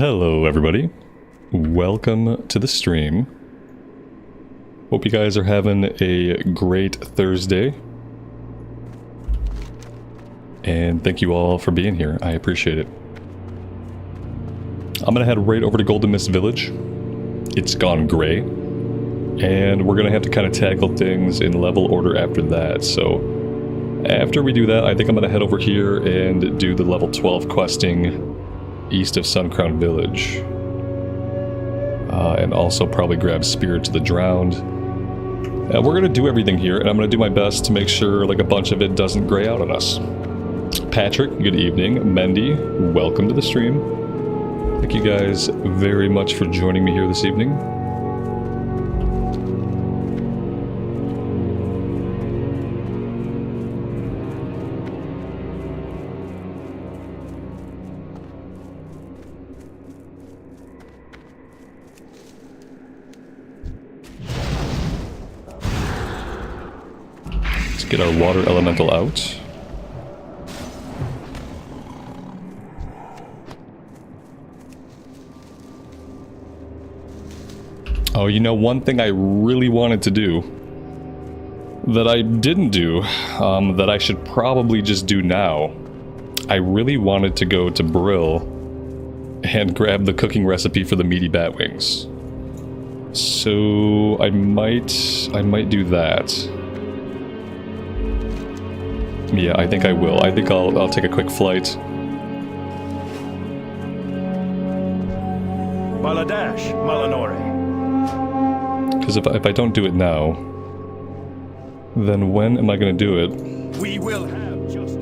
Hello everybody, welcome to the stream. Hope you guys are having a great Thursday. And thank you all for being here, I appreciate it. I'm gonna head right over to Golden Mist Village. It's gone gray. And we're gonna have to kind of tackle things in level order after that, so... after we do that, I think I'm gonna head over here and do the level 12 questing east of Suncrown Village. And also probably grab Spirit to the Drowned. We're gonna do everything here, and I'm gonna do my best to make sure like a bunch of it doesn't gray out on us. Patrick, good evening. Mendy, welcome to the stream. Thank you guys very much for joining me here this evening. Get our water elemental out. Oh, you know, one thing I really wanted to do that I didn't do, that I should probably just do now. I really wanted to go to Brill and grab the cooking recipe for the meaty bat wings. So I might do that. Yeah, I think I will. I think I'll take a quick flight. Maladash, Malanore. Because if I don't do it now, then when am I going to do it? We will have justice.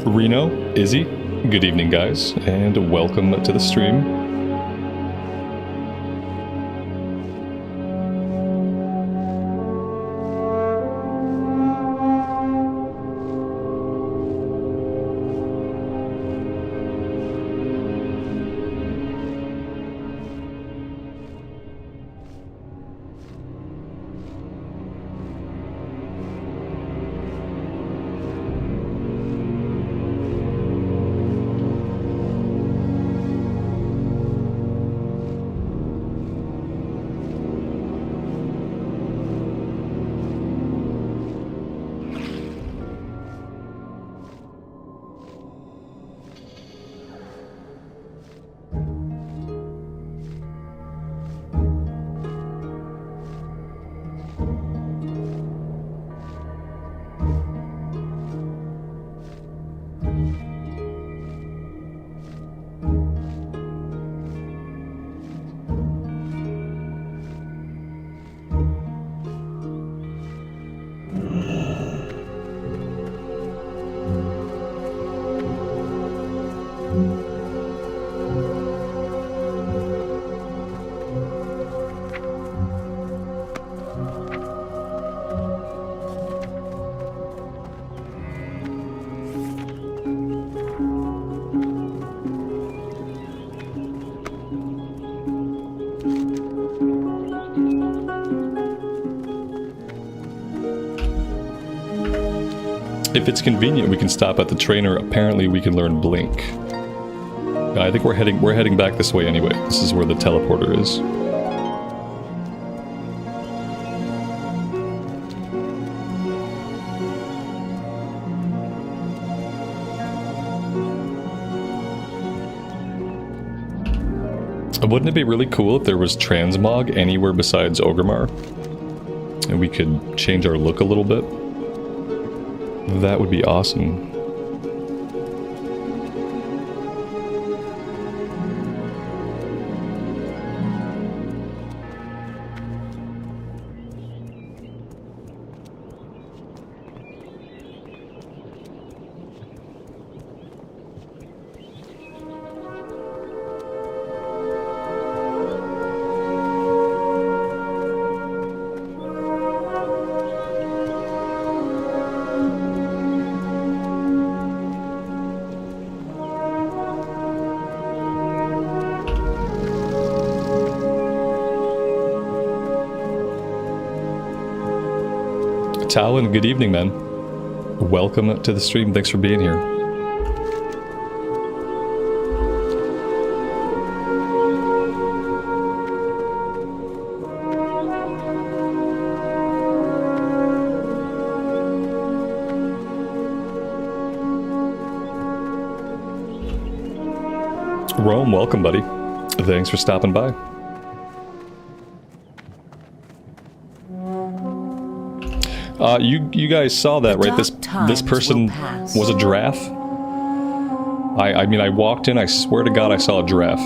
Reno, Izzy, good evening guys, and welcome to the stream. If it's convenient, we can stop at the trainer. Apparently, we can learn Blink. I think we're heading back this way anyway. This is where the teleporter is. Wouldn't it be really cool if there was transmog anywhere besides Orgrimmar? And we could change our look a little bit? That would be awesome. Talon, good evening, man. Welcome to the stream. Thanks for being here. Rome, welcome, buddy. Thanks for stopping by. You guys saw that, right? This person was a giraffe. I mean, I walked in. I swear to God, I saw a giraffe.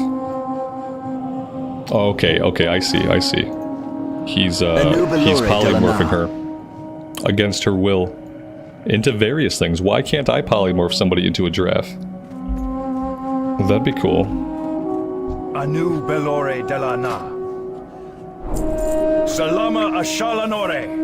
Okay, I see. He's polymorphing her against her will into various things. Why can't I polymorph somebody into a giraffe? That'd be cool. Anu Belore de la Na. Salama Ashalanore.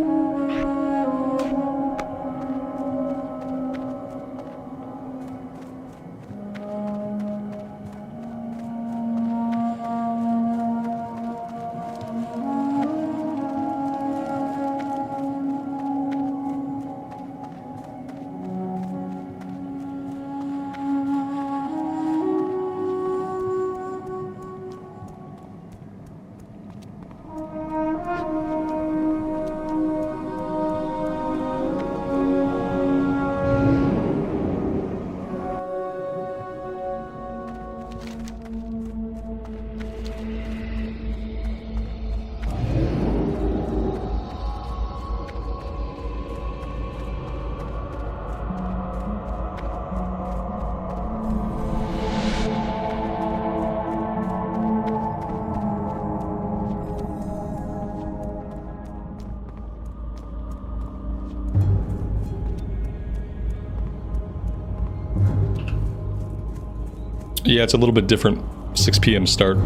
Yeah, it's a little bit different. 6 p.m. start.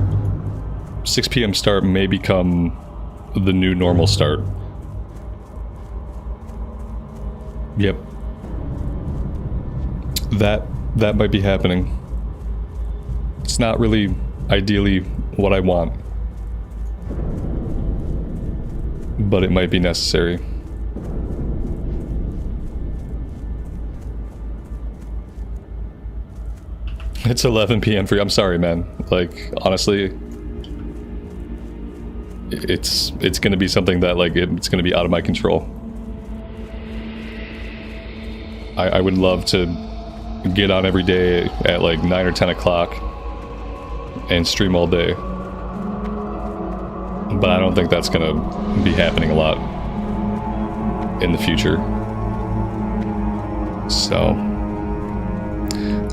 6 p.m. start may become the new normal start. Yep. That might be happening. It's not really ideally what I want, but it might be necessary. It's 11 p.m. for you. I'm sorry, man. Like, honestly, it's gonna be something that, like, it's gonna be out of my control. I would love to get on every day at like 9 or 10 o'clock and stream all day, but I don't think that's gonna be happening a lot in the future. So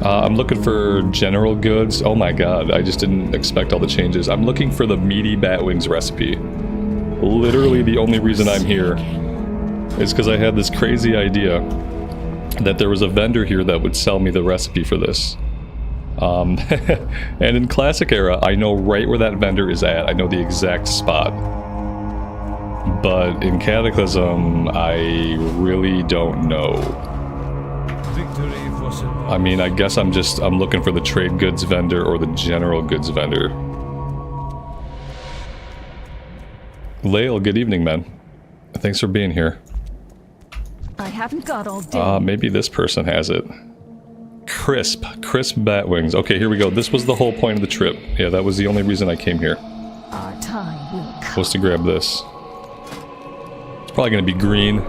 I'm looking for general goods. Oh my god, I just didn't expect all the changes. I'm looking for the meaty batwings recipe. Literally the only reason I'm here is because I had this crazy idea that there was a vendor here that would sell me the recipe for this. And in Classic Era, I know right where that vendor is at. I know the exact spot. But in Cataclysm, I really don't know. I mean, I guess I'm looking for the trade goods vendor or the general goods vendor. Lael, good evening, man. Thanks for being here. I haven't got all day. Maybe this person has it. Crisp batwings. Okay, here we go. This was the whole point of the trip. Yeah, that was the only reason I came here. Our time will come. Was to grab this. It's probably gonna be green.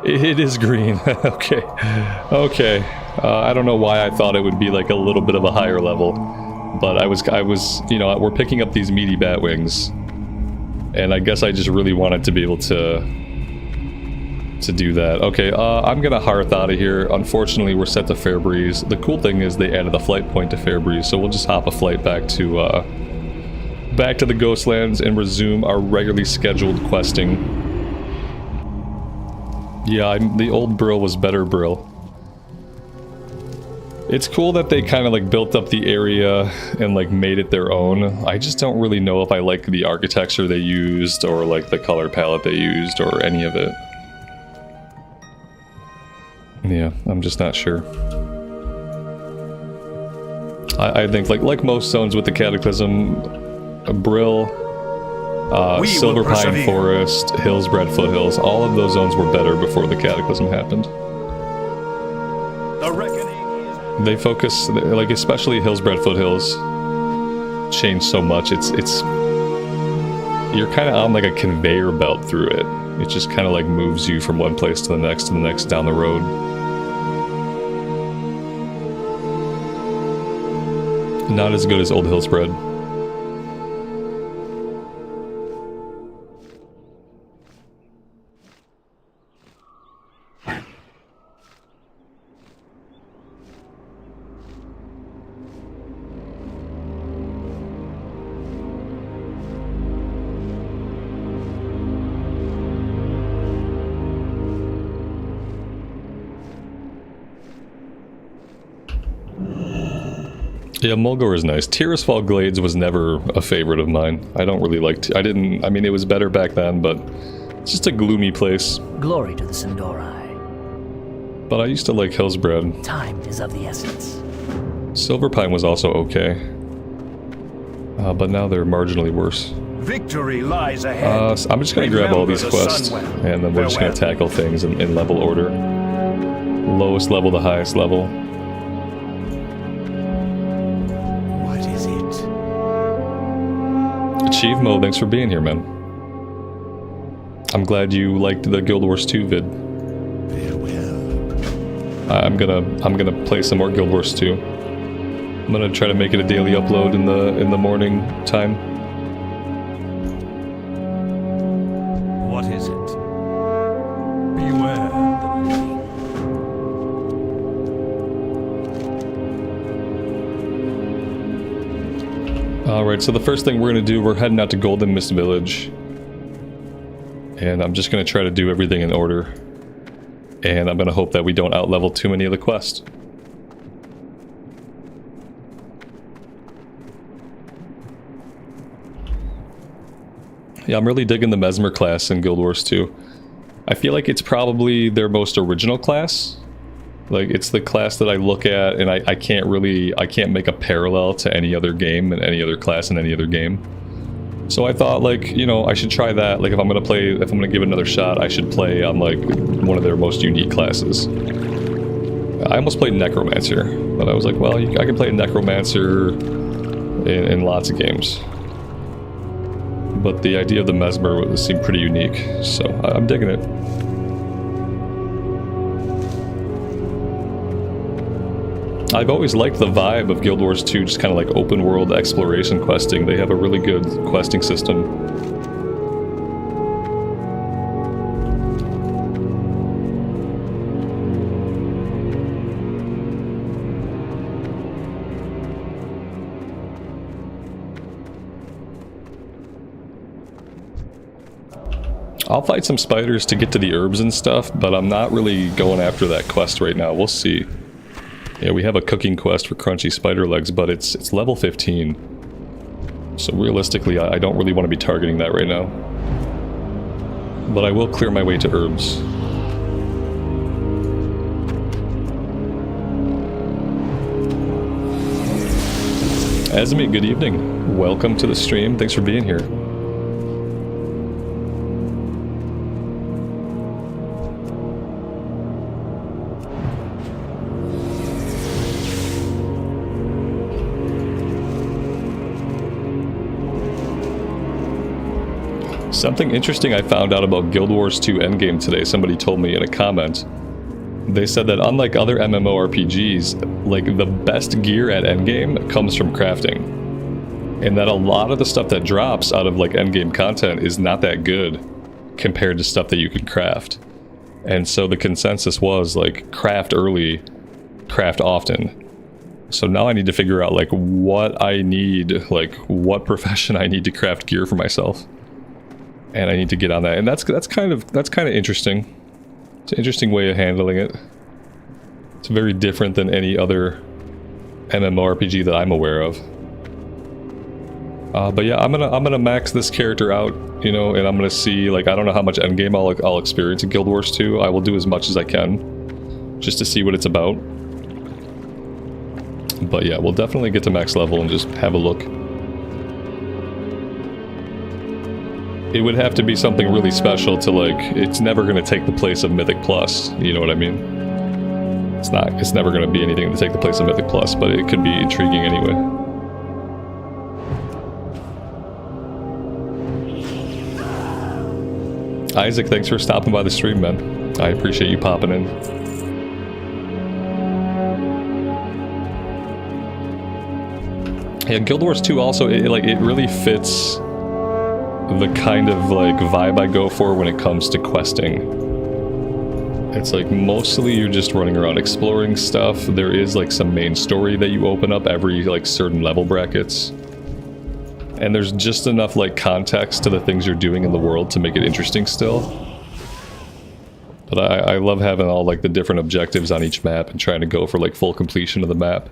It is green. Okay. I don't know why I thought it would be like a little bit of a higher level, but I was, you know, we're picking up these meaty batwings, and I guess I just really wanted to be able to do that. Okay, I'm gonna hearth out of here. Unfortunately, we're set to Fairbreeze. The cool thing is they added a flight point to Fairbreeze, so we'll just hop a flight back to the Ghostlands and resume our regularly scheduled questing. Yeah, the old Brill was better Brill. It's cool that they kind of like built up the area and like made it their own. I just don't really know if I like the architecture they used or like the color palette they used or any of it. Yeah, I'm just not sure. I think like most zones with the Cataclysm, Brill, Silver Pine Forest, Hillsbred Foothills, all of those zones were better before the Cataclysm happened. The reckoning is... They focus, like especially Hillsbred Foothills, changed so much. It's you're kind of on like a conveyor belt through it. It just kind of like moves you from one place to the next down the road. Not as good as Old Hillspread. Yeah, Mulgore is nice. Tirisfal Glades was never a favorite of mine. I don't really like... I mean, it was better back then, but it's just a gloomy place. Glory to the Sindorai. But I used to like Hillspread. Time is of the essence. Silverpine was also okay. But now they're marginally worse. Victory lies ahead. So I'm just going to grab all these quests, and then we're just going to tackle things in level order. Lowest level to highest level. Achieve Mo, thanks for being here, man. I'm glad you liked the Guild Wars 2 vid. I'm gonna play some more Guild Wars 2. I'm gonna try to make it a daily upload in the morning time. What is it? Beware the Alright, so the first thing we're gonna do, we're heading out to Golden Mist Village. And I'm just gonna try to do everything in order. And I'm gonna hope that we don't outlevel too many of the quests. Yeah, I'm really digging the Mesmer class in Guild Wars 2. I feel like it's probably their most original class. Like, it's the class that I look at and I can't make a parallel to any other game and any other class in any other game. So I thought, like, you know, I should try that. Like, if I'm gonna give it another shot, I should play on, like, one of their most unique classes. I almost played Necromancer, but I was like, well, I can play a Necromancer in lots of games. But the idea of the Mesmer seemed pretty unique, so I'm digging it. I've always liked the vibe of Guild Wars 2, just kind of like open world exploration questing. They have a really good questing system. I'll fight some spiders to get to the herbs and stuff, but I'm not really going after that quest right now. We'll see. Yeah, we have a cooking quest for crunchy spider legs, but it's level 15. So realistically, I don't really want to be targeting that right now. But I will clear my way to herbs. Azmi, good evening. Welcome to the stream. Thanks for being here. Something interesting I found out about Guild Wars 2 Endgame today, somebody told me in a comment. They said that unlike other MMORPGs, like, the best gear at Endgame comes from crafting. And that a lot of the stuff that drops out of, like, Endgame content is not that good compared to stuff that you can craft. And so the consensus was, like, craft early, craft often. So now I need to figure out, like, what I need, like, what profession I need to craft gear for myself. And I need to get on that, and that's kind of interesting. It's an interesting way of handling it. It's very different than any other MMORPG that I'm aware of. But yeah, I'm gonna max this character out, you know, and I'm gonna see, like, I don't know how much endgame I'll experience in Guild Wars 2. I will do as much as I can, just to see what it's about. But yeah, we'll definitely get to max level and just have a look. It would have to be something really special to, like, it's never going to take the place of Mythic Plus, you know what I mean? It's never going to be anything to take the place of Mythic Plus, but it could be intriguing anyway. Isaac, thanks for stopping by the stream, man. I appreciate you popping in. Yeah, Guild Wars 2 also, it really fits the kind of like vibe I go for when it comes to questing. It's like mostly you're just running around exploring stuff. There is like some main story that you open up every like certain level brackets. And there's just enough like context to the things you're doing in the world to make it interesting still. But I love having all like the different objectives on each map and trying to go for like full completion of the map.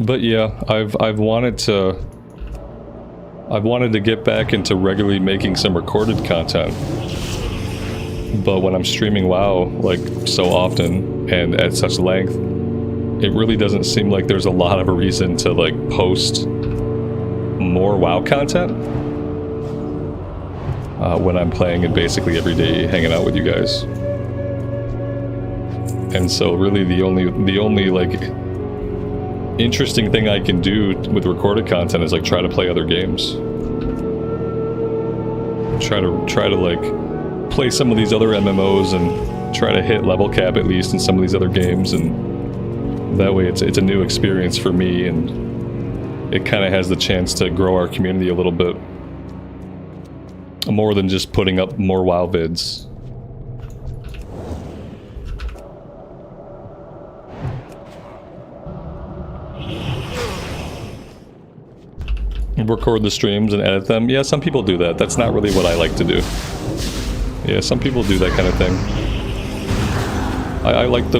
But yeah, I've wanted to get back into regularly making some recorded content. But when I'm streaming WoW like so often and at such length, it really doesn't seem like there's a lot of a reason to like post more WoW content when I'm playing and basically every day hanging out with you guys. And so really the only like interesting thing I can do with recorded content is like try to play other games. Try to like play some of these other MMOs and try to hit level cap at least in some of these other games, and that way it's a new experience for me, and it kind of has the chance to grow our community a little bit more than just putting up more WoW vids. Record the streams and edit them. Yeah, some people do that. That's not really what I like to do. Yeah, some people do that kind of thing. I like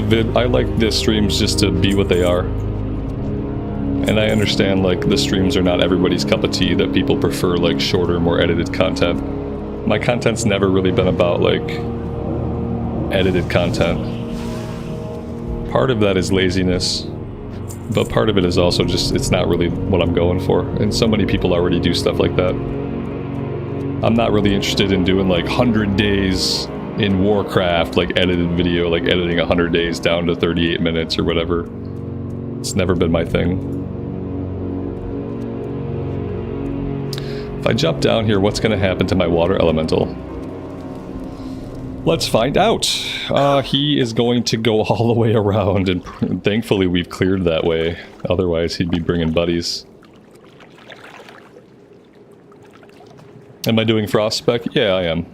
the streams just to be what they are. And I understand like the streams are not everybody's cup of tea, that people prefer like shorter, more edited content. My content's never really been about like edited content. Part of that is laziness. But part of it is also just, it's not really what I'm going for. And so many people already do stuff like that. I'm not really interested in doing like 100 days in Warcraft, like edited video, like editing 100 days down to 38 minutes or whatever. It's never been my thing. If I jump down here, what's going to happen to my water elemental? Let's find out. He is going to go all the way around, and thankfully we've cleared that way. Otherwise he'd be bringing buddies. Am I doing frost spec? Yeah, I am.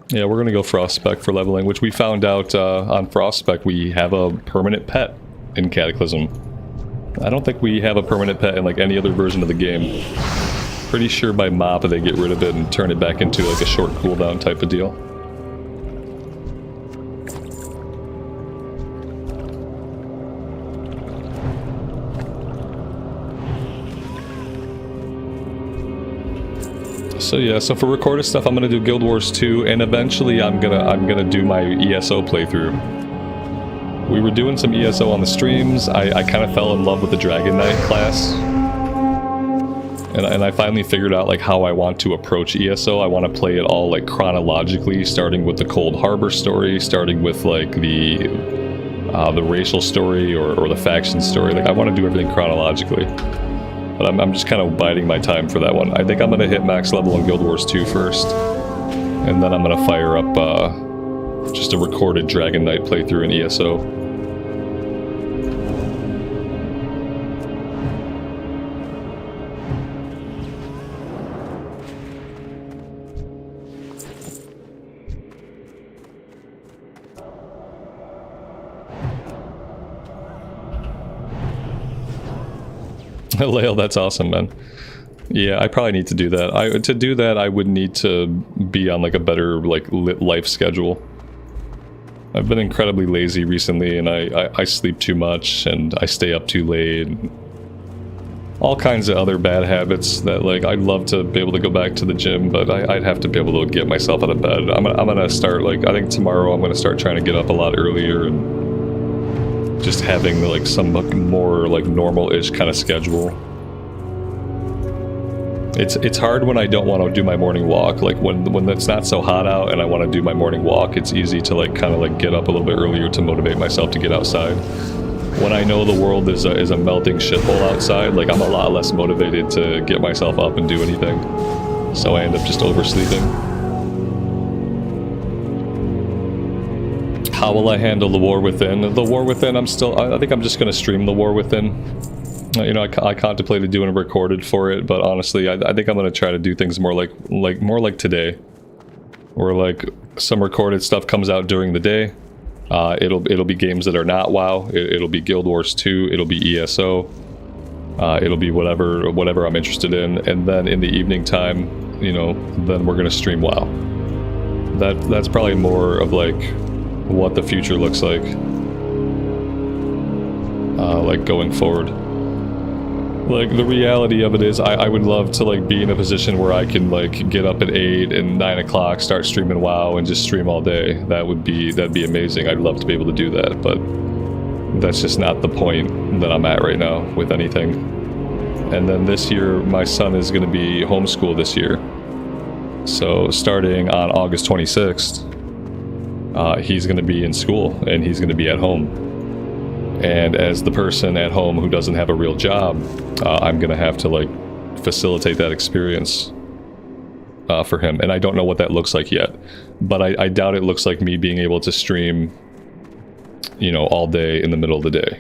Yeah, we're gonna go frost spec for leveling, which we found out on frost spec we have a permanent pet in Cataclysm. I don't think we have a permanent pet in like any other version of the game. Pretty sure by mop they get rid of it and turn it back into like a short cooldown type of deal. So yeah, so for recorded stuff I'm gonna do Guild Wars 2, and eventually I'm gonna do my ESO playthrough. We were doing some ESO on the streams. I kind of fell in love with the Dragon Knight class. And I finally figured out like how I want to approach ESO. I want to play it all like chronologically, starting with the Cold Harbor story, starting with like the racial story or the faction story. Like I want to do everything chronologically. But I'm just kind of biding my time for that one. I think I'm going to hit max level in Guild Wars 2 first. And then I'm going to fire up just a recorded Dragon Knight playthrough in ESO. Lael, that's awesome, man. Yeah, I probably need to do that. To do that, I would need to be on like a better like lit life schedule. I've been incredibly lazy recently, and I sleep too much, and I stay up too late. All kinds of other bad habits that like I'd love to be able to go back to the gym, but I'd have to be able to get myself out of bed. I'm gonna start like, I think tomorrow I'm gonna start trying to get up a lot earlier and just having like some more like normal-ish kind of schedule. It's hard when I don't want to do my morning walk. Like when it's not so hot out and I want to do my morning walk, it's easy to like kind of like get up a little bit earlier to motivate myself to get outside. When I know the world is a melting shithole outside, like I'm a lot less motivated to get myself up and do anything. So I end up just oversleeping. How will I handle the War Within? The War Within, I think I'm just going to stream the War Within. You know, I contemplated doing a recorded for it, but honestly, I think I'm going to try to do things more like today. Where like some recorded stuff comes out during the day. It'll be games that are not WoW. It'll be Guild Wars 2. It'll be ESO. It'll be whatever I'm interested in, and then in the evening time, you know, then we're gonna stream WoW. That's probably more of like what the future looks like going forward. Like, the reality of it is I would love to like be in a position where I can like get up at 8 and 9 o'clock, start streaming WoW and just stream all day. That'd be amazing. I'd love to be able to do that, but that's just not the point that I'm at right now with anything. And then this year, my son is going to be homeschooled this year. So starting on August 26th, he's going to be in school and he's going to be at home. And as the person at home who doesn't have a real job, I'm going to have to like facilitate that experience for him. And I don't know what that looks like yet, but I doubt it looks like me being able to stream, you know, all day in the middle of the day.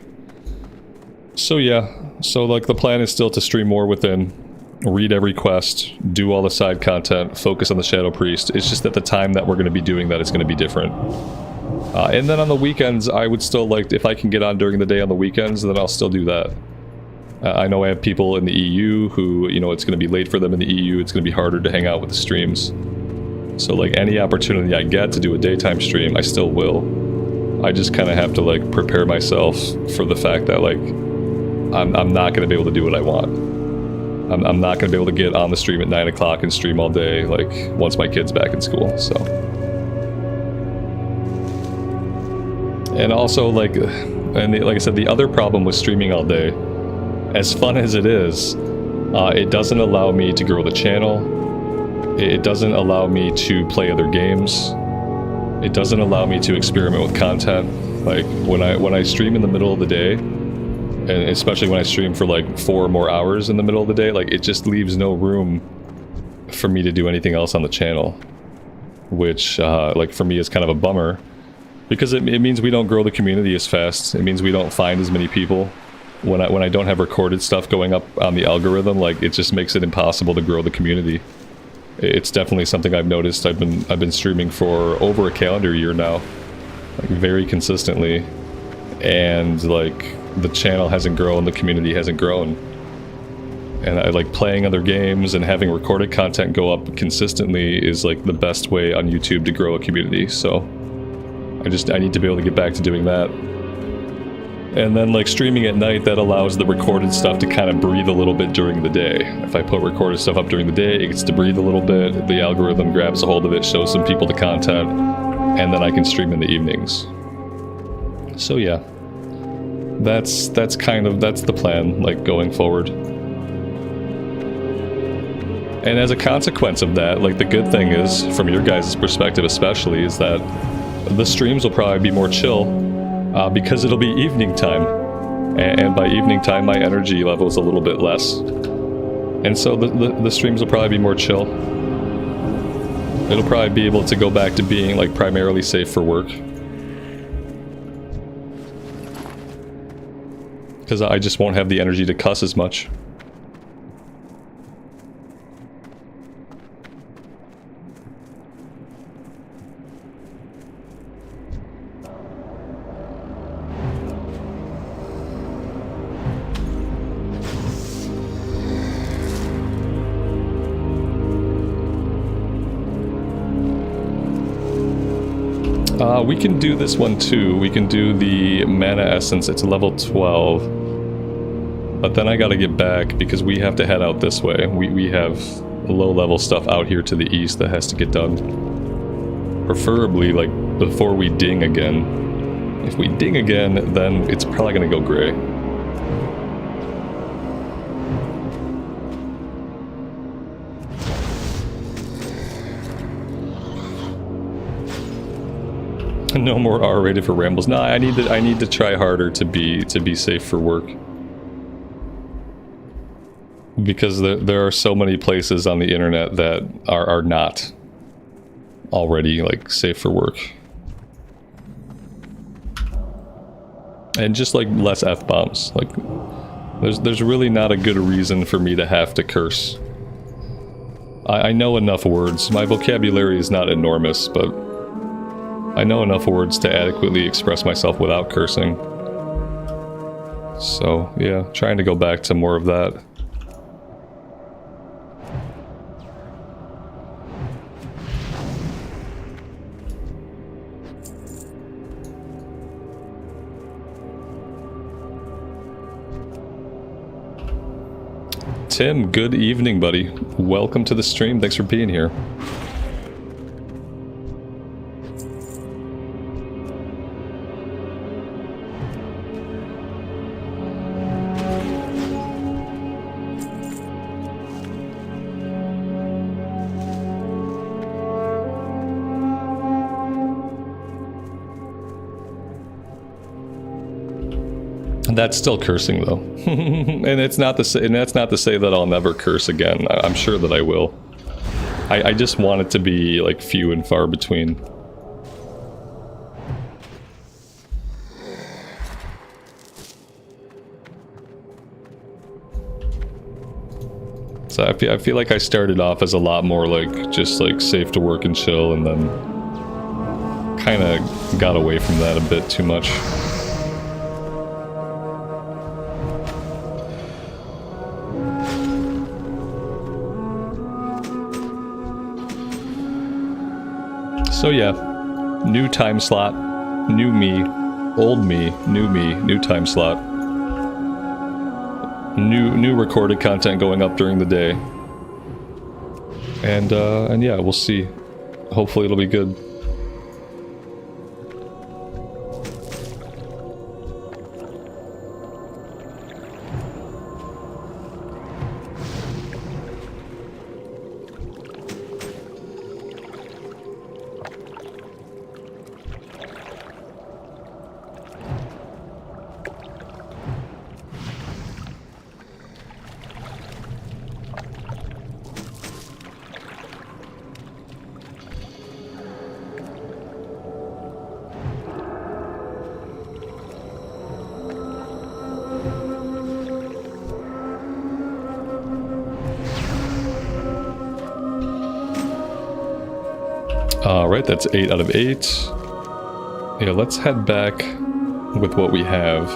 So yeah, so like the plan is still to stream War Within, read every quest, do all the side content, focus on the Shadow Priest. It's just that the time that we're going to be doing that is going to be different. And then on the weekends, I would still like, if I can get on during the day on the weekends, then I'll still do that. I know I have people in the EU who, you know, it's going to be late for them in the EU, it's going to be harder to hang out with the streams. So like any opportunity I get to do a daytime stream, I still will. I just kind of have to like prepare myself for the fact that like I'm not going to be able to do what I want. I'm not going to be able to get on the stream at 9 o'clock and stream all day like once my kid's back in school. So, and also like I said, the other problem with streaming all day, as fun as it is, it doesn't allow me to grow the channel. It doesn't allow me to play other games. It doesn't allow me to experiment with content. Like when I stream in the middle of the day, and especially when I stream for like 4 more hours in the middle of the day, like it just leaves no room for me to do anything else on the channel, which like for me is kind of a bummer, because it means we don't grow the community as fast. It means we don't find as many people. When I don't have recorded stuff going up on the algorithm, like it just makes it impossible to grow the community. It's definitely something I've noticed. I've been streaming for over a calendar year now, like very consistently, and like the channel hasn't grown, the community hasn't grown. And I like playing other games, and having recorded content go up consistently is like the best way on YouTube to grow a community. So I need to be able to get back to doing that. And then like streaming at night, that allows the recorded stuff to kind of breathe a little bit during the day. If I put recorded stuff up during the day, it gets to breathe a little bit, the algorithm grabs a hold of it, shows some people the content, and then I can stream in the evenings. So yeah, that's the plan, like going forward. And as a consequence of that, like the good thing is, from your guys' perspective especially, is that the streams will probably be more chill. Because it'll be evening time, and by evening time my energy level is a little bit less, and so the streams will probably be more chill. It'll probably be able to go back to being like primarily safe for work, because I just won't have the energy to cuss as much. We can do this one too. We can do the mana essence. It's level 12. But then I gotta get back because we have to head out this way. We have low level stuff out here to the east that has to get done. Preferably like before we ding again. If we ding again, then it's probably gonna go gray. No more R-rated for rambles. No, I need to try harder to be safe for work. Because there are so many places on the internet that are not already like safe for work. And just like less F-bombs. Like there's really not a good reason for me to have to curse. I know enough words. My vocabulary is not enormous, but I know enough words to adequately express myself without cursing. So, yeah, trying to go back to more of that. Tim, good evening, buddy. Welcome to the stream. Thanks for being here. That's still cursing though. And it's not to say, and that's not to say that I'll never curse again. I'm sure that I will. I just want it to be like few and far between. So I feel like I started off as a lot more like just like safe to work and chill, and then kind of got away from that a bit too much. So yeah, new time slot, new me, old me, new time slot. New recorded content going up during the day. And yeah, we'll see. Hopefully it'll be good. Alright, that's 8 out of 8. Yeah, let's head back with what we have.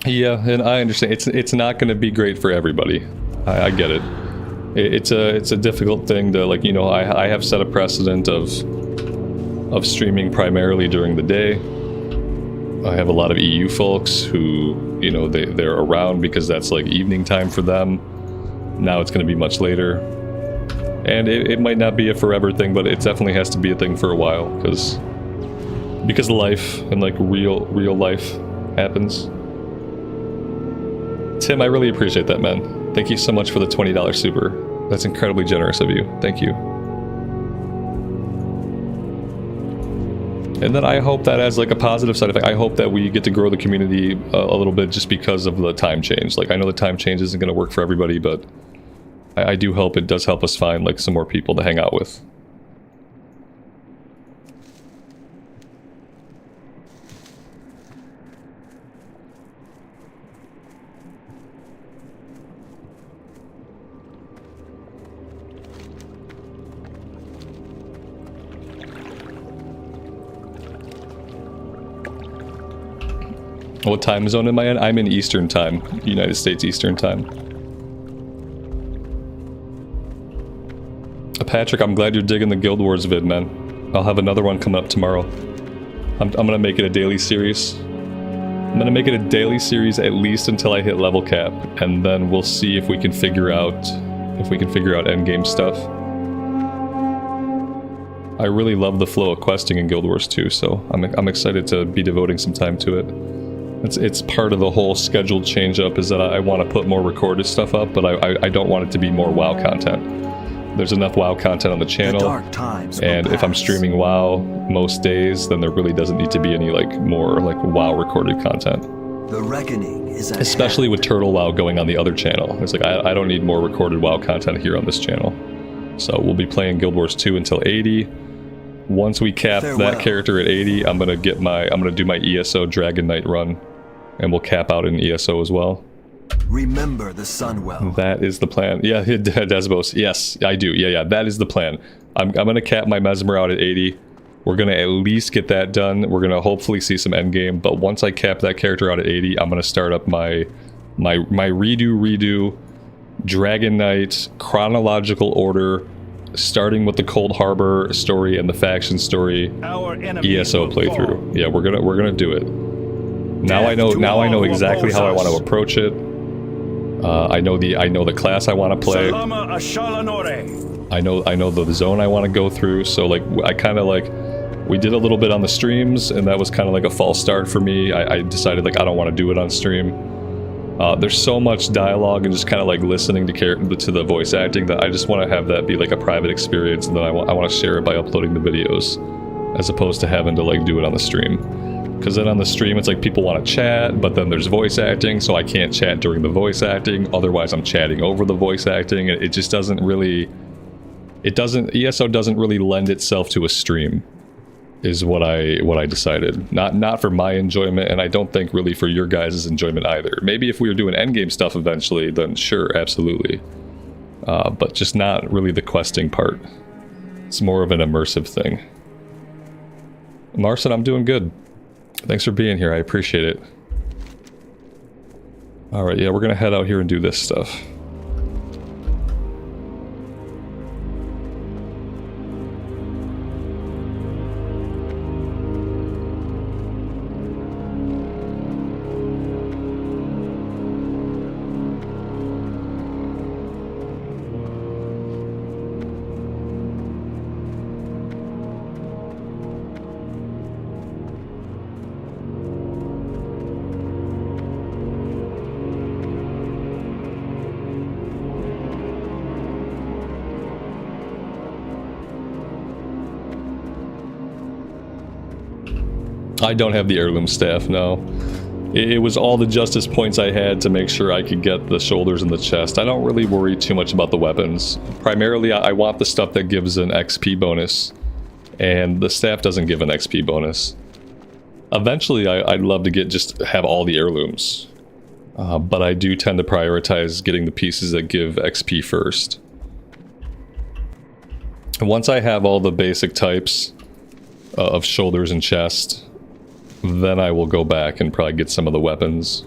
Yeah, and I understand. It's not going to be great for everybody. I get it. It's a difficult thing to, like, you know, I have set a precedent of streaming primarily during the day. I have a lot of EU folks who, you know, they're around because that's like evening time for them. Now it's going to be much later. And it might not be a forever thing, but it definitely has to be a thing for a while because life and like real life happens. Tim, I really appreciate that, man. Thank you so much for the $20 super. That's incredibly generous of you. Thank you. And then I hope that as like a positive side effect, I hope that we get to grow the community a little bit just because of the time change. Like, I know the time change isn't going to work for everybody, but I do hope it does help us find like some more people to hang out with. What time zone am I in? I'm in Eastern time. United States Eastern time. Patrick, I'm glad you're digging the Guild Wars vid, man. I'll have another one coming up tomorrow. I'm gonna make it a daily series. I'm gonna make it a daily series at least until I hit level cap, and then we'll see if we can figure out endgame stuff. I really love the flow of questing in Guild Wars 2, so I'm excited to be devoting some time to it. It's part of the whole scheduled change up is that I want to put more recorded stuff up, but I don't want it to be more WoW content. There's enough WoW content on the channel, dark times will and if I'm pass. streaming WoW most days, then there really doesn't need to be any like more like WoW recorded content. The reckoning is at Especially hand. with Turtle WoW going on the other channel. It's like, I don't need more recorded WoW content here on this channel. So we'll be playing Guild Wars 2 until 80. Once we cap Farewell. that character at 80, I'm gonna do my ESO Dragon Knight run, and we'll cap out in ESO as well. Remember the sun well. That is the plan. Yeah, Desmos. Yes, I do. Yeah, that is the plan. I'm gonna cap my Mesmer out at 80. We're gonna at least get that done. We're gonna hopefully see some endgame. But once I cap that character out at 80, I'm gonna start up my redo Dragon Knight chronological order, starting with the Cold Harbor story and the faction story Our enemy ESO will playthrough. fall. Yeah, we're gonna do it. Now Death I know to now I all know who exactly how I oppose want to us. approach it. I know the class I want to play. Salama Ashalanore. I know the zone I want to go through. So like I kind of like, we did a little bit on the streams, and that was kind of like a false start for me. I decided like I don't want to do it on stream. There's so much dialogue and just kind of like listening to the voice acting that I just want to have that be like a private experience, and then I want to share it by uploading the videos, as opposed to having to like do it on the stream. Because then on the stream it's like people want to chat, but then there's voice acting, so I can't chat during the voice acting. Otherwise I'm chatting over the voice acting. It just doesn't really, ESO doesn't really lend itself to a stream, is what I decided. Not for my enjoyment, and I don't think really for your guys' enjoyment either. Maybe if we were doing endgame stuff eventually, then sure, absolutely. But just not really the questing part. It's more of an immersive thing. Marcin, I'm doing good. Thanks for being here, I appreciate it. Alright, yeah, we're gonna head out here and do this stuff. I don't have the heirloom staff, no. It was all the justice points I had to make sure I could get the shoulders and the chest. I don't really worry too much about the weapons. Primarily, I want the stuff that gives an XP bonus, and the staff doesn't give an XP bonus. Eventually, I'd love to just have all the heirlooms, but I do tend to prioritize getting the pieces that give XP first. And once I have all the basic types of shoulders and chest, then I will go back and probably get some of the weapons.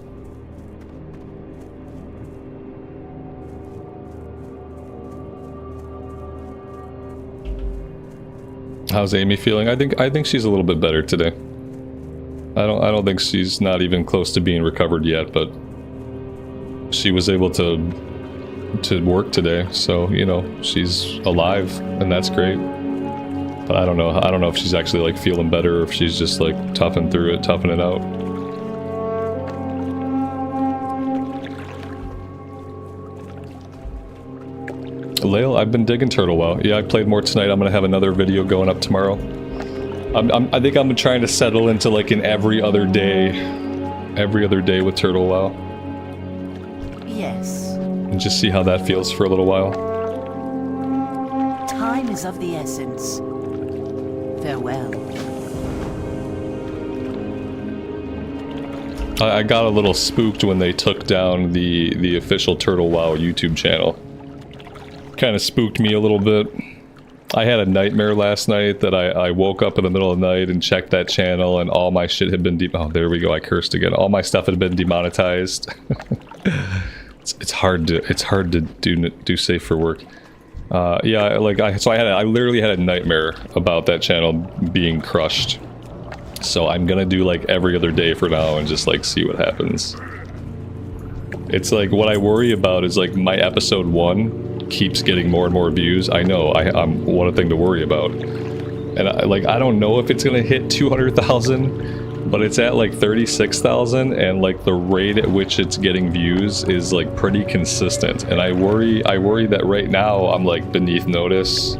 How's Amy feeling? I think she's a little bit better today. I don't think she's not even close to being recovered yet, but she was able to work today, so you know, she's alive, and that's great. But I don't know if she's actually like feeling better, or if she's just like toughing through it, toughing it out. Lael, I've been digging Turtle WoW. Yeah, I played more tonight. I'm gonna have another video going up tomorrow. I think I'm trying to settle into like an every other day with Turtle WoW, Yes. and just see how that feels for a little while. Time is of the essence. Farewell. I got a little spooked when they took down the official Turtle WoW YouTube channel. Kind of spooked me a little bit. I had a nightmare last night that I woke up in the middle of the night and checked that channel, and all my shit had been oh, there we go, I cursed again. All my stuff had been demonetized. it's hard to do safe for work. Yeah, like I literally had a nightmare about that channel being crushed. So I'm gonna do like every other day for now and just like see what happens. It's like what I worry about is like my episode 1 keeps getting more and more views. I know, I'm one thing to worry about. And I don't know if it's gonna hit 200,000 but it's at like 36,000, and like the rate at which it's getting views is like pretty consistent. And I worry that right now I'm like beneath notice.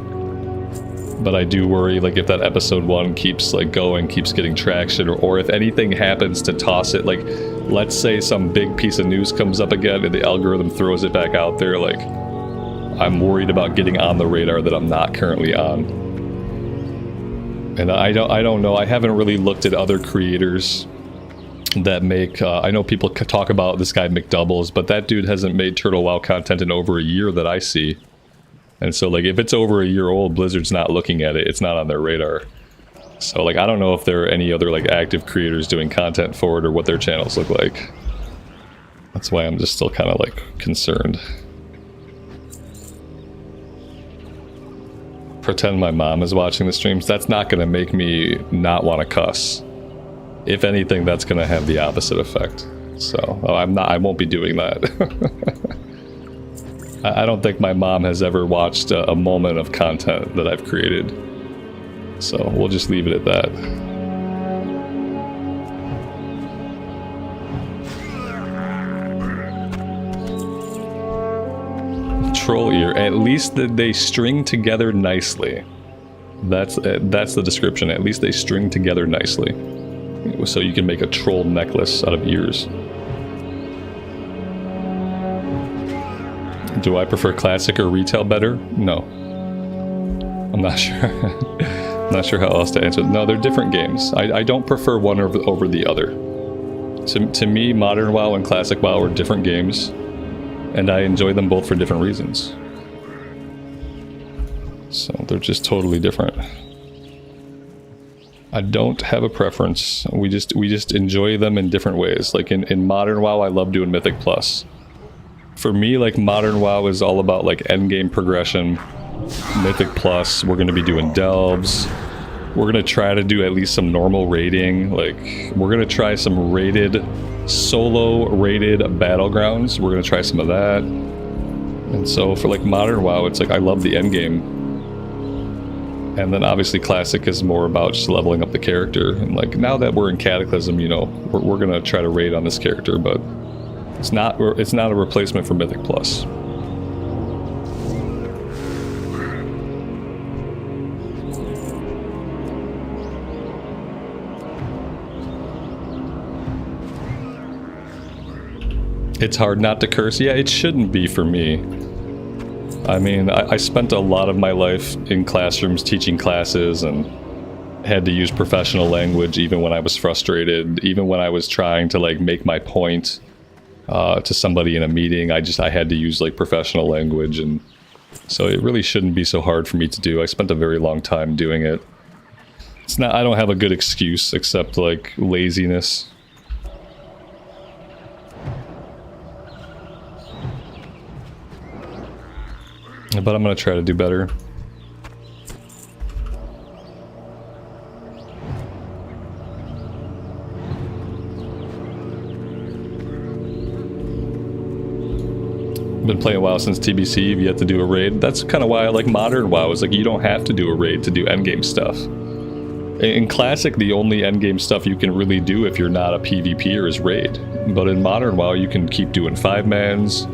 But I do worry, like, if that episode 1 keeps like going, keeps getting traction, or if anything happens to toss it, like, let's say some big piece of news comes up again and the algorithm throws it back out there, like, I'm worried about getting on the radar that I'm not currently on. And I don't know. I haven't really looked at other creators that make. I know people talk about this guy McDoubles, but that dude hasn't made Turtle WoW content in over a year that I see. And so, like, if it's over a year old, Blizzard's not looking at it. It's not on their radar. So, like, I don't know if there are any other, like, active creators doing content for it or what their channels look like. That's why I'm just still kind of, like, concerned. Pretend my mom is watching the streams. That's not going to make me not want to cuss. If anything, that's going to have the opposite effect. So, I won't be doing that. I don't think my mom has ever watched a moment of content that I've created. So we'll just leave it at that. Troll ear. At least they string together nicely. That's the description. At least they string together nicely. So you can make a troll necklace out of ears. Do I prefer classic or retail better? No. I'm not sure. I'm not sure how else to answer. No, they're different games. I don't prefer one over the other. To me, Modern WoW and Classic WoW are different games, and I enjoy them both for different reasons. So they're just totally different. I don't have a preference. We just enjoy them in different ways. Like in Modern WoW, I love doing Mythic Plus. For me, like, Modern WoW is all about, like, endgame progression. Mythic Plus, we're going to be doing delves. We're going to try to do at least some normal raiding. Like, we're going to try some rated, solo rated battlegrounds. We're going to try some of that. And so for, like, Modern WoW, it's like, I love the endgame. And then obviously Classic is more about just leveling up the character. And, like, now that we're in Cataclysm, you know, we're going to try to raid on this character, but it's not a replacement for Mythic Plus. It's hard not to curse. Yeah, it shouldn't be for me. I mean, I spent a lot of my life in classrooms teaching classes and had to use professional language even when I was frustrated, even when I was trying to, like, make my point to somebody in a meeting. I had to use, like, professional language, and so it really shouldn't be so hard for me to do. I spent a very long time doing it. It's not, I don't have a good excuse except, like, laziness. But I'm gonna try to do better. Been playing WoW since TBC, you've yet to do a raid. That's kind of why I like Modern WoW, is like, you don't have to do a raid to do endgame stuff. In Classic, the only endgame stuff you can really do if you're not a PvPer is raid. But in Modern WoW, you can keep doing 5-mans.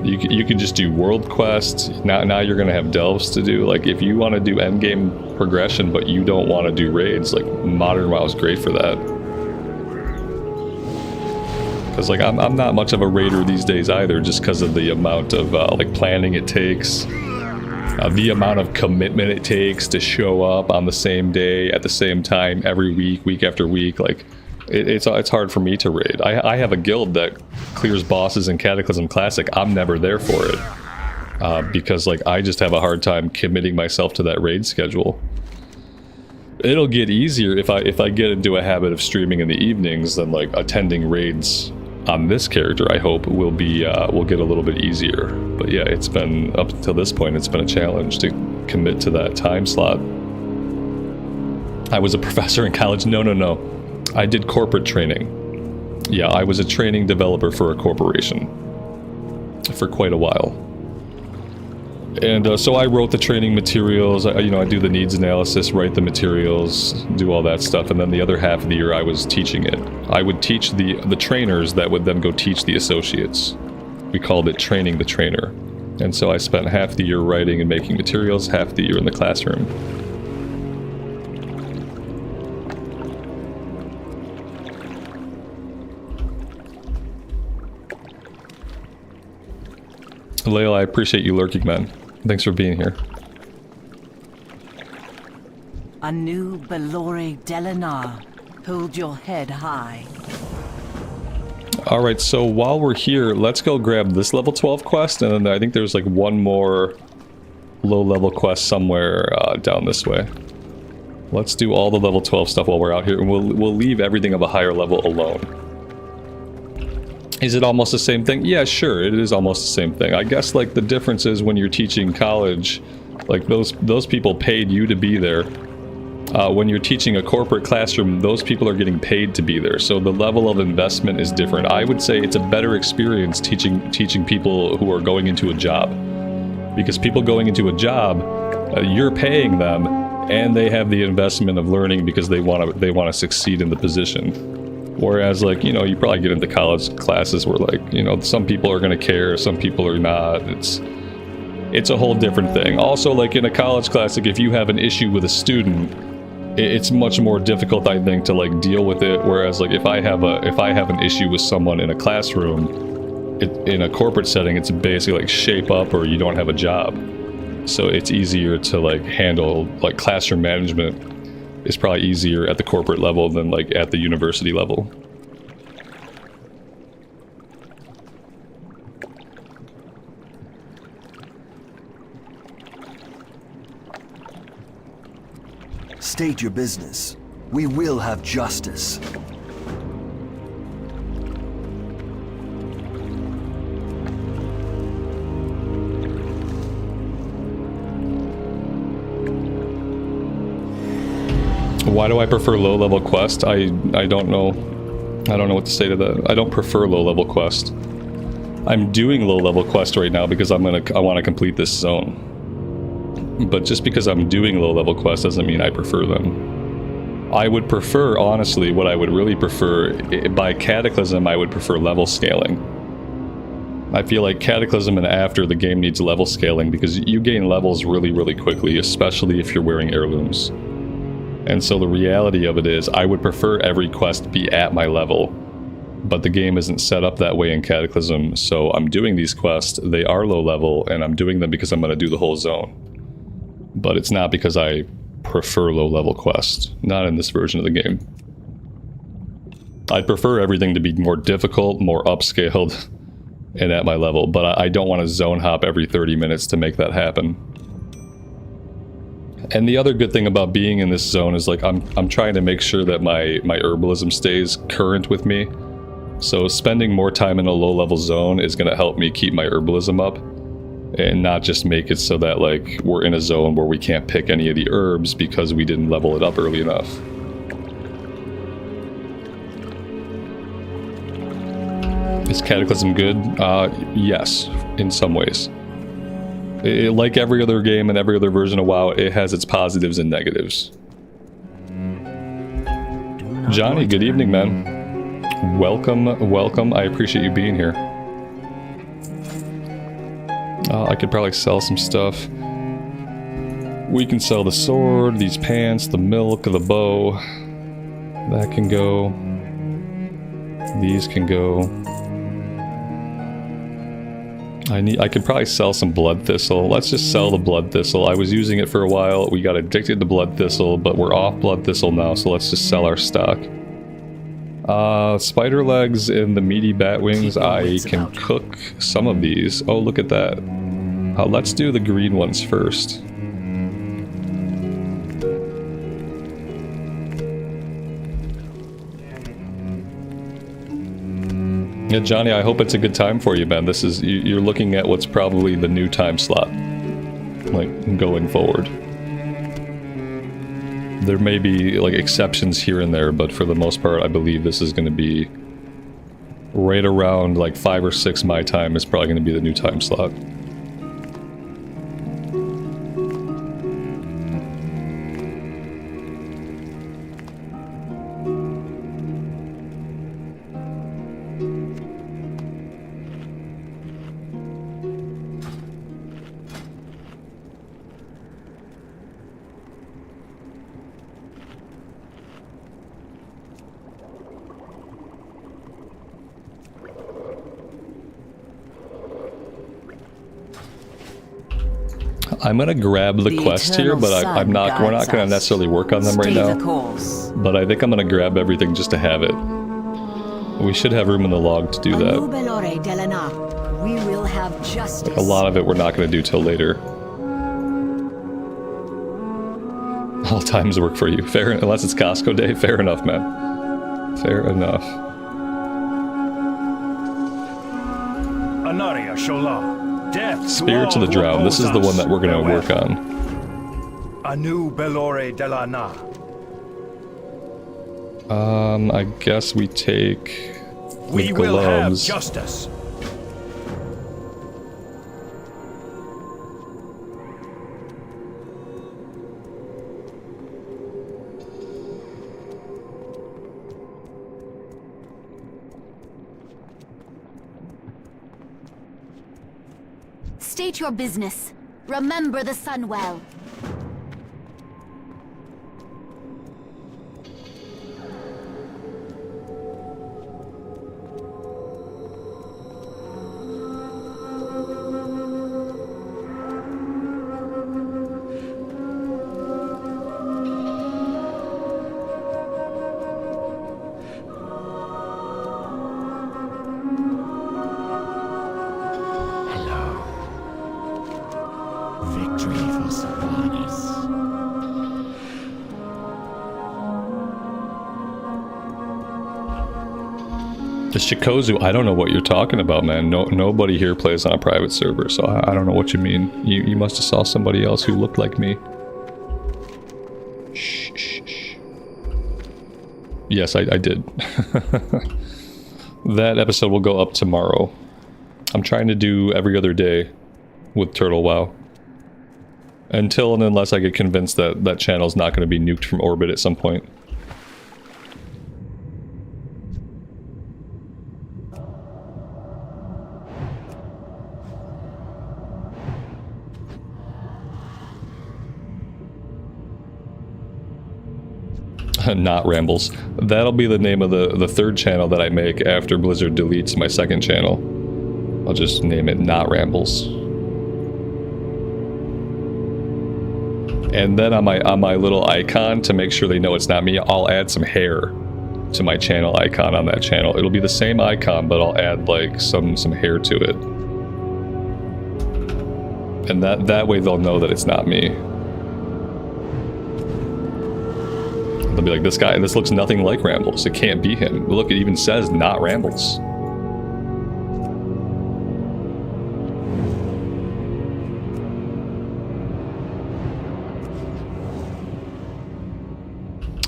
You can just do world quests. Now you're gonna have delves to do. Like, if you want to do endgame progression but you don't want to do raids, like, Modern WoW is great for that. Because, like, I'm not much of a raider these days either, just because of the amount of like, planning it takes, the amount of commitment it takes to show up on the same day at the same time every week, week after week. Like, it's hard for me to raid. I have a guild that clears bosses in Cataclysm Classic. I'm never there for it because, like, I just have a hard time committing myself to that raid schedule. It'll get easier if I get into a habit of streaming in the evenings. Then, like, attending raids on this character, I hope, will get a little bit easier. But yeah, it's been, up until this point, it's been a challenge to commit to that time slot. I was a professor in college. No. I did corporate training. Yeah, I was a training developer for a corporation for quite a while. And so I wrote the training materials. I do the needs analysis, write the materials, do all that stuff, and then the other half of the year I was teaching it. I would teach the trainers that would then go teach the associates. We called it training the trainer. And so I spent half the year writing and making materials, half the year in the classroom. Layla, I appreciate you lurking, man. Thanks for being here. Anu Belore Delanar, hold your head high. Alright, so while we're here, let's go grab this level 12 quest, and then I think there's like one more low-level quest somewhere down this way. Let's do all the level 12 stuff while we're out here, and we'll leave everything of a higher level alone. Is it almost the same thing? Yeah, sure, it is almost the same thing. I guess like the difference is when you're teaching college, like those people paid you to be there. When you're teaching a corporate classroom, those people are getting paid to be there, so the level of investment is different. I would say it's a better experience teaching people who are going into a job, because people going into a job, you're paying them, and they have the investment of learning because they want to succeed in the position. Whereas, like, you probably get into college classes where, like, some people are going to care, some people are not. It's a whole different thing. Also, like in a college class, like if you have an issue with a student, it's much more difficult, I think, to like deal with it. Whereas, like if I have an issue with someone in a classroom, in a corporate setting, it's basically like shape up or you don't have a job. So it's easier to like handle, like classroom management is probably easier at the corporate level than like at the university level. State your business. We will have justice. Why do I prefer low-level quest? I don't know. I don't know what to say to that. I don't prefer low-level quest. I'm doing low-level quest right now because I want to complete this zone. But just because I'm doing low-level quests doesn't mean I prefer them. I would prefer, honestly, what I would really prefer, by Cataclysm, I would prefer level scaling. I feel like Cataclysm and after the game needs level scaling because you gain levels really, really quickly, especially if you're wearing heirlooms. And so the reality of it is, I would prefer every quest be at my level. But the game isn't set up that way in Cataclysm, so I'm doing these quests, they are low level, and I'm doing them because I'm going to do the whole zone. But it's not because I prefer low-level quests. Not in this version of the game. I'd prefer everything to be more difficult, more upscaled, and at my level, but I don't want to zone hop every 30 minutes to make that happen. And the other good thing about being in this zone is like I'm trying to make sure that my herbalism stays current with me. So spending more time in a low-level zone is going to help me keep my herbalism up. And not just make it so that like we're in a zone where we can't pick any of the herbs because we didn't level it up early enough. Is Cataclysm good? Yes, in some ways. Like every other game and every other version of WoW, it has its positives and negatives. Johnny, good evening, man. Welcome. I appreciate you being here. I could probably sell some stuff. We can sell the sword, these pants, the milk, the bow. That can go. These can go. I could probably sell some blood thistle. Let's just sell the blood thistle. I was using it for a while. We got addicted to blood thistle, but we're off blood thistle now, so let's just sell our stock. Spider legs and the meaty bat wings, I can cook some of these. Oh, look at that. Let's do the green ones first. Yeah, Johnny, I hope it's a good time for you, man. This is, you're looking at what's probably the new time slot, like, going forward. There may be, like, exceptions here and there, but for the most part, I believe this is going to be right around, like, 5 or 6 my time is probably going to be the new time slot. I'm gonna grab the quest here, but I'm not. We're not gonna necessarily work on them right now. But I think I'm gonna grab everything just to have it. We should have room in the log to do that. We will have justice. A lot of it we're not gonna do till later. All times work for you. Fair, unless it's Costco day. Fair enough, man. Fair enough. Anaria Shola. Death Spirits of the Drowned. This is the one that we're gonna work on. Anu Belore Delana. I guess we take the We will have gloves. justice. State your business. Remember the sun well. The Shikozu, I don't know what you're talking about, man. Nobody here plays on a private server, so I don't know what you mean. You must have saw somebody else who looked like me. Shh, shh, shh. Yes, I did. That episode will go up tomorrow. I'm trying to do every other day with Turtle WoW. Until and unless I get convinced that that channel's not going to be nuked from orbit at some point. Not Rambles. That'll be the name of the third channel that I make after Blizzard deletes my second channel. I'll just name it Not Rambles. And then on my little icon, to make sure they know it's not me, I'll add some hair to my channel icon on that channel. It'll be the same icon, but I'll add like some hair to it. And that way they'll know that it's not me. They'll be like, this looks nothing like Rambles. It can't be him. Look, it even says Not Rambles.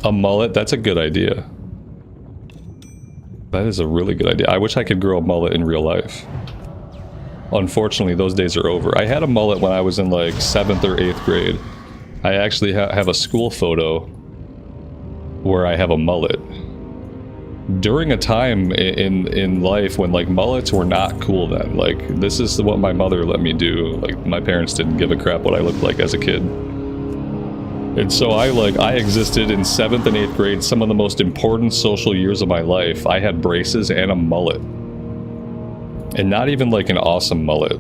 A mullet? That's a good idea. That is a really good idea. I wish I could grow a mullet in real life. Unfortunately, those days are over. I had a mullet when I was in like 7th or 8th grade. I actually have a school photo where I have a mullet. During a time in life when like mullets were not cool then. Like, this is what my mother let me do. Like, my parents didn't give a crap what I looked like as a kid. And so I existed in 7th and 8th grade, some of the most important social years of my life. I had braces and a mullet. And not even like an awesome mullet.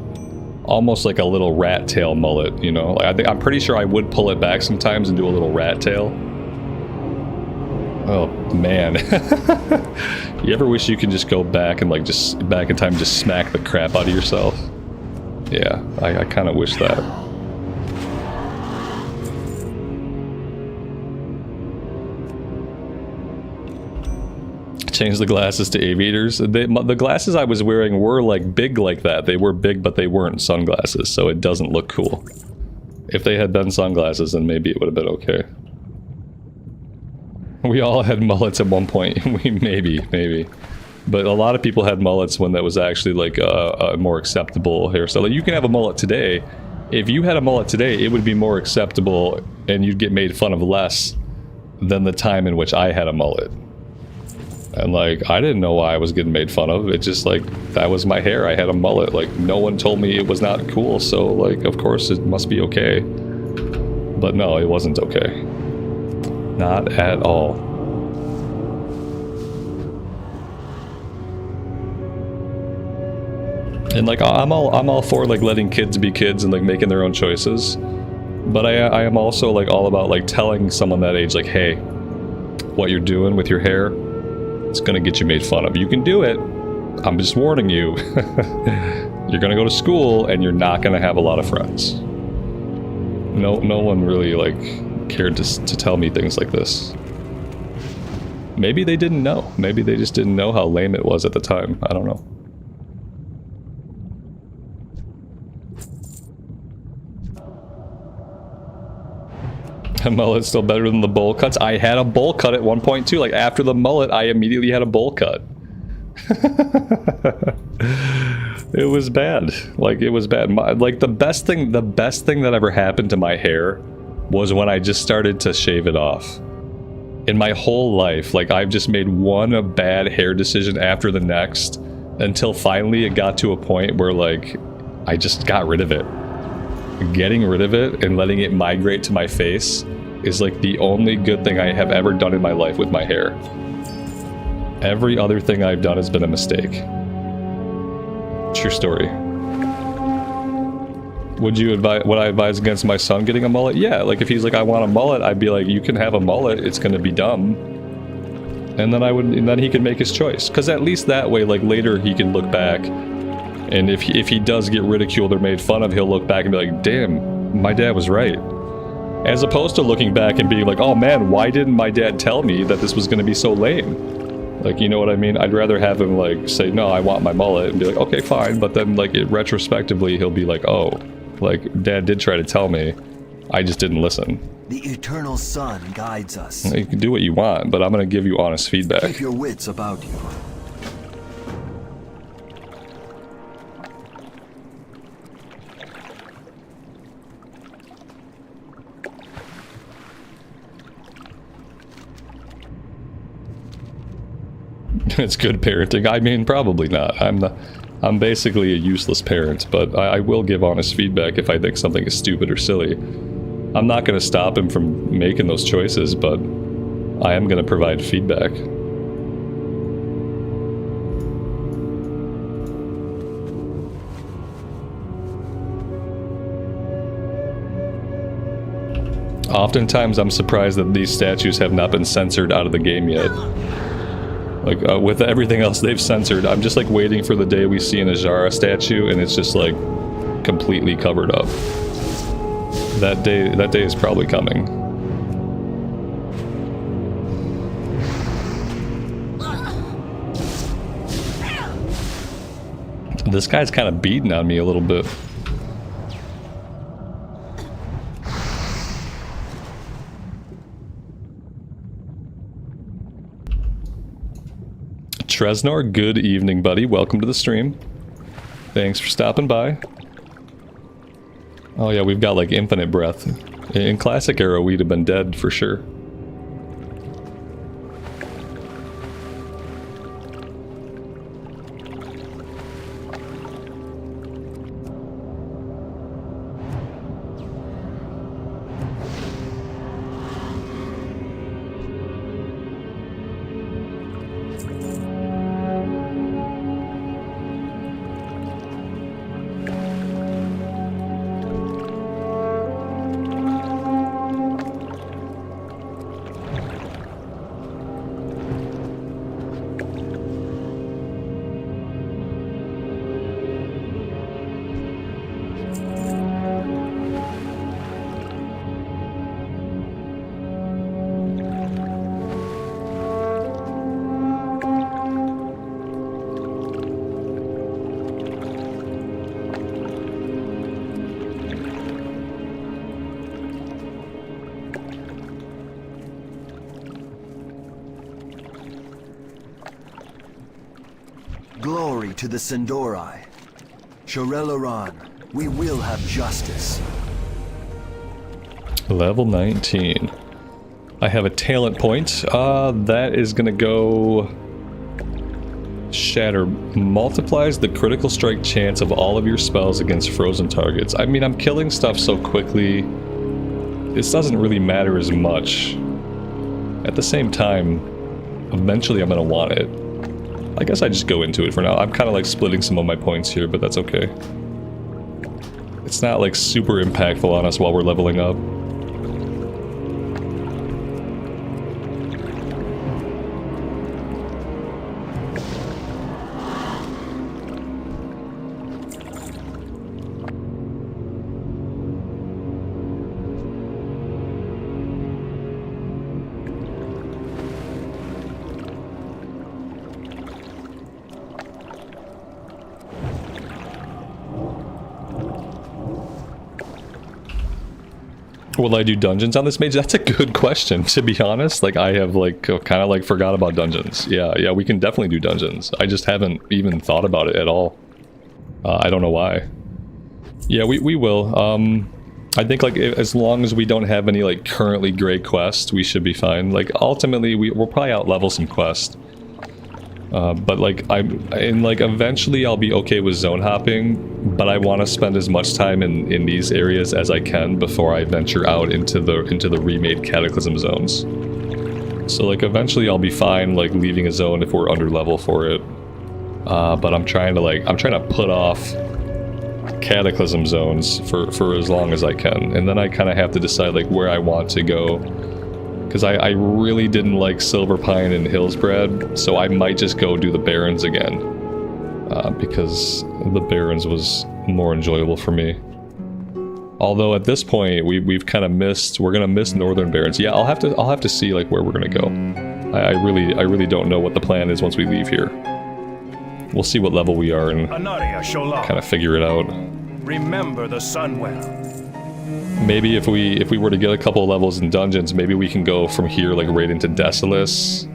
Almost like a little rat tail mullet, you know? Like, I'm pretty sure I would pull it back sometimes and do a little rat tail. Oh, man. You ever wish you could just go back and, like, just back in time, just smack the crap out of yourself? Yeah, I kind of wish that. Change the glasses to aviators. The glasses I was wearing were, like, big like that. They were big, but they weren't sunglasses, so it doesn't look cool. If they had been sunglasses, then maybe it would have been okay. We all had mullets at one point. maybe. But a lot of people had mullets when that was actually like a more acceptable hairstyle. Like, you can have a mullet today. If you had a mullet today, it would be more acceptable and you'd get made fun of less than the time in which I had a mullet. And like, I didn't know why I was getting made fun of. It just like, that was my hair. I had a mullet. Like, no one told me it was not cool. So like, of course it must be okay. But no, it wasn't okay. Not at all. And like I'm all for like letting kids be kids and like making their own choices. But I am also like all about like telling someone that age like, hey, what you're doing with your hair, it's gonna get you made fun of. You can do it. I'm just warning you. You're gonna go to school and you're not gonna have a lot of friends. No one really like cared to tell me things like this. Maybe they didn't know. Maybe they just didn't know how lame it was at the time. I don't know. A mullet's still better than the bowl cuts. I had a bowl cut at one point too. Like after the mullet, I immediately had a bowl cut. It was bad. Like it was bad. Like the best thing that ever happened to my hair was when I just started to shave it off. In my whole life, like I've just made one bad hair decision after the next until finally it got to a point where like I just got rid of it. Getting rid of it and letting it migrate to my face is like the only good thing I have ever done in my life with my hair. Every other thing I've done has been a mistake. True story. Would I advise against my son getting a mullet? Yeah, like if he's like, I want a mullet, I'd be like, you can have a mullet, it's gonna be dumb. And then he can make his choice. Cause at least that way, like later he can look back, and if he does get ridiculed or made fun of, he'll look back and be like, damn, my dad was right. As opposed to looking back and being like, oh man, why didn't my dad tell me that this was gonna be so lame? Like, you know what I mean? I'd rather have him like say, no, I want my mullet, and be like, okay, fine. But then like retrospectively, he'll be like, oh, like dad did try to tell me, I just didn't listen. The eternal sun guides us. You can do what you want, but I'm gonna give you honest feedback. Keep your wits about you. It's good parenting. I mean, probably not. I'm basically a useless parent, but I will give honest feedback if I think something is stupid or silly. I'm not going to stop him from making those choices, but I am going to provide feedback. Oftentimes, I'm surprised that these statues have not been censored out of the game yet. Like, with everything else they've censored, I'm just, like, waiting for the day we see an Azara statue and it's just, like, completely covered up. That day is probably coming. This guy's kind of beating on me a little bit. Tresnor, good evening, buddy. Welcome to the stream. Thanks for stopping by. Oh yeah, we've got like infinite breath. In classic era, we'd have been dead for sure. Glory to the Sindori. Shorelaran, we will have justice. Level 19. I have a talent point. That is gonna go... Shatter multiplies the critical strike chance of all of your spells against frozen targets. I mean, I'm killing stuff so quickly, this doesn't really matter as much. At the same time, eventually I'm gonna want it. I guess I just go into it for now. I'm kind of like splitting some of my points here, but that's okay. It's not like super impactful on us while we're leveling up. Will I do dungeons on this mage? That's a good question, to be honest. Like, I have, like, kind of, like, forgot about dungeons. Yeah, we can definitely do dungeons. I just haven't even thought about it at all. I don't know why. Yeah, we will. I think, like, as long as we don't have any, like, currently great quests, we should be fine. Like, ultimately, we'll probably out-level some quests. But, like, eventually I'll be okay with zone hopping, but I want to spend as much time in these areas as I can before I venture out into the remade Cataclysm zones. So, like, eventually I'll be fine, like, leaving a zone if we're under level for it. But I'm trying to put off Cataclysm zones for as long as I can, and then I kind of have to decide, like, where I want to go. Because I really didn't like Silver Pine and Hillsbrad, so I might just go do the Barrens again. Because the Barrens was more enjoyable for me. Although at this point, we've kind of missed, we're gonna miss Northern Barrens. Yeah, I'll have to see, like, where we're gonna go. I really don't know what the plan is once we leave here. We'll see what level we are and kind of figure it out. Remember the Sunwell. Maybe if we were to get a couple of levels in dungeons, maybe we can go from here, like, right into Desolus.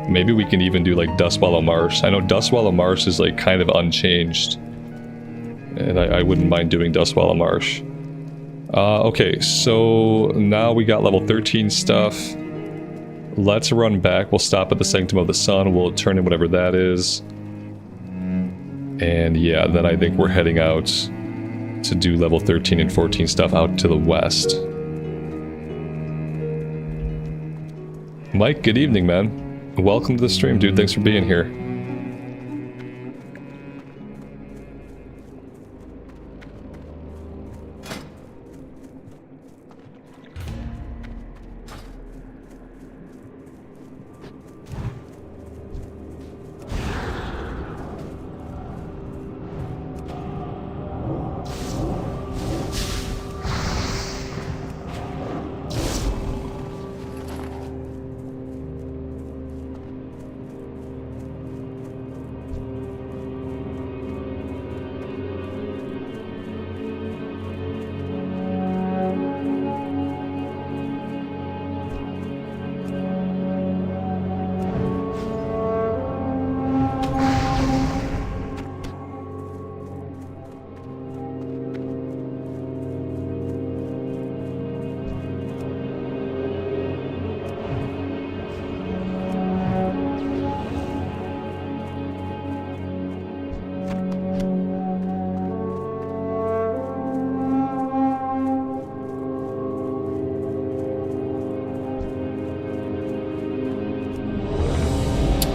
Maybe we can even do, like, Dustwallow Marsh. I know Dustwallow Marsh is, like, kind of unchanged. And I wouldn't mind doing Dustwallow Marsh. Okay, so now we got level 13 stuff. Let's run back. We'll stop at the Sanctum of the Sun. We'll turn in whatever that is. And yeah, then I think we're heading out to do level 13 and 14 stuff out to the west. Mike, good evening, man. Welcome to the stream, dude. Thanks for being here.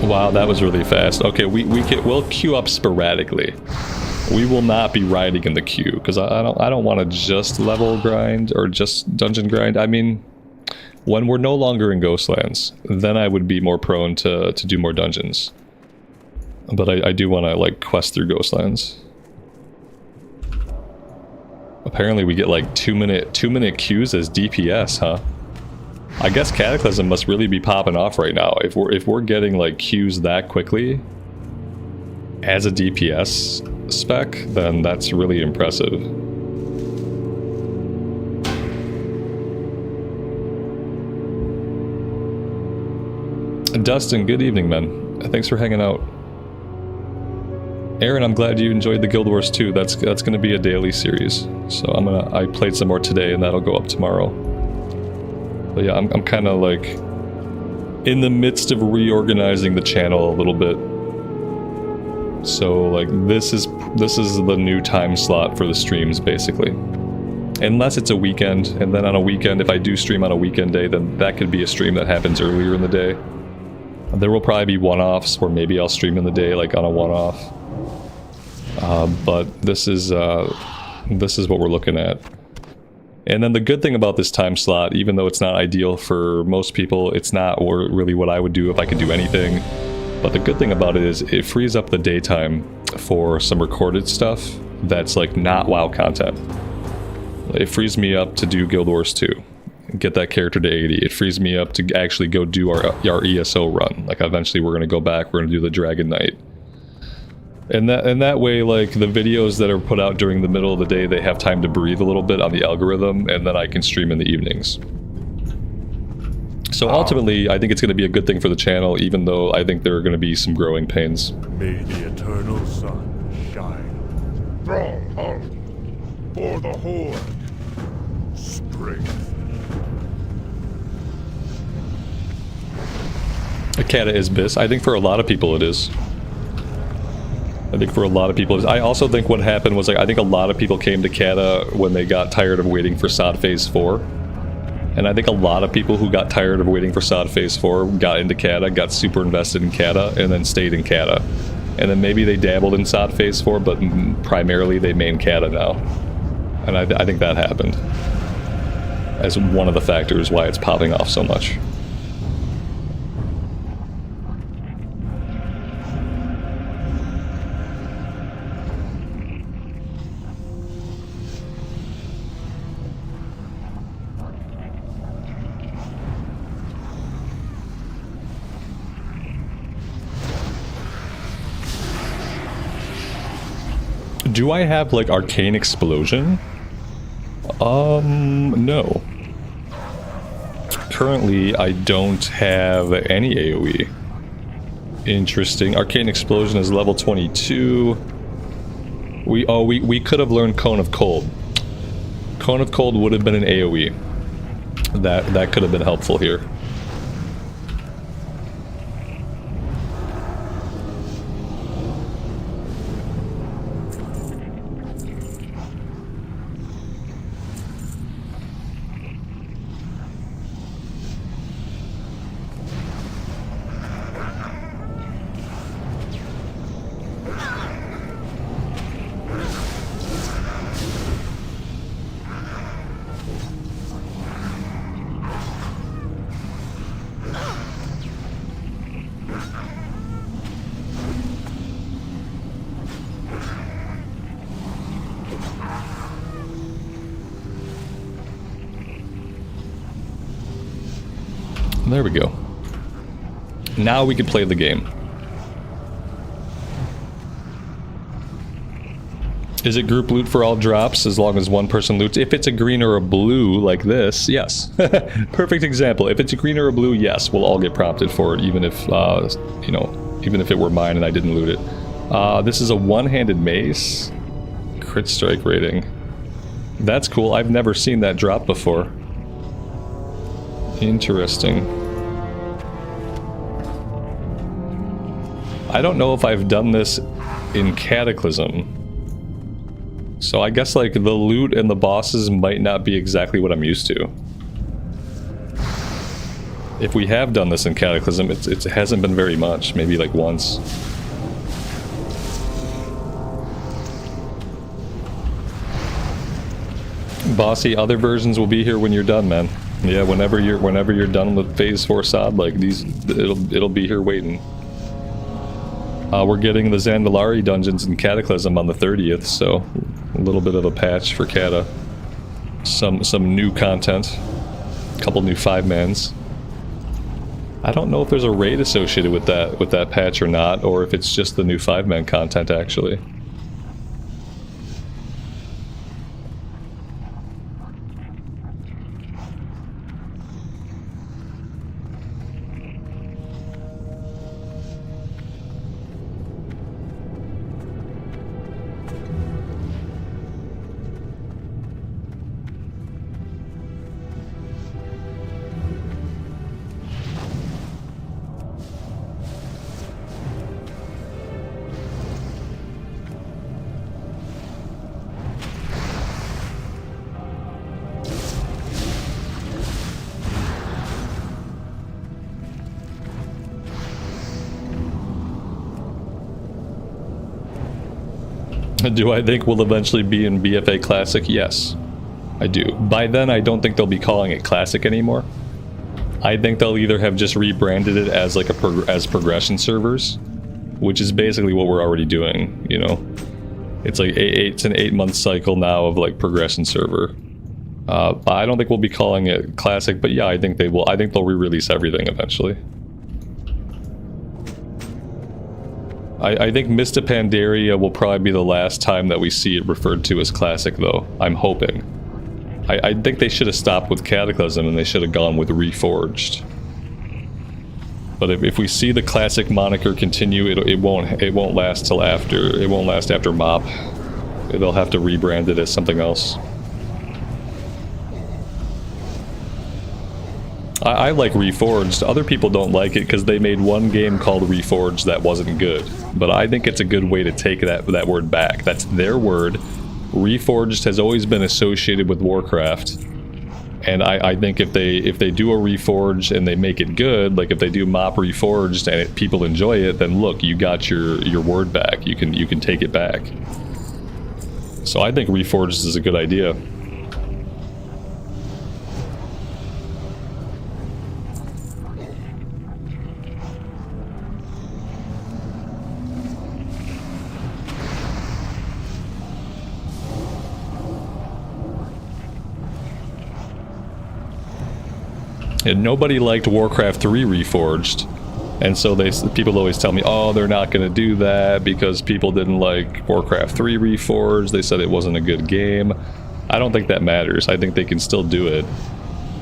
Wow, that was really fast. Okay, we'll queue up sporadically. We will not be riding in the queue because I don't want to just level grind or just dungeon grind. I mean, when we're no longer in Ghostlands, then I would be more prone to do more dungeons. But I do want to, like, quest through Ghostlands. Apparently we get like 2-minute queues as DPS, huh? I guess Cataclysm must really be popping off right now. If we're getting like queues that quickly as a DPS spec, then that's really impressive. Dustin, good evening, man. Thanks for hanging out. Aaron, I'm glad you enjoyed the Guild Wars 2. That's going to be a daily series. So I played some more today, and that'll go up tomorrow. But yeah, I'm kind of like in the midst of reorganizing the channel a little bit. So like this is the new time slot for the streams, basically. Unless it's a weekend, and then on a weekend, if I do stream on a weekend day, then that could be a stream that happens earlier in the day. There will probably be one-offs where maybe I'll stream in the day, like on a one-off. But this is what we're looking at. And then the good thing about this time slot, even though it's not ideal for most people, it's not really what I would do if I could do anything. But the good thing about it is it frees up the daytime for some recorded stuff that's like not WoW content. It frees me up to do Guild Wars 2, get that character to 80. It frees me up to actually go do our ESO run. Like eventually we're going to go back, we're going to do the Dragon Knight. And that way, like, the videos that are put out during the middle of the day, they have time to breathe a little bit on the algorithm, and then I can stream in the evenings. So ultimately, I think it's going to be a good thing for the channel, even though I think there are going to be some growing pains. May the eternal sun shine. Stronghold for the Horde. Strength. Kata is bis. I think for a lot of people it is. I also think what happened was, like, I think a lot of people came to Kata when they got tired of waiting for SOD Phase 4. And I think a lot of people who got tired of waiting for SOD Phase 4 got into Kata, got super invested in Kata, and then stayed in Kata. And then maybe they dabbled in SOD Phase 4, but primarily they main Kata now. And I think that happened as one of the factors why it's popping off so much. Do I have, like, Arcane Explosion? No. Currently, I don't have any AoE. Interesting. Arcane Explosion is level 22. We could have learned Cone of Cold. Cone of Cold would have been an AoE. That could have been helpful here. There we go. Now we can play the game. Is it group loot for all drops as long as one person loots? If it's a green or a blue like this, yes. Perfect example. If it's a green or a blue, yes, we'll all get prompted for it, even if, you know, even if it were mine and I didn't loot it. This is a one-handed mace. Crit strike rating. That's cool. I've never seen that drop before. Interesting. I don't know if I've done this in Cataclysm. So I guess, like, the loot and the bosses might not be exactly what I'm used to. If we have done this in Cataclysm, it hasn't been very much. Maybe, like, once. Bossy, other versions will be here when you're done, man. Yeah, whenever you're done with Phase 4 SOD, like, it'll be here waiting. We're getting the Zandalari dungeons in Cataclysm on the 30th, so a little bit of a patch for Kata. Some new content. A couple new 5-mans. I don't know if there's a raid associated with that patch or not, or if it's just the new 5-man content actually. Do I think we'll eventually be in BFA Classic? Yes, I do. By then, I don't think they'll be calling it Classic anymore. I think they'll either have just rebranded it as like as progression servers, which is basically what we're already doing, you know. It's like it's an 8-month cycle now of like progression server. I don't think we'll be calling it Classic, but yeah, I think they will. I think they'll re-release everything eventually. I think Mista Pandaria will probably be the last time that we see it referred to as Classic, though. I'm hoping. I think they should have stopped with Cataclysm and they should have gone with Reforged. But if we see the Classic moniker continue, it won't last till after. It won't last after MoP. They'll have to rebrand it as something else. I like Reforged. Other people don't like it because they made one game called Reforged that wasn't good. But I think it's a good way to take that word back. That's their word. Reforged has always been associated with Warcraft. And I think if they do a Reforged and they make it good, like if they do MoP Reforged and people enjoy it, then look, you got your word back. You can take it back. So I think Reforged is a good idea. And nobody liked Warcraft 3 Reforged, and so people always tell me, oh, they're not going to do that because people didn't like Warcraft 3 Reforged. They said it wasn't a good game. I don't think that matters. I think they can still do it,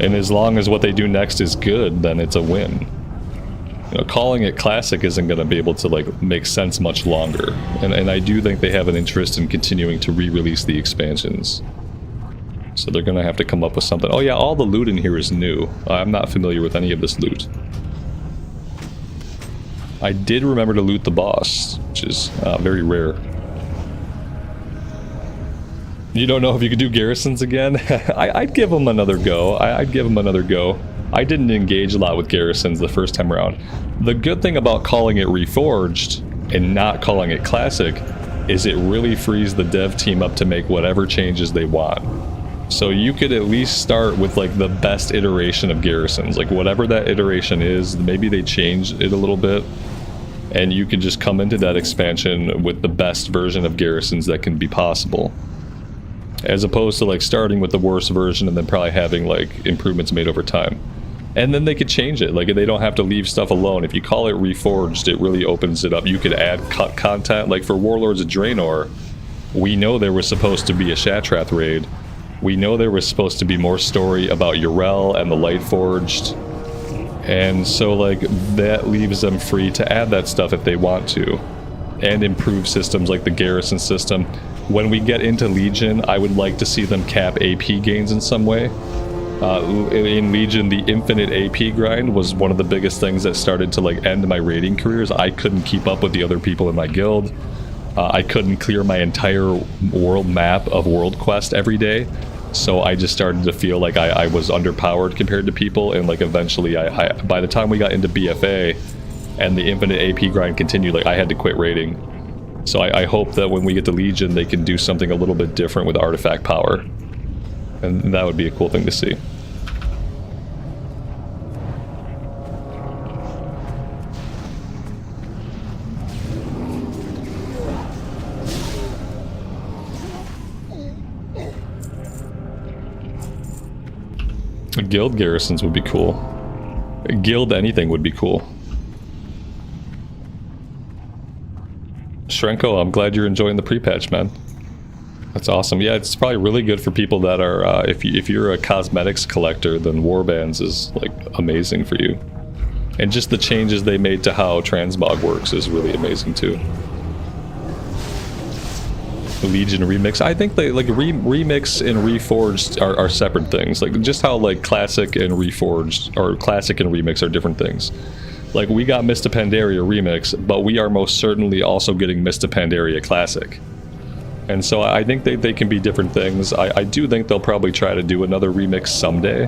and as long as what they do next is good, then it's a win. You know, calling it Classic isn't going to be able to like make sense much longer, and I do think they have an interest in continuing to re-release the expansions. So they're gonna have to come up with something. Oh yeah, all the loot in here is new. I'm not familiar with any of this loot. I did remember to loot the boss, which is very rare. You don't know if you could do garrisons again? I'd give them another go. I'd give them another go. I didn't engage a lot with garrisons the first time around. The good thing about calling it Reforged and not calling it Classic is it really frees the dev team up to make whatever changes they want. So you could at least start with like the best iteration of garrisons, like whatever that iteration is. Maybe they change it a little bit, and you could just come into that expansion with the best version of garrisons that can be possible, as opposed to like starting with the worst version and then probably having like improvements made over time. And then they could change it. Like they don't have to leave stuff alone. If you call it Reforged, it really opens it up. You could add content. Like for Warlords of Draenor, we know there was supposed to be a Shatrath raid. We know there was supposed to be more story about Yrel and the Lightforged, and so like that leaves them free to add that stuff if they want to, and improve systems like the garrison system. When we get into Legion, I would like to see them cap AP gains in some way. In Legion, the infinite AP grind was one of the biggest things that started to like end my raiding careers. I couldn't keep up with the other people in my guild. I couldn't clear my entire world map of World Quest every day. So I just started to feel like I was underpowered compared to people, and like eventually by the time we got into BFA and the infinite AP grind continued, like I had to quit raiding. So I hope that when we get to Legion they can do something a little bit different with artifact power, and that would be a cool thing to see. Guild garrisons would be cool. Guild anything would be cool. Shrenko, I'm glad you're enjoying the pre-patch, man. That's awesome. Yeah, it's probably really good for people that are, if you're a cosmetics collector, then warbands is like amazing for you. And just the changes they made to how transmog works is really amazing too. Legion remix, I think they like remix and reforged are separate things. Like just how like classic and reforged or classic and remix are different things. Like we got Mista Pandaria remix, but we are most certainly also getting Mista Pandaria classic. And so I think they can be different things. I do think they'll probably try to do another remix someday.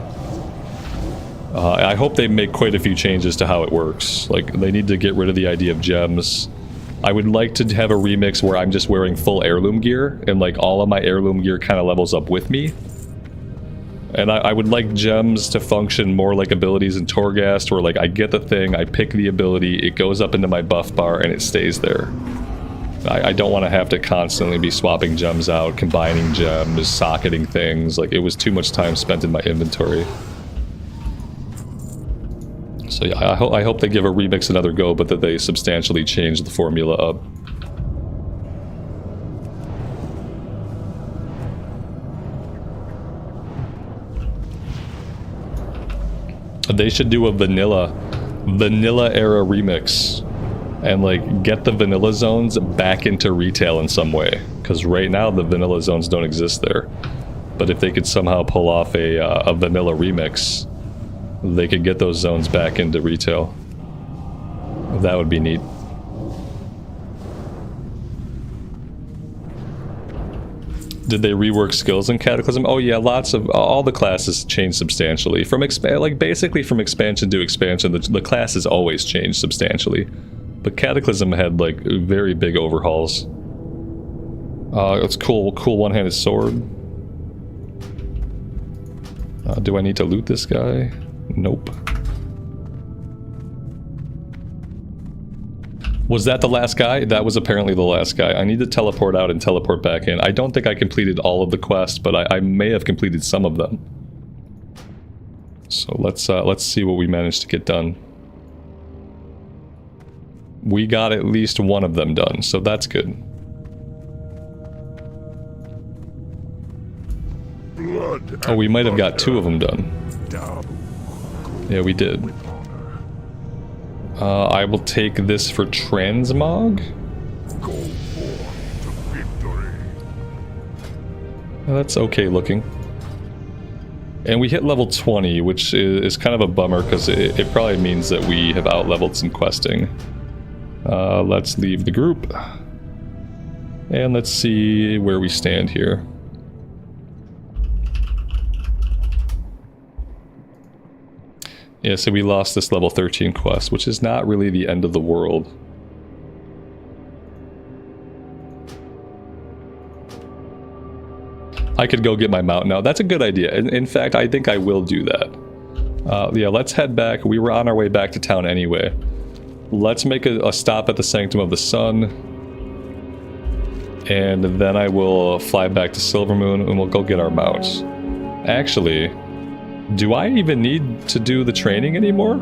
I hope they make quite a few changes to how it works. Like they need to get rid of the idea of gems. I would like to have a remix where I'm just wearing full heirloom gear, and like all of my heirloom gear kind of levels up with me. And I would like gems to function more like abilities in Torghast, where like I get the thing, I pick the ability, it goes up into my buff bar, and it stays there. I don't want to have to constantly be swapping gems out, combining gems, socketing things. Like, it was too much time spent in my inventory. So yeah, I hope they give a remix another go, but that they substantially change the formula up. They should do a vanilla era remix and like get the vanilla zones back into retail in some way, because right now the vanilla zones don't exist there. But if they could somehow pull off a vanilla remix, they could get those zones back into retail. That would be neat. Did they rework skills in Cataclysm? Oh yeah, lots of all the classes changed substantially from basically from expansion to expansion. The classes always changed substantially, but Cataclysm had like very big overhauls. It's cool one-handed sword. Do I need to loot this guy? Nope. Was that the last guy? That was apparently the last guy. I need to teleport out and teleport back in. I don't think I completed all of the quests, but I may have completed some of them. So let's see what we managed to get done. We got at least one of them done, so that's good. Oh, we might have got two of them done. Yeah, we did. I will take this for transmog. Go forth to victory. That's okay looking. And we hit level 20, which is kind of a bummer because it probably means that we have out-leveled some questing. Let's leave the group. And let's see where we stand here. Yeah, so we lost this level 13 quest, which is not really the end of the world. I could go get my mount now. That's a good idea. In fact, I think I will do that. Yeah, let's head back. We were on our way back to town anyway. Let's make a stop at the Sanctum of the Sun. And then I will fly back to Silvermoon and we'll go get our mounts. Actually, do I even need to do the training anymore?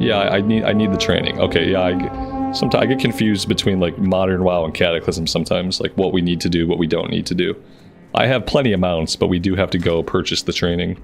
Yeah, I need the training. Okay, yeah, sometimes I get confused between like Modern WoW and Cataclysm sometimes, like what we need to do, what we don't need to do. I have plenty of mounts, but we do have to go purchase the training.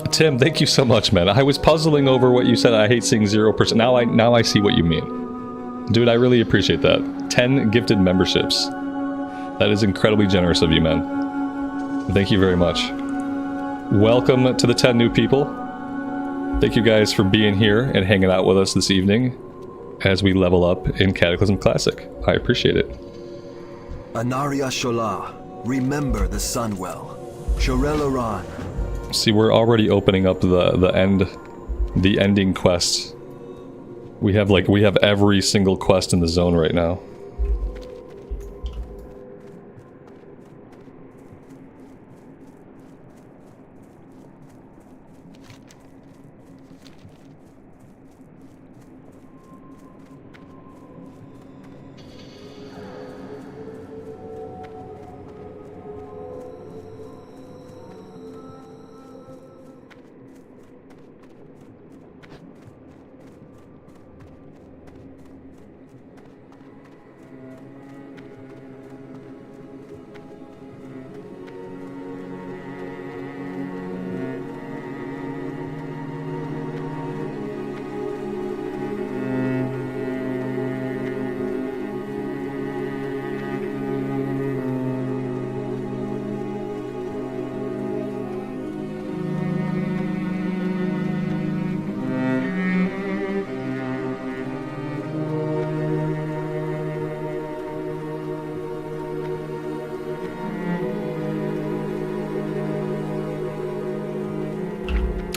Tim, thank you so much, man. I was puzzling over what you said. I hate seeing 0%. Now I see what you mean. Dude, I really appreciate that. 10 gifted memberships. That is incredibly generous of you, man. Thank you very much. Welcome to the 10 new people. Thank you guys for being here and hanging out with us this evening as we level up in Cataclysm Classic. I appreciate it. Anaria Shola, remember the Sunwell. Shorel-Aran. See, we're already opening up the ending quest. We have every single quest in the zone right now.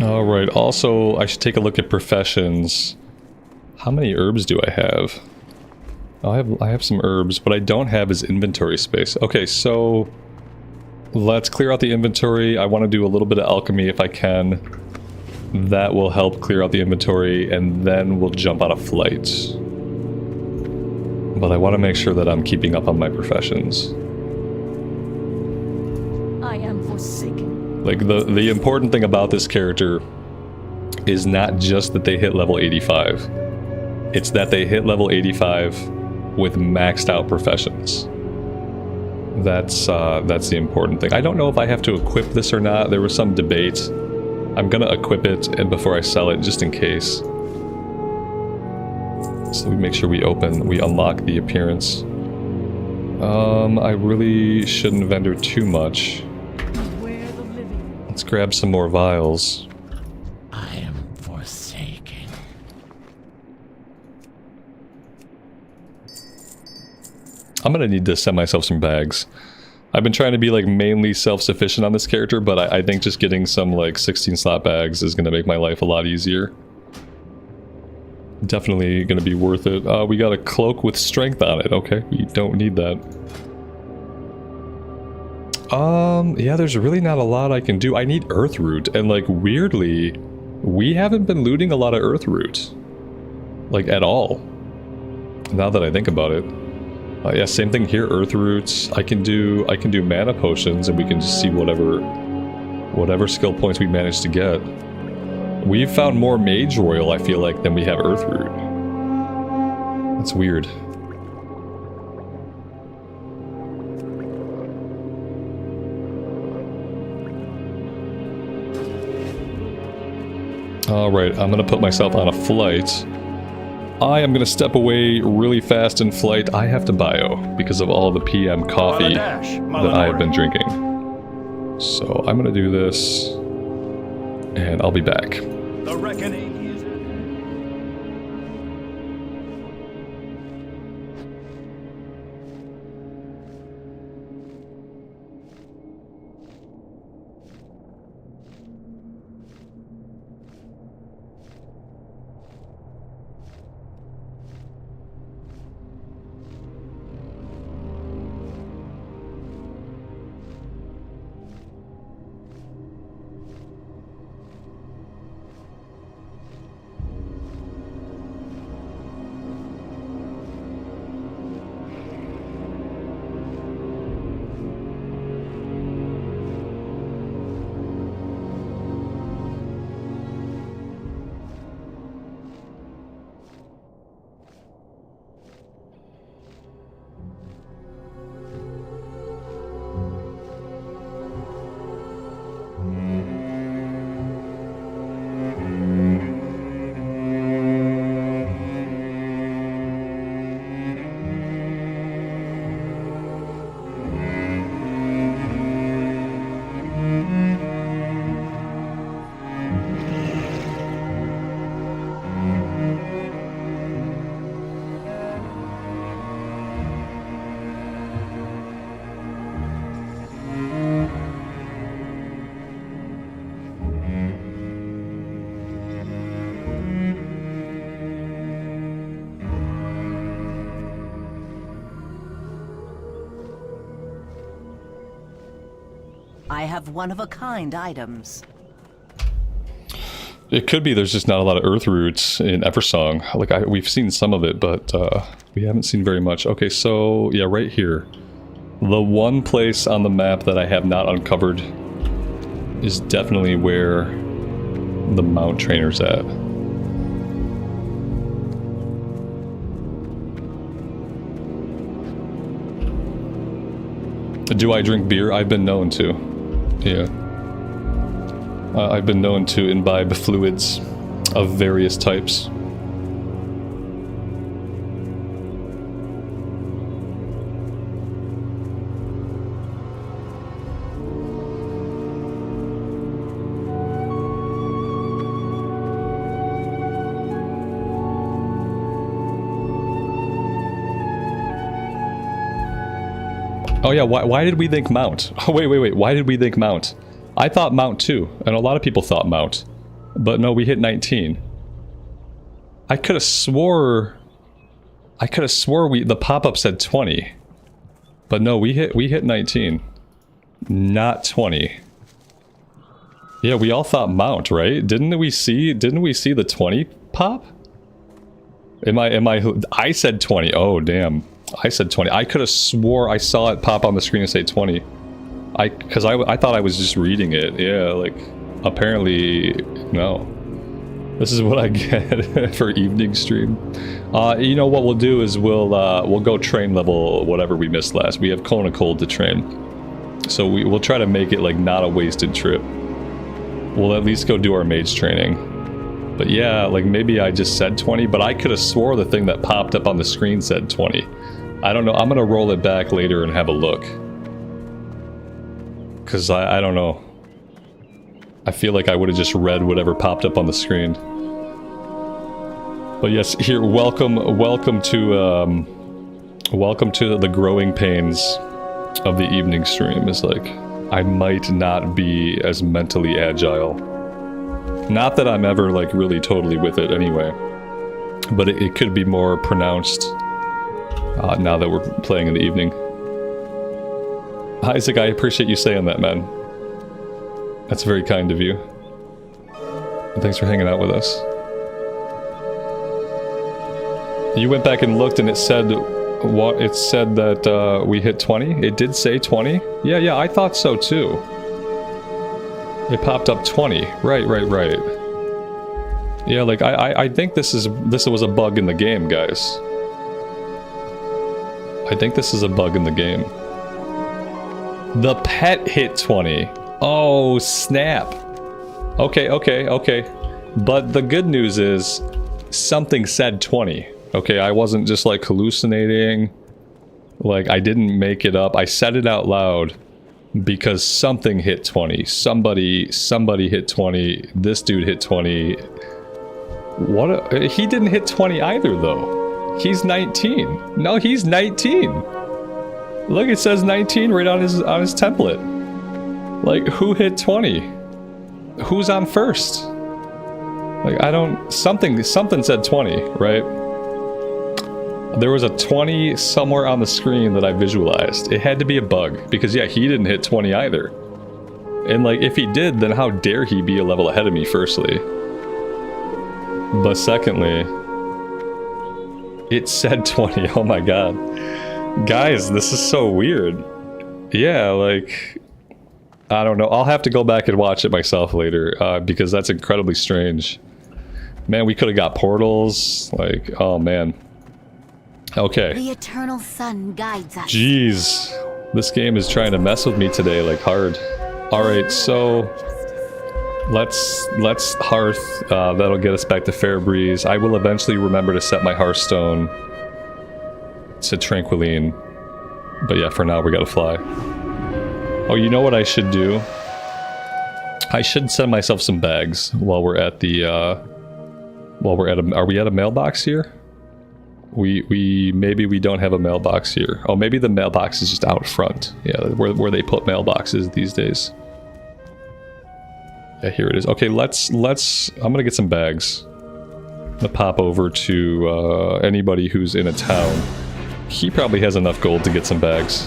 Alright, also I should take a look at professions. How many herbs do I have? I have some herbs, but I don't have his inventory space. Okay, so let's clear out the inventory. I want to do a little bit of alchemy if I can. That will help clear out the inventory, and then we'll jump on a flight. But I want to make sure that I'm keeping up on my professions. I am forsaken. Like, the important thing about this character is not just that they hit level 85. It's that they hit level 85 with maxed out professions. That's the important thing. I don't know if I have to equip this or not. There was some debate. I'm gonna equip it and before I sell it, just in case. So we make sure we unlock the appearance. I really shouldn't vendor too much. Let's grab some more vials. I am forsaken. I'm gonna need to send myself some bags. I've been trying to be like mainly self-sufficient on this character, but I think just getting some like 16 slot bags is gonna make my life a lot easier. Definitely gonna be worth it. We got a cloak with strength on it. Okay, we don't need that. Yeah, there's really not a lot I can do. I need earth root, and like weirdly, we haven't been looting a lot of earth root. Like at all. Now that I think about it. Yeah, same thing here, earth roots. I can do mana potions, and we can just see whatever skill points we manage to get. We've found more Mage Royal, I feel like, than we have earth root. That's weird. Alright, I'm gonna put myself on a flight. I am gonna step away really fast in flight. I have to bio because of all the PM coffee that I have been drinking. So I'm gonna do this, and I'll be back. The reckoning is... I have one-of-a-kind items. It could be there's just not a lot of earth roots in Eversong. Like, we've seen some of it, but we haven't seen very much. Okay, so, yeah, right here. The one place on the map that I have not uncovered is definitely where the mount trainer's at. Do I drink beer? I've been known to. Yeah. I've been known to imbibe fluids of various types. Oh yeah, why did we think mount? Oh wait, why did we think mount? I thought mount too, and a lot of people thought mount. But no, we hit 19. I could have swore the pop-up said 20. But no, we hit 19. Not 20. Yeah, we all thought mount, right? Didn't we see the 20 pop? I said 20. Oh, damn. I said 20. I could have swore I saw it pop on the screen and say 20. Because I thought I was just reading it. Yeah, like, apparently, no. This is what I get for evening stream. You know what we'll do is we'll go train level whatever we missed last. We have Kona Cold to train. So we'll try to make it like not a wasted trip. We'll at least go do our mage training. But yeah, like maybe I just said 20, but I could have swore the thing that popped up on the screen said 20. I don't know, I'm gonna roll it back later and have a look. Cause I don't know. I feel like I would have just read whatever popped up on the screen. But yes, here, welcome to the growing pains of the evening stream. Is like, I might not be as mentally agile. Not that I'm ever like really totally with it anyway, but it could be more pronounced now that we're playing in the evening. Isaac, I appreciate you saying that, man. That's very kind of you. And thanks for hanging out with us. You went back and looked and it said what? It said that we hit 20? It did say 20? Yeah, I thought so too. It popped up 20. Right. Yeah, like I think this was a bug in the game, guys. I think this is a bug in the game. The pet hit 20. Oh, snap. Okay. But the good news is something said 20. Okay, I wasn't just like hallucinating. Like I didn't make it up. I said it out loud because something hit 20. Somebody hit 20. This dude hit 20. He didn't hit 20 either though. He's 19. No, he's 19. Look, it says 19 right on his template. Like, who hit 20? Who's on first? Like, I don't... Something said 20, right? There was a 20 somewhere on the screen that I visualized. It had to be a bug, because yeah, he didn't hit 20 either. And like, if he did, then how dare he be a level ahead of me, firstly. But secondly, it said 20, oh my god. Guys, this is so weird. Yeah, like... I don't know, I'll have to go back and watch it myself later, because that's incredibly strange. Man, we could have got portals, like, oh man. Okay. The eternal sun guides us. Jeez. This game is trying to mess with me today, like hard. Alright, so... Let's Hearth, that'll get us back to Fairbreeze. I will eventually remember to set my Hearthstone to Tranquiline. But yeah, for now we gotta fly. Oh, you know what I should do? I should send myself some bags while we're at the, are we at a mailbox here? Maybe we don't have a mailbox here. Oh, maybe the mailbox is just out front. Yeah, where they put mailboxes these days. Yeah, here it is. Okay, let's, I'm gonna get some bags. I'm gonna pop over to, anybody who's in a town. He probably has enough gold to get some bags.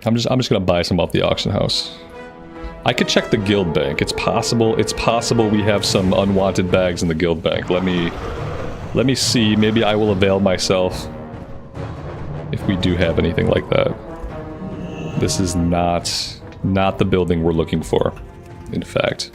I'm just gonna buy some off the auction house. I could check the guild bank. It's possible we have some unwanted bags in the guild bank. Let me see. Maybe I will avail myself if we do have anything like that. This is not the building we're looking for, in fact.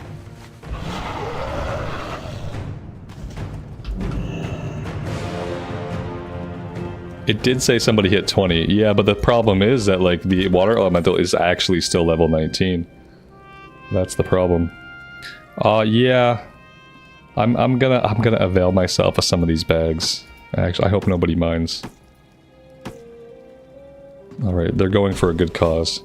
It did say somebody hit 20. Yeah, but the problem is that like the water elemental is actually still level 19. That's the problem. Yeah. I'm gonna avail myself of some of these bags. Actually, I hope nobody minds. Alright, they're going for a good cause.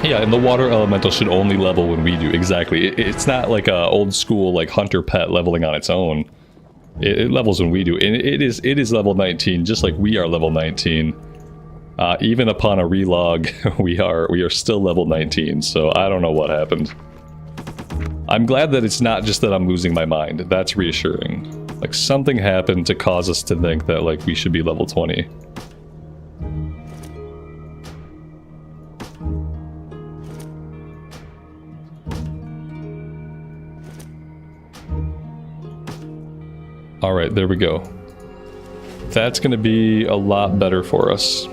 Yeah, and the water elemental should only level when we do. Exactly. It's not like a old school like hunter pet leveling on its own. It levels when we do, and it is level 19, just like we are level 19. Even upon a relog, we are still level 19. So I don't know what happened. I'm glad that it's not just that I'm losing my mind. That's reassuring. Like something happened to cause us to think that like we should be level 20. Alright, there we go. That's going to be a lot better for us.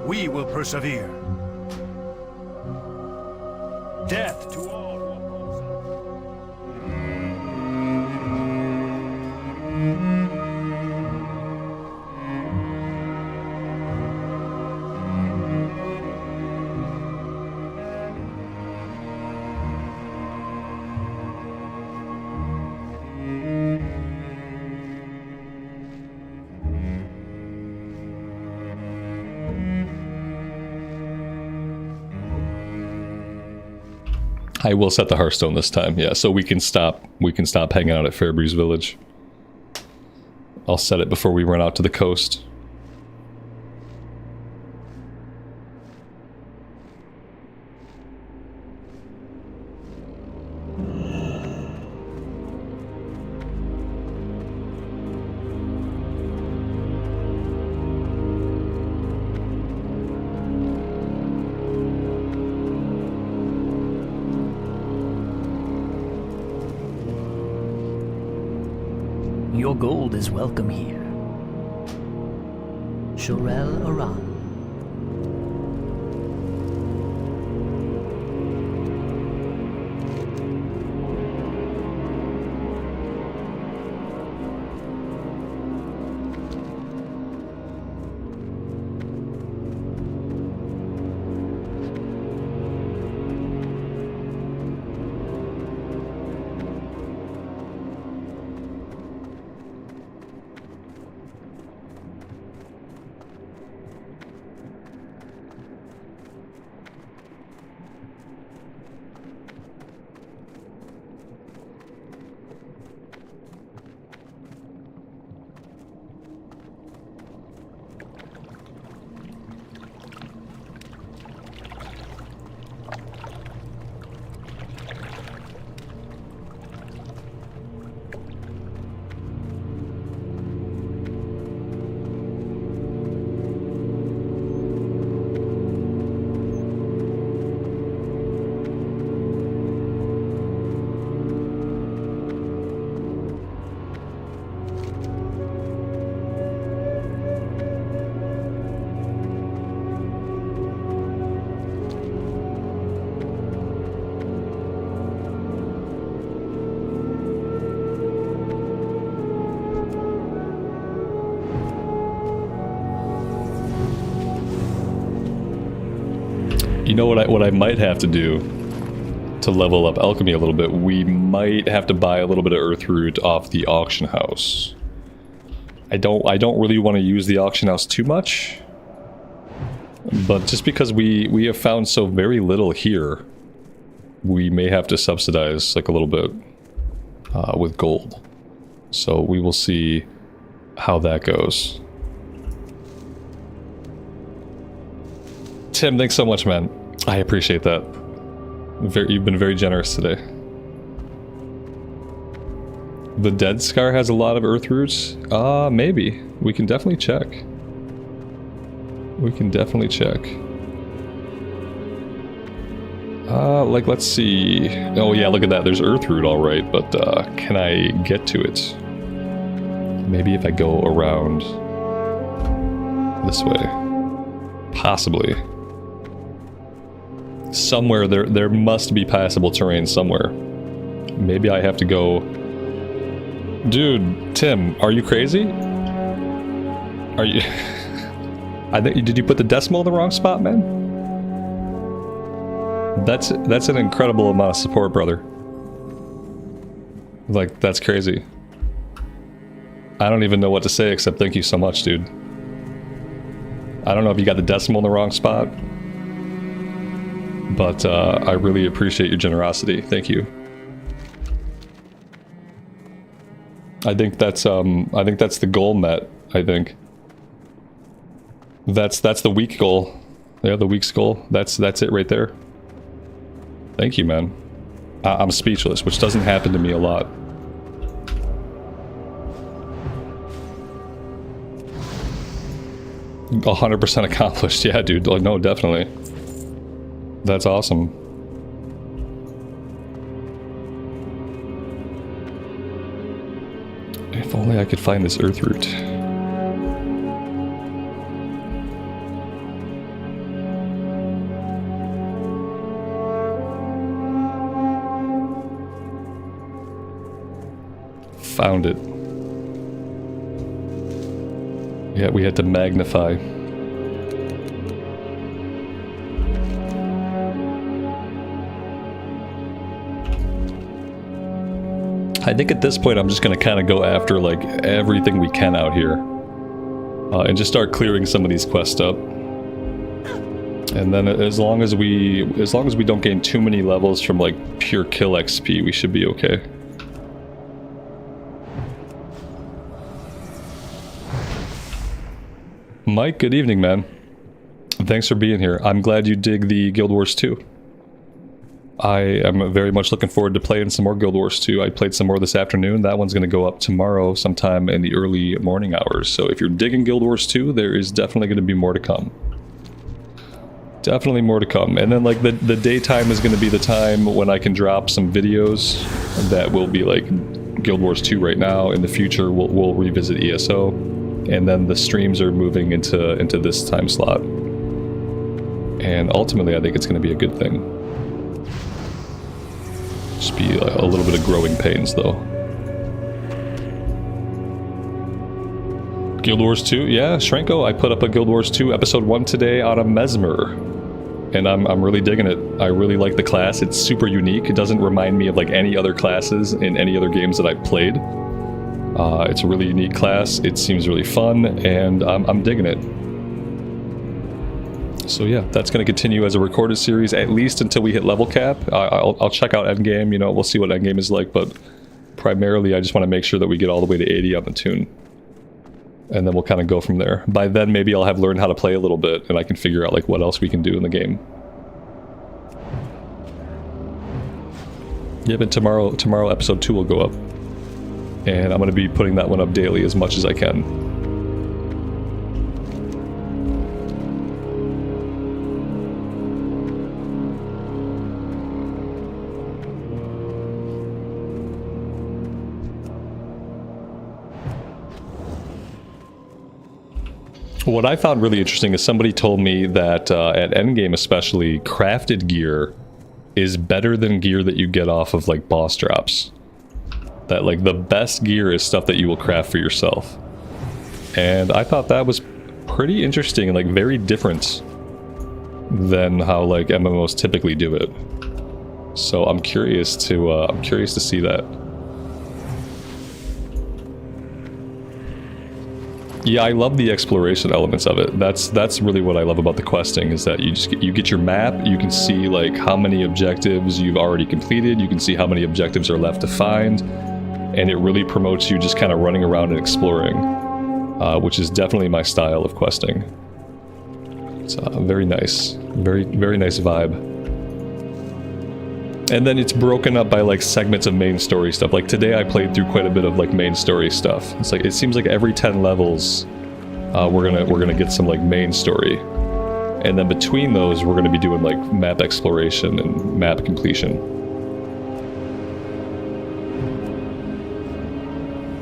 We will persevere. Death to all. I will set the Hearthstone this time, yeah, so we can stop hanging out at Fairbreeze Village. I'll set it before we run out to the coast. Your gold is welcome here. Shorel Aran. You know what I might have to do to level up alchemy a little bit? We might have to buy a little bit of earth root off the auction house. I don't really want to use the auction house too much, but just because we have found so very little here, we may have to subsidize like a little bit with gold. So we will see how that goes. Tim, thanks so much, man. I appreciate that. You've been very generous today. The Dead Scar has a lot of earth roots? Maybe. We can definitely check. We can definitely check. Like, let's see. Oh yeah, look at that. There's earth root, all right, but can I get to it? Maybe if I go around this way. Possibly. Somewhere there must be passable terrain somewhere. Maybe I have to go. Dude, Tim, are you crazy? Are you? I think did you put the decimal in the wrong spot, man? That's an incredible amount of support, brother. Like, that's crazy. I don't even know what to say except thank you so much, dude. I don't know if you got the decimal in the wrong spot, but I really appreciate your generosity. Thank you. I think that's the goal met. I think that's the week goal. Yeah, the week's goal. That's it right there. Thank you, man. I'm speechless, which doesn't happen to me a lot. "100% accomplished." Yeah, dude. No, definitely. That's awesome. If only I could find this earth root. Found it. Yeah, we had to magnify. I think at this point I'm just gonna kind of go after like everything we can out here, and just start clearing some of these quests up. And then as long as we don't gain too many levels from like pure kill XP, we should be okay. Mike, good evening, man. Thanks for being here. I'm glad you dig the Guild Wars 2. I am very much looking forward to playing some more Guild Wars 2. I played some more this afternoon. That one's going to go up tomorrow sometime in the early morning hours. So if you're digging Guild Wars 2, there is definitely going to be more to come. Definitely more to come. And then like the daytime is going to be the time when I can drop some videos that will be like Guild Wars 2 right now. In the future, we'll revisit ESO. And then the streams are moving into this time slot. And ultimately, I think it's going to be a good thing. Just be a little bit of growing pains, though. Guild Wars 2? Yeah, Shrenko, I put up a Guild Wars 2 episode 1 today on a Mesmer. And I'm really digging it. I really like the class. It's super unique. It doesn't remind me of like any other classes in any other games that I've played. It's a really unique class. It seems really fun, and I'm digging it. So yeah, that's going to continue as a recorded series, at least until we hit level cap. I'll check out endgame, you know, we'll see what endgame is like, but primarily I just want to make sure that we get all the way to 80 on the tune. And then we'll kind of go from there. By then, maybe I'll have learned how to play a little bit, and I can figure out like what else we can do in the game. Yeah, but tomorrow episode 2 will go up. And I'm going to be putting that one up daily as much as I can. What I found really interesting is somebody told me that at endgame especially, crafted gear is better than gear that you get off of like boss drops. That like the best gear is stuff that you will craft for yourself. And I thought that was pretty interesting and like very different than how like MMOs typically do it. So I'm curious to see that. Yeah, I love the exploration elements of it. That's really what I love about the questing, is that you get your map, you can see like how many objectives you've already completed, you can see how many objectives are left to find. And it really promotes you just kind of running around and exploring, which is definitely my style of questing. It's very nice. Very, very nice vibe. And then it's broken up by like segments of main story stuff. Like today I played through quite a bit of like main story stuff. It's like, it seems like every 10 levels we're gonna get some like main story. And then between those we're gonna be doing like map exploration and map completion.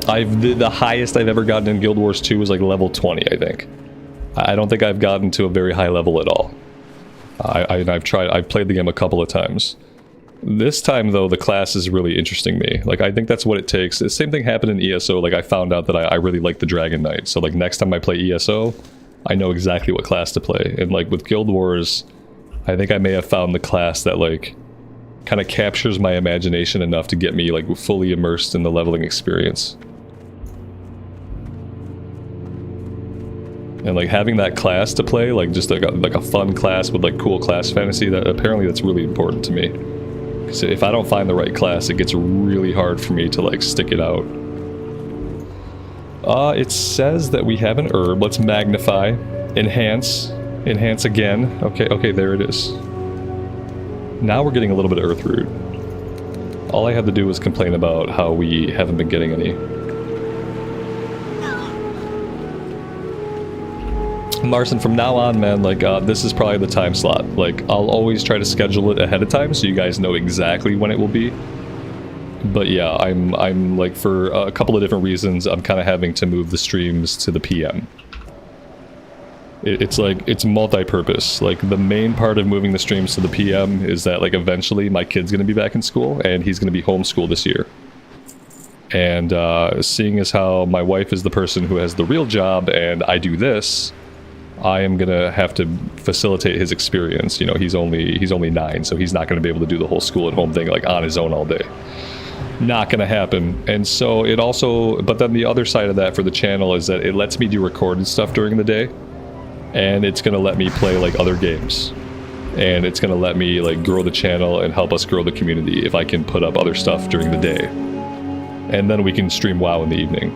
The highest I've ever gotten in Guild Wars 2 was like level 20, I think. I don't think I've gotten to a very high level at all. I've played the game a couple of times. This time though, the class is really interesting me. Like I think that's what it takes. The same thing happened in ESO. Like I found out that I really like the Dragon Knight. So like next time I play ESO, I know exactly what class to play. And like with Guild Wars, I think I may have found the class that like kind of captures my imagination enough to get me like fully immersed in the leveling experience. And like having that class to play, like just like a fun class with like cool class fantasy, that apparently that's really important to me. Because if I don't find the right class, it gets really hard for me to like stick it out. It says that we have an herb. Let's magnify, enhance again. Okay, there it is. Now we're getting a little bit of earth root. All I had to do was complain about how we haven't been getting any. Marcin, from now on, man, like, this is probably the time slot. Like, I'll always try to schedule it ahead of time so you guys know exactly when it will be. But yeah, I'm like, for a couple of different reasons, I'm kind of having to move the streams to the PM. It's like, it's multi-purpose. Like, the main part of moving the streams to the PM is that, like, eventually my kid's going to be back in school, and he's going to be homeschooled this year. And seeing as how my wife is the person who has the real job, and I do this, I am gonna have to facilitate his experience. You know, he's only 9, so he's not gonna be able to do the whole school at home thing like on his own all day. Not gonna happen. And so it also, but then the other side of that for the channel is that it lets me do recorded stuff during the day, and it's gonna let me play like other games, and it's gonna let me like grow the channel and help us grow the community if I can put up other stuff during the day, and then we can stream WoW in the evening.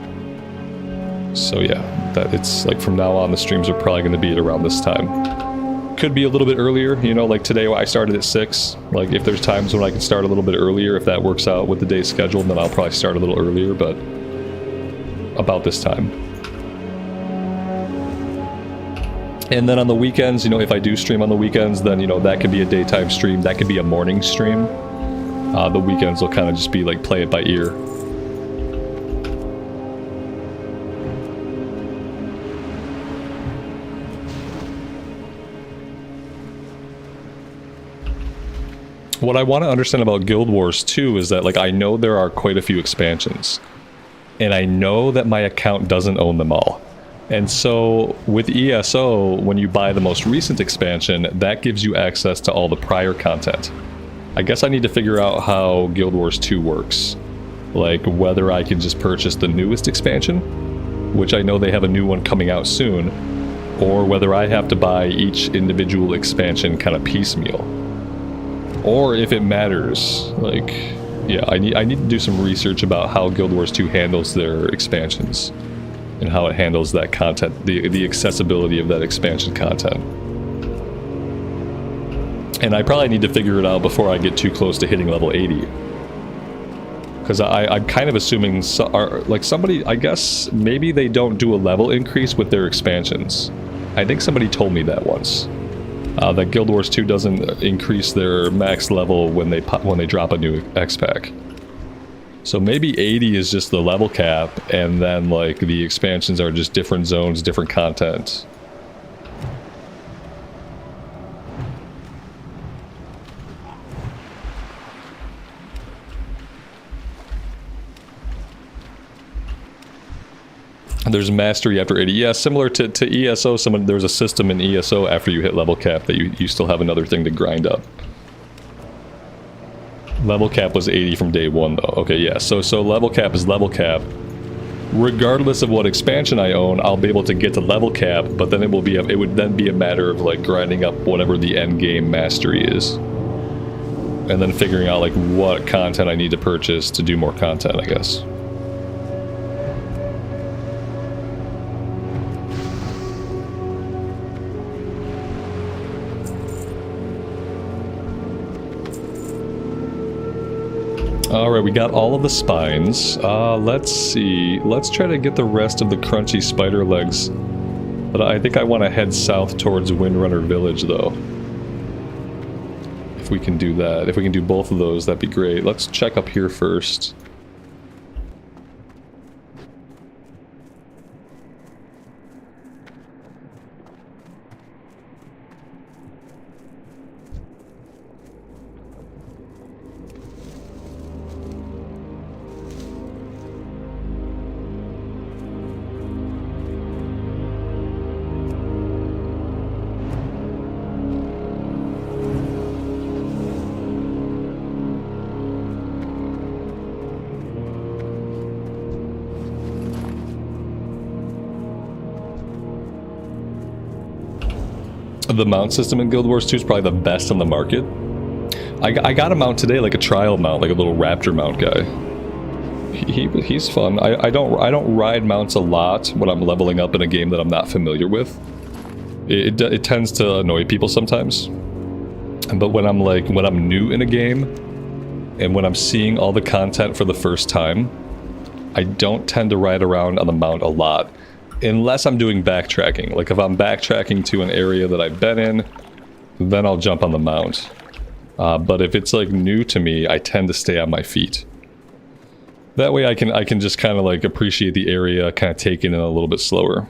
So yeah, that it's like from now on the streams are probably going to be at around this time. Could be a little bit earlier, you know, like today I started at 6. Like if there's times when I can start a little bit earlier, if that works out with the day's schedule, then I'll probably start a little earlier, but about this time. And then on the weekends, you know, if I do stream on the weekends, then, you know, that could be a daytime stream, that could be a morning stream. The weekends will kind of just be like play it by ear. What I want to understand about Guild Wars 2 is that, like, I know there are quite a few expansions, and I know that my account doesn't own them all. And so with ESO, when you buy the most recent expansion, that gives you access to all the prior content. I guess I need to figure out how Guild Wars 2 works. Like, whether I can just purchase the newest expansion, which I know they have a new one coming out soon, or whether I have to buy each individual expansion kind of piecemeal. Or if it matters, like, yeah, I need to do some research about how Guild Wars 2 handles their expansions and how it handles that content, the accessibility of that expansion content. And I probably need to figure it out before I get too close to hitting level 80. Because I'm kind of assuming, like somebody, I guess, maybe they don't do a level increase with their expansions. I think somebody told me that once. That Guild Wars 2 doesn't increase their max level when they drop a new X-Pack. So maybe 80 is just the level cap, and then like the expansions are just different zones, different content. There's mastery after 80. Yeah, similar to ESO, there's a system in ESO after you hit level cap that you still have another thing to grind up. Level cap was 80 from day 1 though. Okay, yeah, so level cap is level cap. Regardless of what expansion I own, I'll be able to get to level cap, but then it would then be a matter of like grinding up whatever the end game mastery is. And then figuring out like what content I need to purchase to do more content, I guess. Alright, we got all of the spines. Let's see. Let's try to get the rest of the crunchy spider legs. But I think I want to head south towards Windrunner Village, though. If we can do that. If we can do both of those, that'd be great. Let's check up here first. The mount system in Guild Wars 2 is probably the best on the market. I got a mount today, like a trial mount, like a little raptor mount guy. He's fun. I don't ride mounts a lot when I'm leveling up in a game that I'm not familiar with. It tends to annoy people sometimes. But when I'm new in a game and when I'm seeing all the content for the first time, I don't tend to ride around on the mount a lot. Unless I'm doing backtracking. Like if I'm backtracking to an area that I've been in, then I'll jump on the mount. But if it's like new to me, I tend to stay on my feet. That way I can just kind of like appreciate the area, kind of take it in a little bit slower.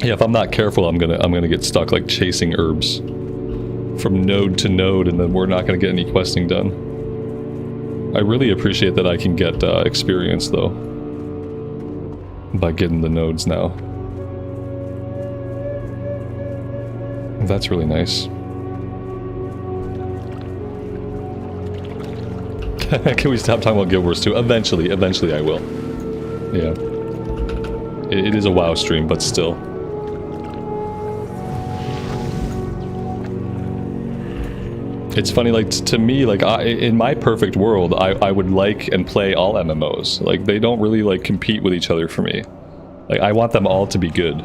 Yeah, if I'm not careful, I'm gonna get stuck like chasing herbs from node to node, and then we're not gonna get any questing done. I really appreciate that I can get experience though by getting the nodes now. That's really nice. Can we stop talking about Guild Wars 2? Eventually I will. Yeah. It is a WoW stream, but still. It's funny, like, to me, like, in my perfect world, I would like and play all MMOs. Like, they don't really, like, compete with each other for me. Like, I want them all to be good.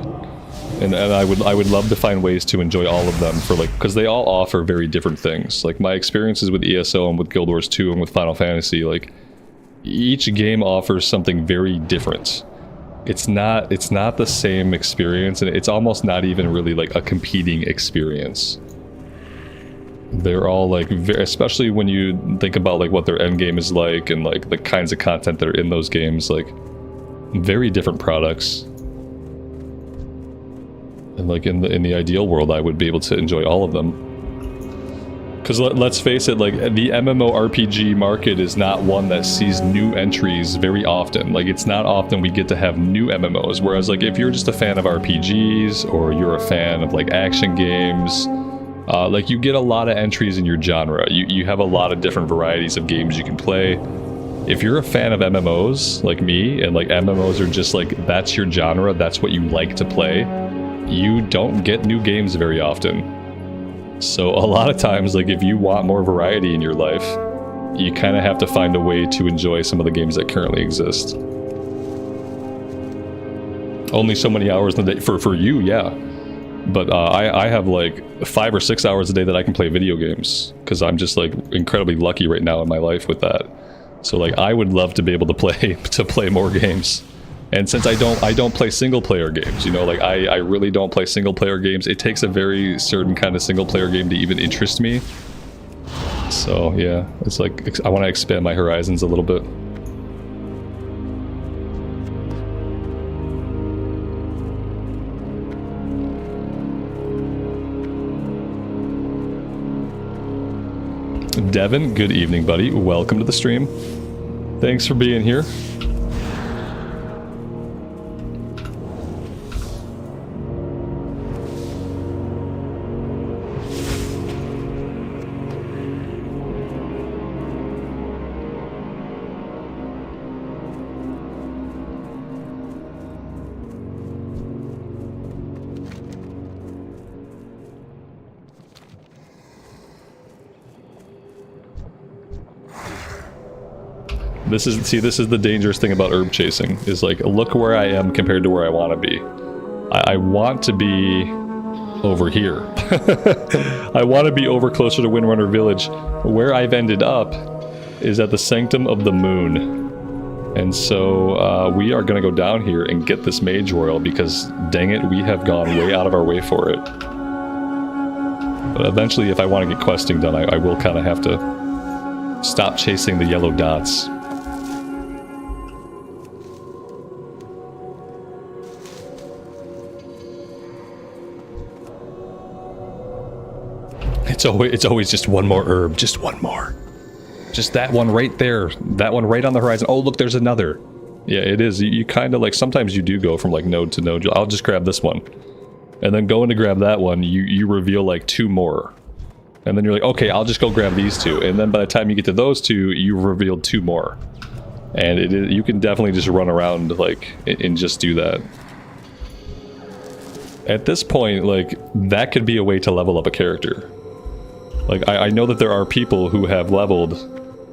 And I would love to find ways to enjoy all of them for, like, because they all offer very different things. Like, my experiences with ESO and with Guild Wars 2 and with Final Fantasy, like, each game offers something very different. It's not the same experience, and it's almost not even really, like, a competing experience. They're all like, especially when you think about like what their end game is like and like the kinds of content that are in those games, like very different products. And like in the ideal world, I would be able to enjoy all of them. Because let's face it, like the MMORPG market is not one that sees new entries very often. Like it's not often we get to have new MMOs. Whereas like if you're just a fan of RPGs or you're a fan of like action games, like you get a lot of entries in your genre. You have a lot of different varieties of games you can play. If you're a fan of MMOs like me, and like MMOs are just like, that's your genre, that's what you like to play, you don't get new games very often. So a lot of times, like if you want more variety in your life, you kind of have to find a way to enjoy some of the games that currently exist. Only so many hours in the day for you, yeah. But I have like 5 or 6 hours a day that I can play video games because I'm just like incredibly lucky right now in my life with that. So like I would love to be able to play more games. And since I don't play single player games, you know, like I really don't play single player games. It takes a very certain kind of single player game to even interest me. So yeah, it's like I want to expand my horizons a little bit. Devin, good evening, buddy. Welcome to the stream. Thanks for being here. This is the dangerous thing about herb chasing, is like, look where I am compared to where I want to be. I want to be over here. I want to be over closer to Windrunner Village. Where I've ended up is at the Sanctum of the Moon. And so we are going to go down here and get this Mage Royal because, dang it, we have gone way out of our way for it. But eventually, if I want to get questing done, I will kind of have to stop chasing the yellow dots. It's always just one more herb, just one more. Just that one right there, that one right on the horizon. Oh, look, there's another. Yeah, it is. You kind of like, sometimes you do go from like node to node. I'll just grab this one. And then going to grab that one, you reveal like 2 more. And then you're like, okay, I'll just go grab these 2. And then by the time you get to those 2, you've revealed 2 more. And you can definitely just run around, like, and just do that. At this point, like, that could be a way to level up a character. Like, I know that there are people who have leveled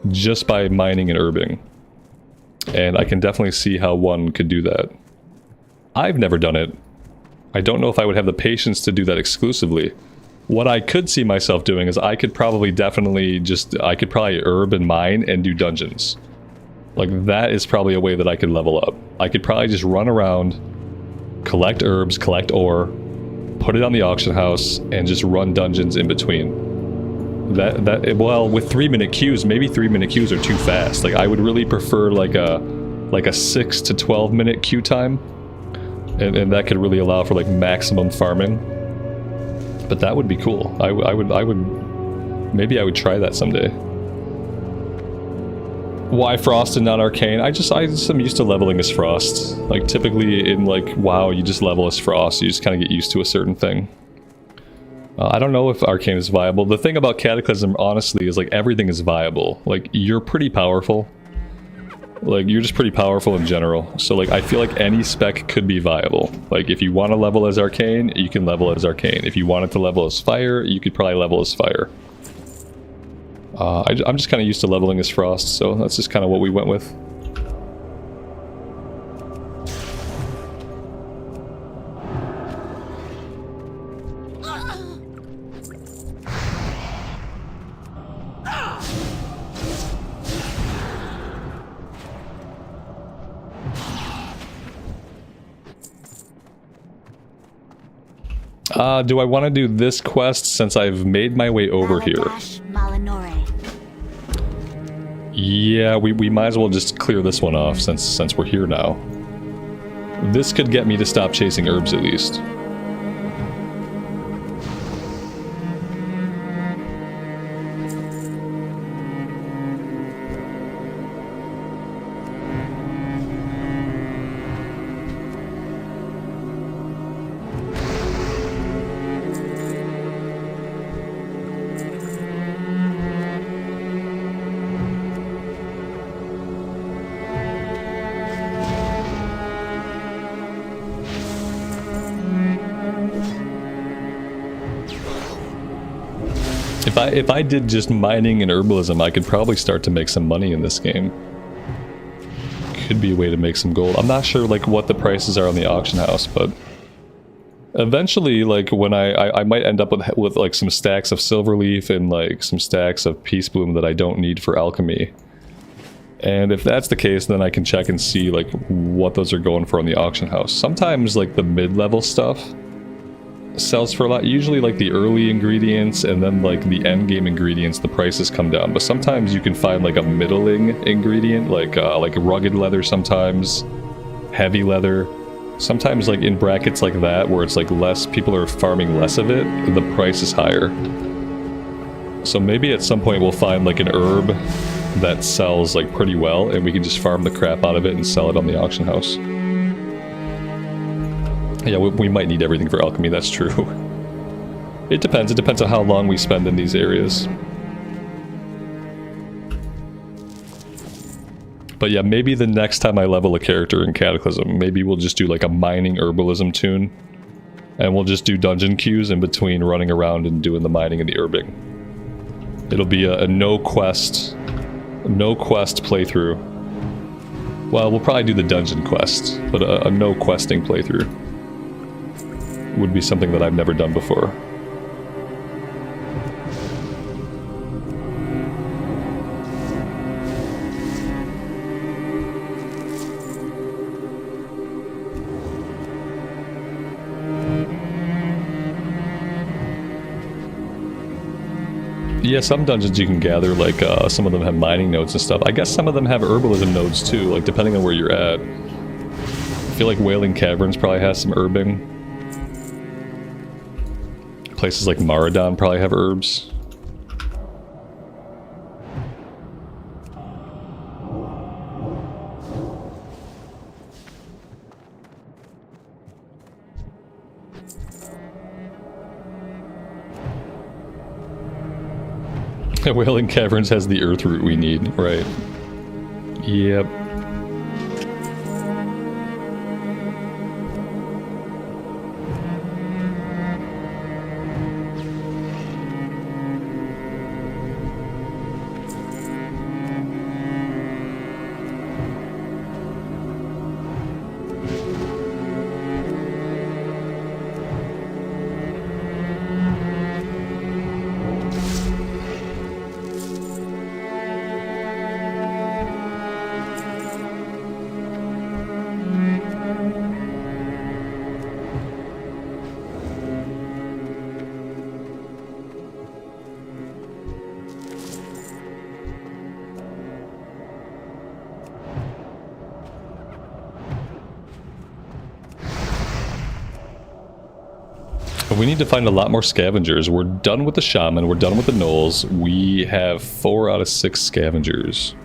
just by mining and herbing. And I can definitely see how one could do that. I've never done it. I don't know if I would have the patience to do that exclusively. What I could see myself doing is I could probably I could probably herb and mine and do dungeons. Like, that is probably a way that I could level up. I could probably just run around, collect herbs, collect ore, put it on the auction house, and just run dungeons in between. Well, with 3-minute queues, maybe 3-minute queues are too fast. Like, I would really prefer like a 6 to 12 minute queue time. And that could really allow for like maximum farming. But that would be cool. I would maybe I would try that someday. Why Frost and not Arcane? I just am used to leveling as Frost. Like, typically in like WoW, you just level as Frost. You just kind of get used to a certain thing. I don't know if Arcane is viable. The thing about Cataclysm, honestly, is like everything is viable. Like, you're pretty powerful. Like, you're just pretty powerful in general. So like, I feel like any spec could be viable. Like, if you want to level as Arcane, you can level as Arcane. If you wanted to level as Fire, you could probably level as Fire. I'm just kind of used to leveling as Frost, so that's just kind of what we went with. Do I want to do this quest since I've made my way over here? Yeah, we might as well just clear this one off since we're here now. This could get me to stop chasing herbs at least. If I did just mining and herbalism, I could probably start to make some money in this game. Could be a way to make some gold. I'm not sure like what the prices are on the auction house, but eventually, like when I might end up with like some stacks of silverleaf and like some stacks of peace bloom that I don't need for alchemy. And if that's the case, then I can check and see like what those are going for on the auction house. Sometimes like the mid-level stuff sells for a lot. Usually like the early ingredients and then like the end game ingredients, the prices come down. But sometimes you can find like a middling ingredient, like rugged leather sometimes, heavy leather. Sometimes like in brackets like that where it's like less, people are farming less of it, the price is higher. So maybe at some point we'll find like an herb that sells like pretty well and we can just farm the crap out of it and sell it on the auction house. Yeah, we might need everything for alchemy, that's true. It depends on how long we spend in these areas. But yeah, maybe the next time I level a character in Cataclysm, maybe we'll just do like a mining herbalism tune. And we'll just do dungeon queues in between running around and doing the mining and the herbing. It'll be a no quest playthrough. Well, we'll probably do the dungeon quest, but a no questing playthrough would be something that I've never done before. Yeah, some dungeons you can gather, like some of them have mining nodes and stuff. I guess some of them have herbalism nodes too, like depending on where you're at. I feel like Wailing Caverns probably has some herbing. Places like Maradon probably have herbs. Wailing Caverns has the earth root we need, right? Yep. We need to find a lot more scavengers. We're done with the shaman, we're done with the gnolls. We have 4 out of 6 scavengers.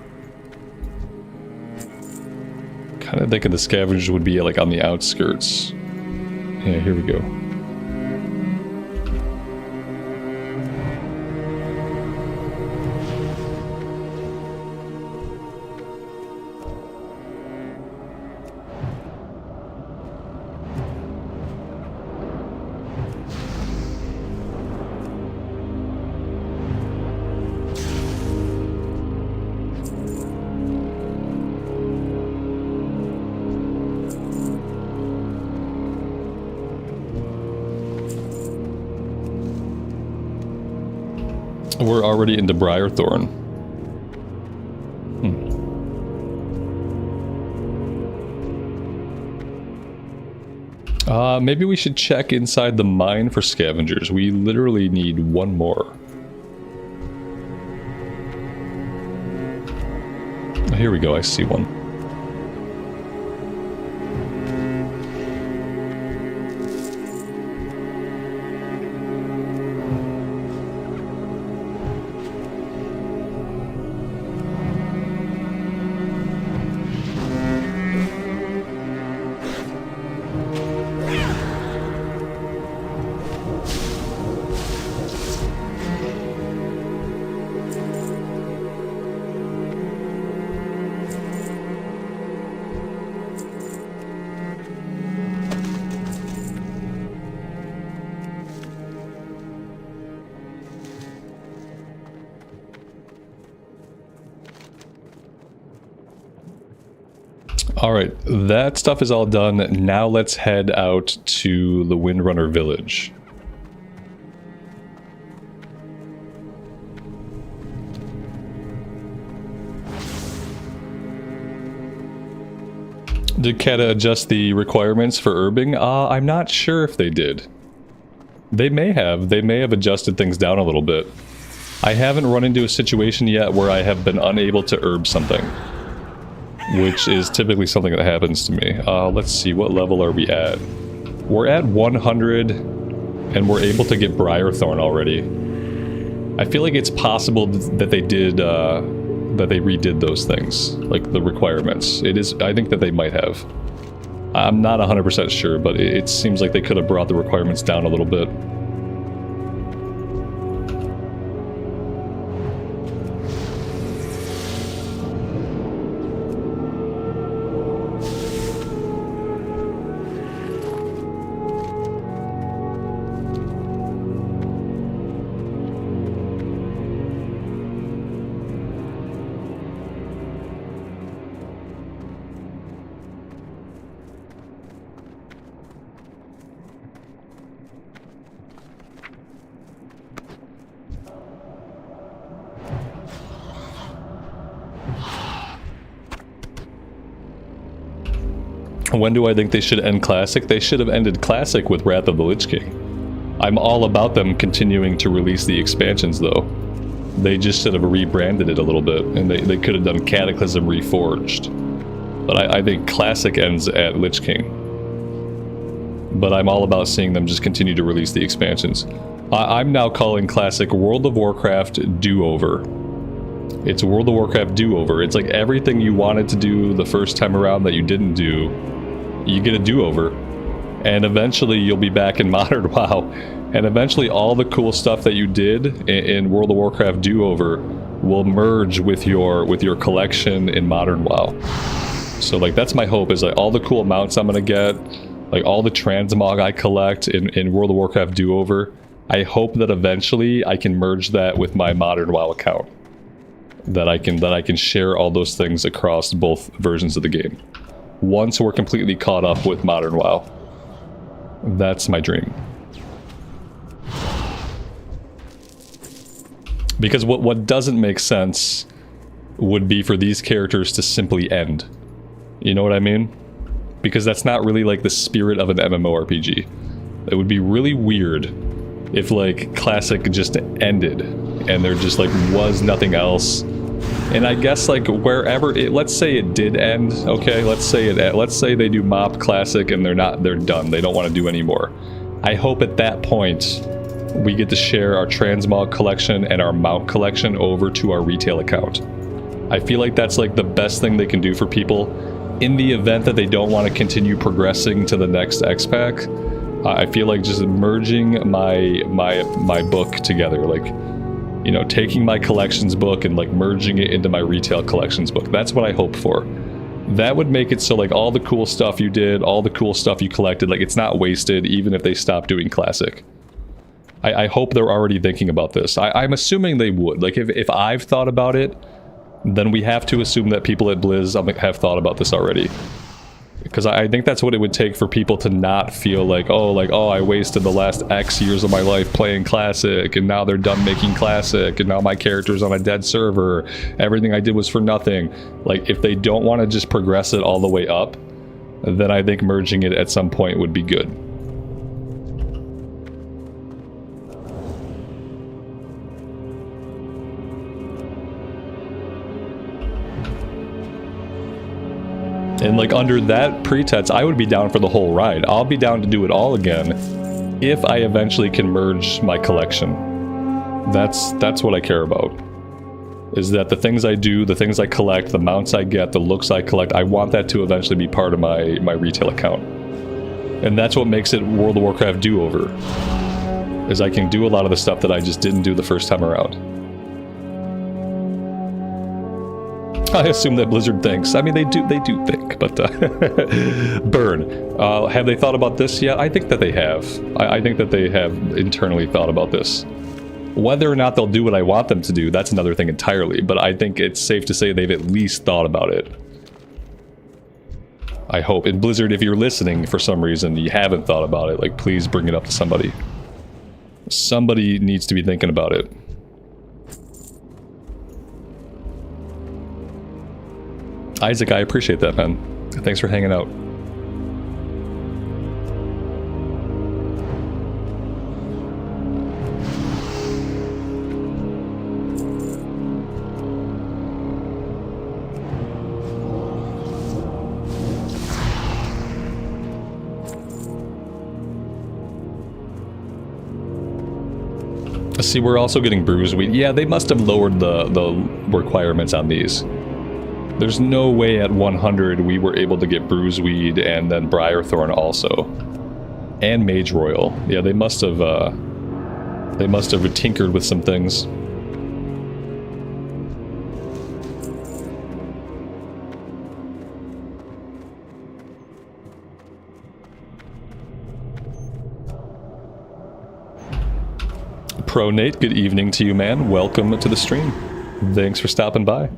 Kind of thinking the scavengers would be like on the outskirts. Yeah, here we go. We're already into Briarthorn. Maybe we should check inside the mine for scavengers. We literally need 1 more. Here we go, I see one. Alright, that stuff is all done. Now let's head out to the Windrunner village. Did Kata adjust the requirements for herbing? I'm not sure if they did. They may have. They may have adjusted things down a little bit. I haven't run into a situation yet where I have been unable to herb something, which is typically something that happens to me. Let's see, what level are we at? We're at 100, and we're able to get Briarthorn already. I feel like it's possible that they did, that they redid those things, like the requirements. It is, I think that they might have. I'm not 100% sure, but it seems like they could have brought the requirements down a little bit. When do I think they should end Classic? They should have ended Classic with Wrath of the Lich King. I'm all about them continuing to release the expansions, though. They just should have rebranded it a little bit, and they could have done Cataclysm Reforged. But I think Classic ends at Lich King. But I'm all about seeing them just continue to release the expansions. I'm now calling Classic World of Warcraft Do-Over. It's World of Warcraft Do-Over. It's like everything you wanted to do the first time around that you didn't do, you get a do-over. and eventually you'll be back in Modern WoW, and eventually all the cool stuff that you did in World of Warcraft Do-Over will merge with your collection in Modern WoW. So like that's my hope, is like all the cool mounts I'm gonna get, like all the transmog I collect in World of Warcraft Do-Over, I hope that eventually I can merge that with my Modern WoW account. That I can share all those things across both versions of the game. Once we're completely caught up with Modern WoW. That's my dream. Because what doesn't make sense would be for these characters to simply end. You know what I mean? Because that's not really like the spirit of an MMORPG. It would be really weird if like Classic just ended and there just like was nothing else. And I guess like wherever it, let's say it did end, okay? Let's say they do MoP Classic and they're done. They don't want to do anymore. I hope at that point we get to share our transmog collection and our mount collection over to our retail account. I feel like that's like the best thing they can do for people in the event that they don't want to continue progressing to the next X-Pack. I feel like just merging my book together, like, you know, taking my collections book and like merging it into my retail collections book. That's what I hope for. That would make it so like all the cool stuff you did, all the cool stuff you collected, like it's not wasted even if they stop doing Classic. I hope they're already thinking about this. I'm assuming they would. Like if I've thought about it, then we have to assume that people at Blizz have thought about this already. Because I think that's what it would take for people to not feel like, oh, I wasted the last X years of my life playing Classic, and now they're done making Classic, and now my character's on a dead server. Everything I did was for nothing. Like, if they don't want to just progress it all the way up, then I think merging it at some point would be good. And like under that pretense, I would be down for the whole ride. I'll be down to do it all again if I eventually can merge my collection. That's what I care about. Is that the things I do, the things I collect, the mounts I get, the looks I collect, I want that to eventually be part of my retail account. And that's what makes it World of Warcraft Do-Over. Is I can do a lot of the stuff that I just didn't do the first time around. I assume that Blizzard thinks. I mean, they do think, but Burn. Have they thought about this yet? I think that they have. I think that they have internally thought about this. Whether or not they'll do what I want them to do, that's another thing entirely, but I think it's safe to say they've at least thought about it. I hope. And Blizzard, if you're listening for some reason, you haven't thought about it, like, please bring it up to somebody. Somebody needs to be thinking about it. Isaac, I appreciate that, man. Thanks for hanging out. See, we're also getting bruiseweed. Yeah, they must have lowered the requirements on these. There's no way at 100 we were able to get bruiseweed and then Briarthorn also. And Mage Royal. Yeah, they must have tinkered with some things. Pro Nate, good evening to you, man. Welcome to the stream. Thanks for stopping by.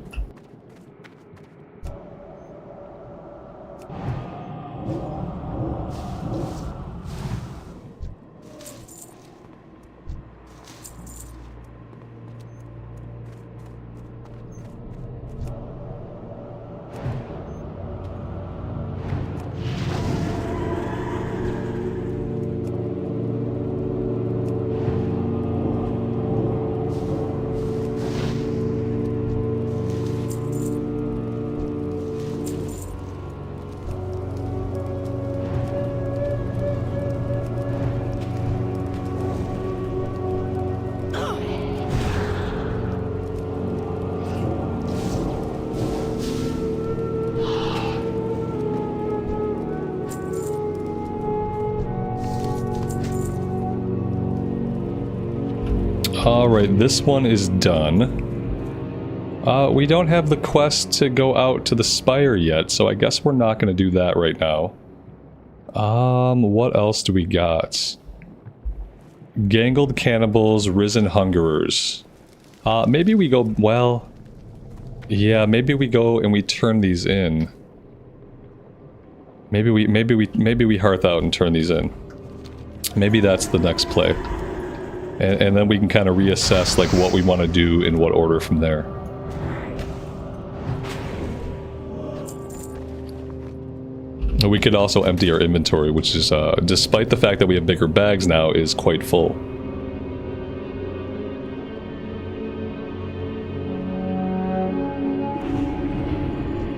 Alright, this one is done. We don't have the quest to go out to the spire yet, so I guess we're not going to do that right now. What else do we got? Gangled cannibals, risen hungerers. Maybe we go, well... Yeah, maybe we go and we turn these in. Maybe we hearth out and turn these in. Maybe that's the next play. And then we can kind of reassess like what we want to do in what order from there. We could also empty our inventory, which is, despite the fact that we have bigger bags now, is quite full.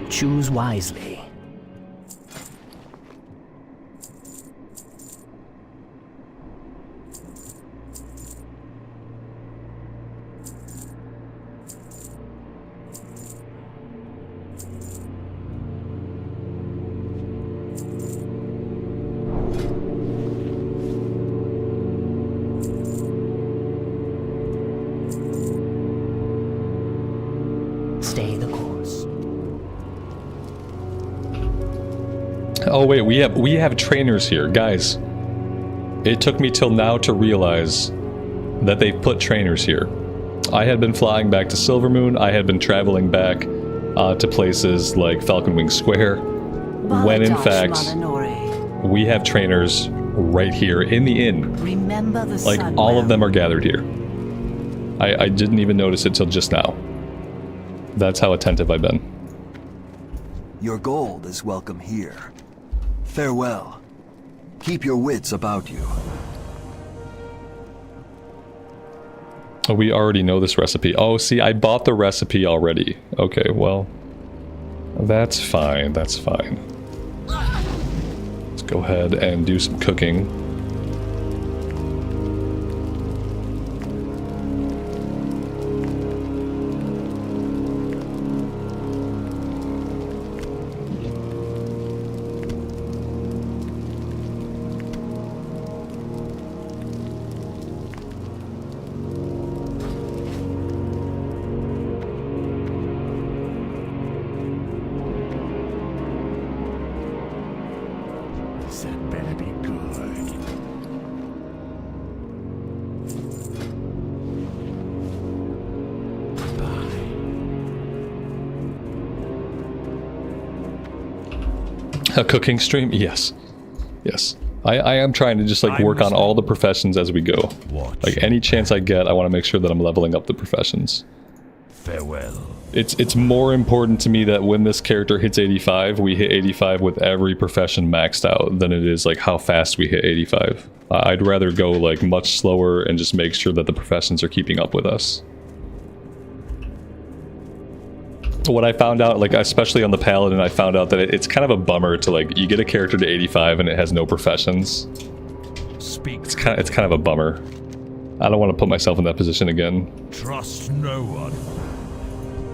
Choose wisely. Stay the course. Oh wait, we have trainers here, guys. It took me till now to realize that they've put trainers here. I had been flying back to Silvermoon. I had been traveling back to places like Falconwing Square, when in fact we have trainers right here in the inn. Remember the Like sun all well. of them are gathered here. I didn't even notice it till just now. That's how attentive I've been. Your gold is welcome here. Farewell. Keep your wits about you. Oh, we already know this recipe. Oh, see, I bought the recipe already. Okay, well, that's fine, that's fine. Let's go ahead and do some cooking. That better be good. A cooking stream? Yes. Yes. I am trying to just like work on all the professions as we go. Like any chance I get, I want to make sure that I'm leveling up the professions. Farewell. It's more important to me that when this character hits 85, we hit 85 with every profession maxed out than it is like how fast we hit 85. I'd rather go like much slower and just make sure that the professions are keeping up with us. What I found out, like especially on the Paladin, I found out that it's kind of a bummer to like, you get a character to 85 and it has no professions. Speak. It's kind of a bummer. I don't want to put myself in that position again. Trust no one.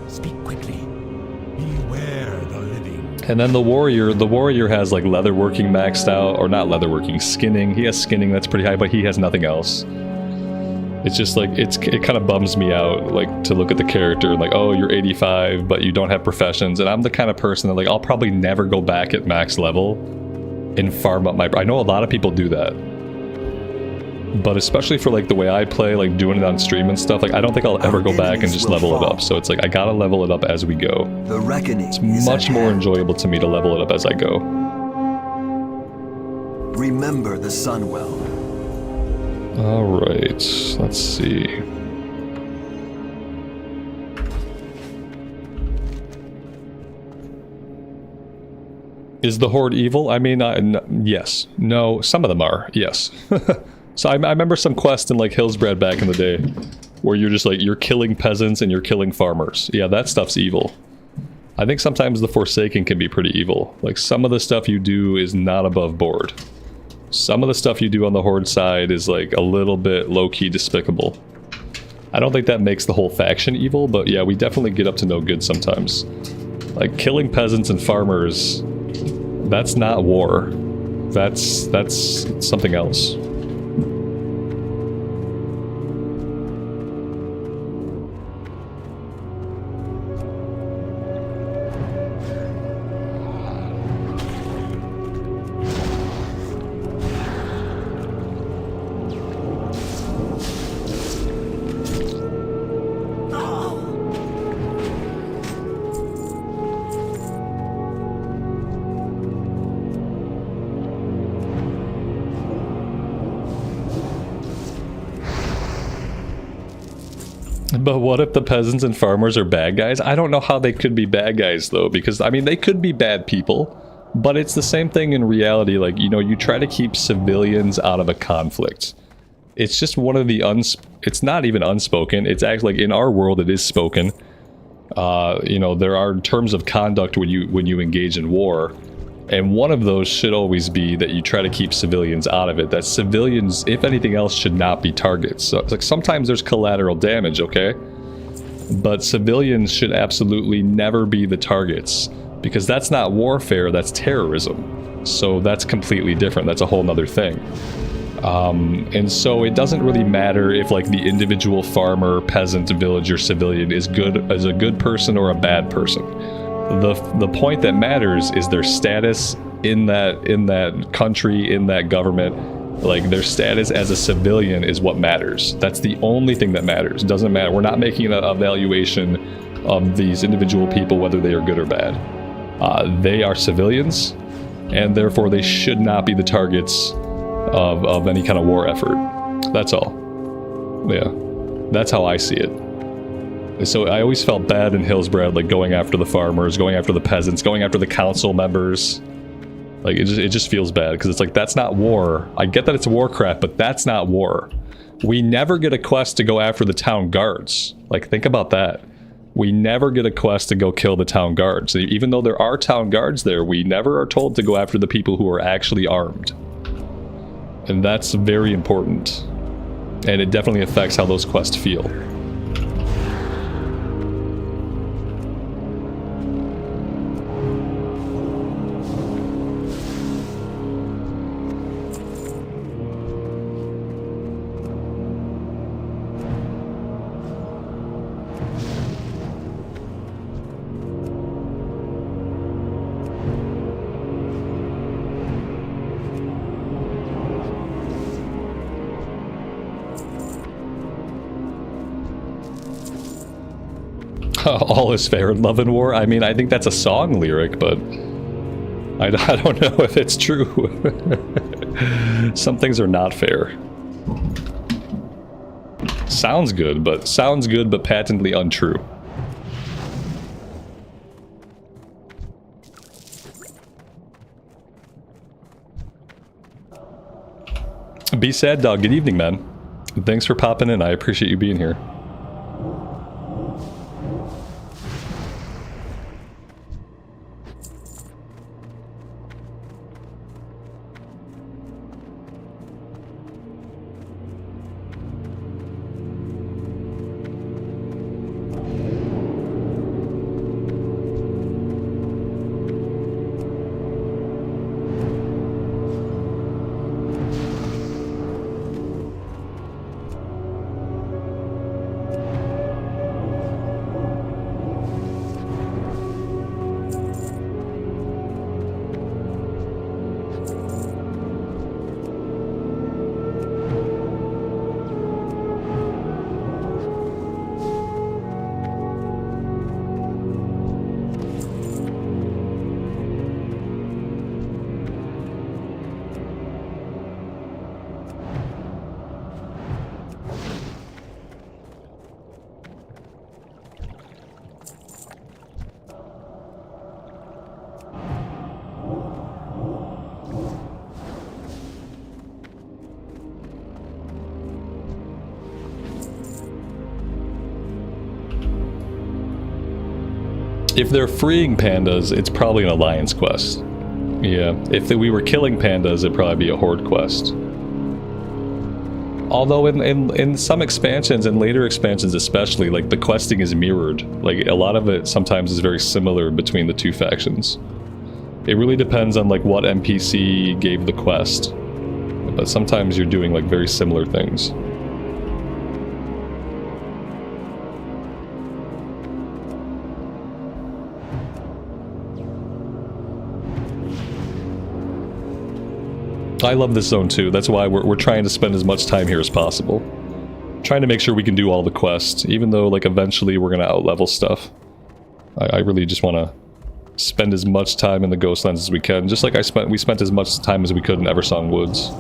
Speak quickly. Beware the living. And then the warrior has like leatherworking maxed out, or not leatherworking, skinning. He has skinning that's pretty high, but he has nothing else. It's just like, it kind of bums me out, like, to look at the character, like, oh, you're 85, but you don't have professions, and I'm the kind of person that, like, I'll probably never go back at max level and farm up my... I know a lot of people do that. But especially for, like, the way I play, like, doing it on stream and stuff, like, I don't think I'll ever go back and just level it up. So it's like, I gotta level it up as we go. The reckoning It's is much at more hand. enjoyable to me to level it up as I go. Remember the sun well. Alright, let's see. Is the Horde evil? I mean, yes. No, some of them are, yes. So I remember some quests in like Hillsbrad back in the day where you're just like, you're killing peasants and you're killing farmers. Yeah, that stuff's evil. I think sometimes the Forsaken can be pretty evil. Like some of the stuff you do is not above board. Some of the stuff you do on the Horde side is like a little bit low-key despicable. I don't think that makes the whole faction evil, but yeah, we definitely get up to no good sometimes. Like killing peasants and farmers, that's not war. That's something else. But what if the peasants and farmers are bad guys? I don't know how they could be bad guys, though, because, I mean, they could be bad people, but it's the same thing in reality. Like, you know, you try to keep civilians out of a conflict. It's just one of the it's not even unspoken. It's actually, like, in our world, it is spoken. You know, there are terms of conduct when you engage in war, and one of those should always be that you try to keep civilians out of it. That civilians, if anything else, should not be targets. So, like, sometimes there's collateral damage, okay? But civilians should absolutely never be the targets, because that's not warfare, that's terrorism. So that's completely different. That's a whole nother thing. And so it doesn't really matter if, like, the individual farmer, peasant, villager, civilian is a good person or a bad person. The point that matters is their status in that country, in that government. Like, their status as a civilian is what matters. That's the only thing that matters. It doesn't matter. We're not making an evaluation of these individual people, whether they are good or bad. They are civilians, and therefore they should not be the targets of any kind of war effort. That's all. Yeah, that's how I see it. So I always felt bad in Hillsbrad, like, going after the farmers, going after the peasants, going after the council members. Like, it just feels bad, because it's like, that's not war. I get that it's Warcraft, but that's not war. We never get a quest to go after the town guards. Like, think about that. We never get a quest to go kill the town guards. Even though there are town guards there, we never are told to go after the people who are actually armed. And that's very important. And it definitely affects how those quests feel. All is fair in love and war. I mean, I think that's a song lyric, but I don't know if it's true. Some things are not fair. Sounds good, but patently untrue. Be sad, dog. Good evening, man. Thanks for popping in. I appreciate you being here. If they're freeing pandas, it's probably an alliance quest. Yeah, if we were killing pandas, it'd probably be a horde quest. Although in some expansions, and later expansions especially, like, the questing is mirrored. Like, a lot of it sometimes is very similar between the two factions. It really depends on, like, what NPC gave the quest. But sometimes you're doing, like, very similar things. I love this zone too. That's why we're trying to spend as much time here as possible. Trying to make sure we can do all the quests, even though, like, eventually we're gonna outlevel stuff. I really just want to spend as much time in the Ghostlands as we can, just like we spent as much time as we could in Eversong Woods.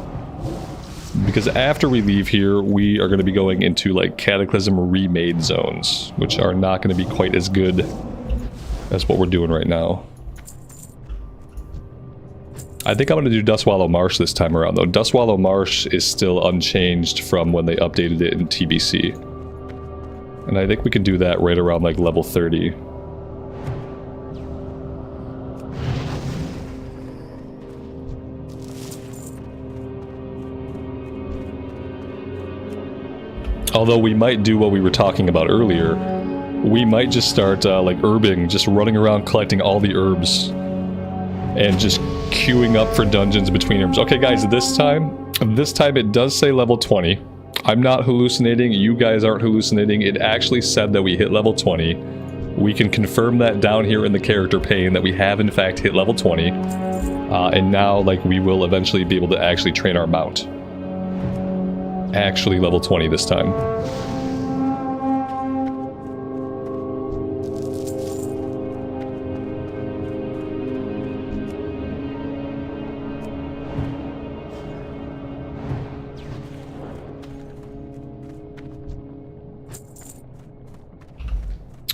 because after we leave here, we are going to be going into like Cataclysm remade zones, which are not going to be quite as good as what we're doing right now. I think I'm going to do Dustwallow Marsh this time around, though. Dustwallow Marsh is still unchanged from when they updated it in TBC. And I think we can do that right around, like, level 30. Although we might do what we were talking about earlier. We might just start, like, herbing, just running around collecting all the herbs. And just queuing up for dungeons between herbs. Okay, guys, this time it does say level 20. I'm not hallucinating. You guys aren't hallucinating. It actually said that we hit level 20. We can confirm that down here in the character pane that we have, in fact, hit level 20. And now, like, we will eventually be able to actually train our mount. Actually level 20 this time.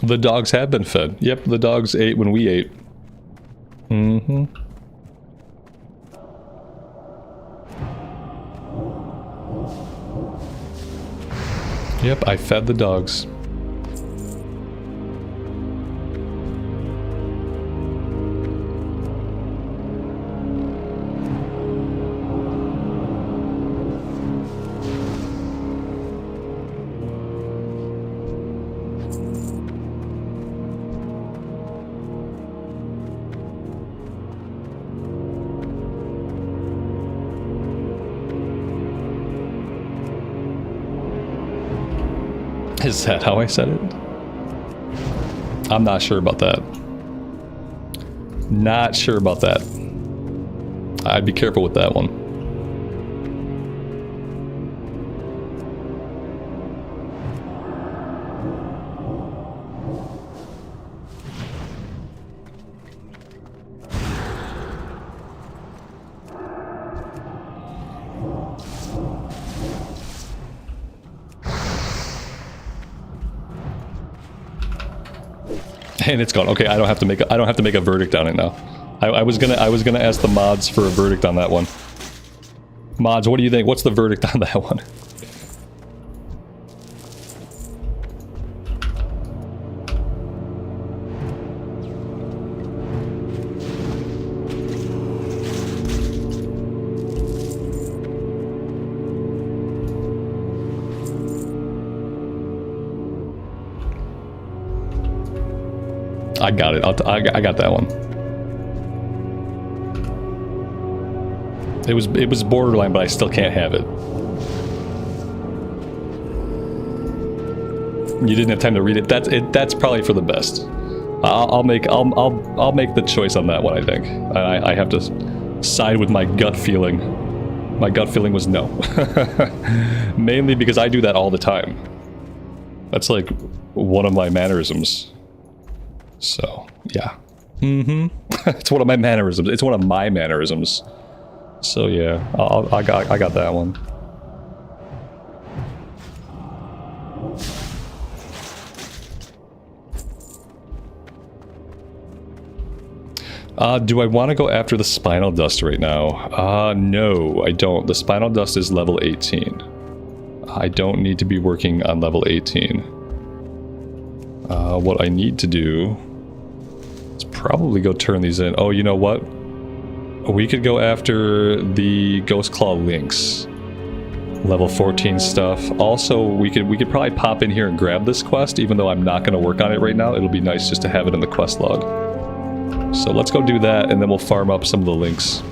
The dogs have been fed. Yep, the dogs ate when we ate. Mm-hmm. Yep, I fed the dogs. Is that how I said it? I'm not sure about that. Not sure about that. I'd be careful with that one. And it's gone. Okay, I don't have to make a verdict on it now. I was gonna ask the mods for a verdict on that one. Mods, what do you think? What's the verdict on that one? I got it. I got that one. It was borderline, but I still can't have it. You didn't have time to read it. That's probably for the best. I'll make the choice on that one. I think I have to side with my gut feeling. My gut feeling was no. Mainly because I do that all the time. That's like one of my mannerisms. So, yeah. It's one of my mannerisms. It's one of my mannerisms. So, yeah. I got that one. Do I want to go after the Spinal Dust right now? No, I don't. The Spinal Dust is level 18. I don't need to be working on level 18. What I need to do... probably go turn these in. Oh, you know what? We could go after the Ghost Claw Lynx. Level 14 stuff. Also, we could probably pop in here and grab this quest, even though I'm not going to work on it right now. It'll be nice just to have it in the quest log. So let's go do that, and then we'll farm up some of the Lynx.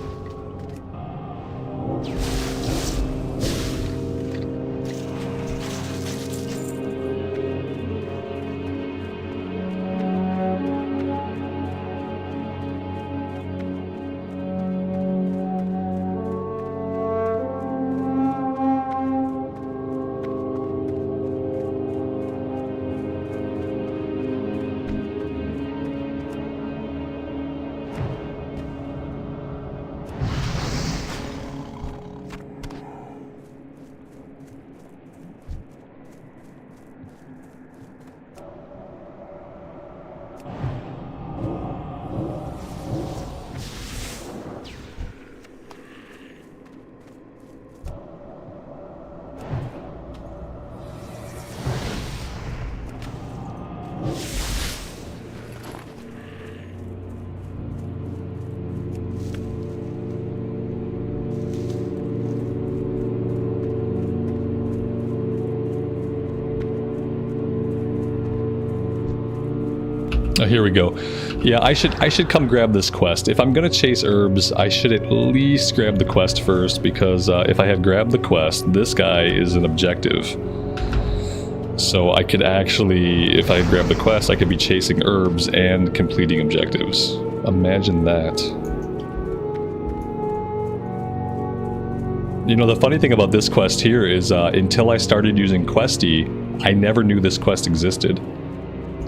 Oh, here we go. Yeah, I should come grab this quest. If I'm gonna chase herbs, I should at least grab the quest first, because if I had grabbed the quest, this guy is an objective. So I could actually, if I had grabbed the quest, I could be chasing herbs and completing objectives. Imagine that. You know, the funny thing about this quest here is until I started using Questy, I never knew this quest existed.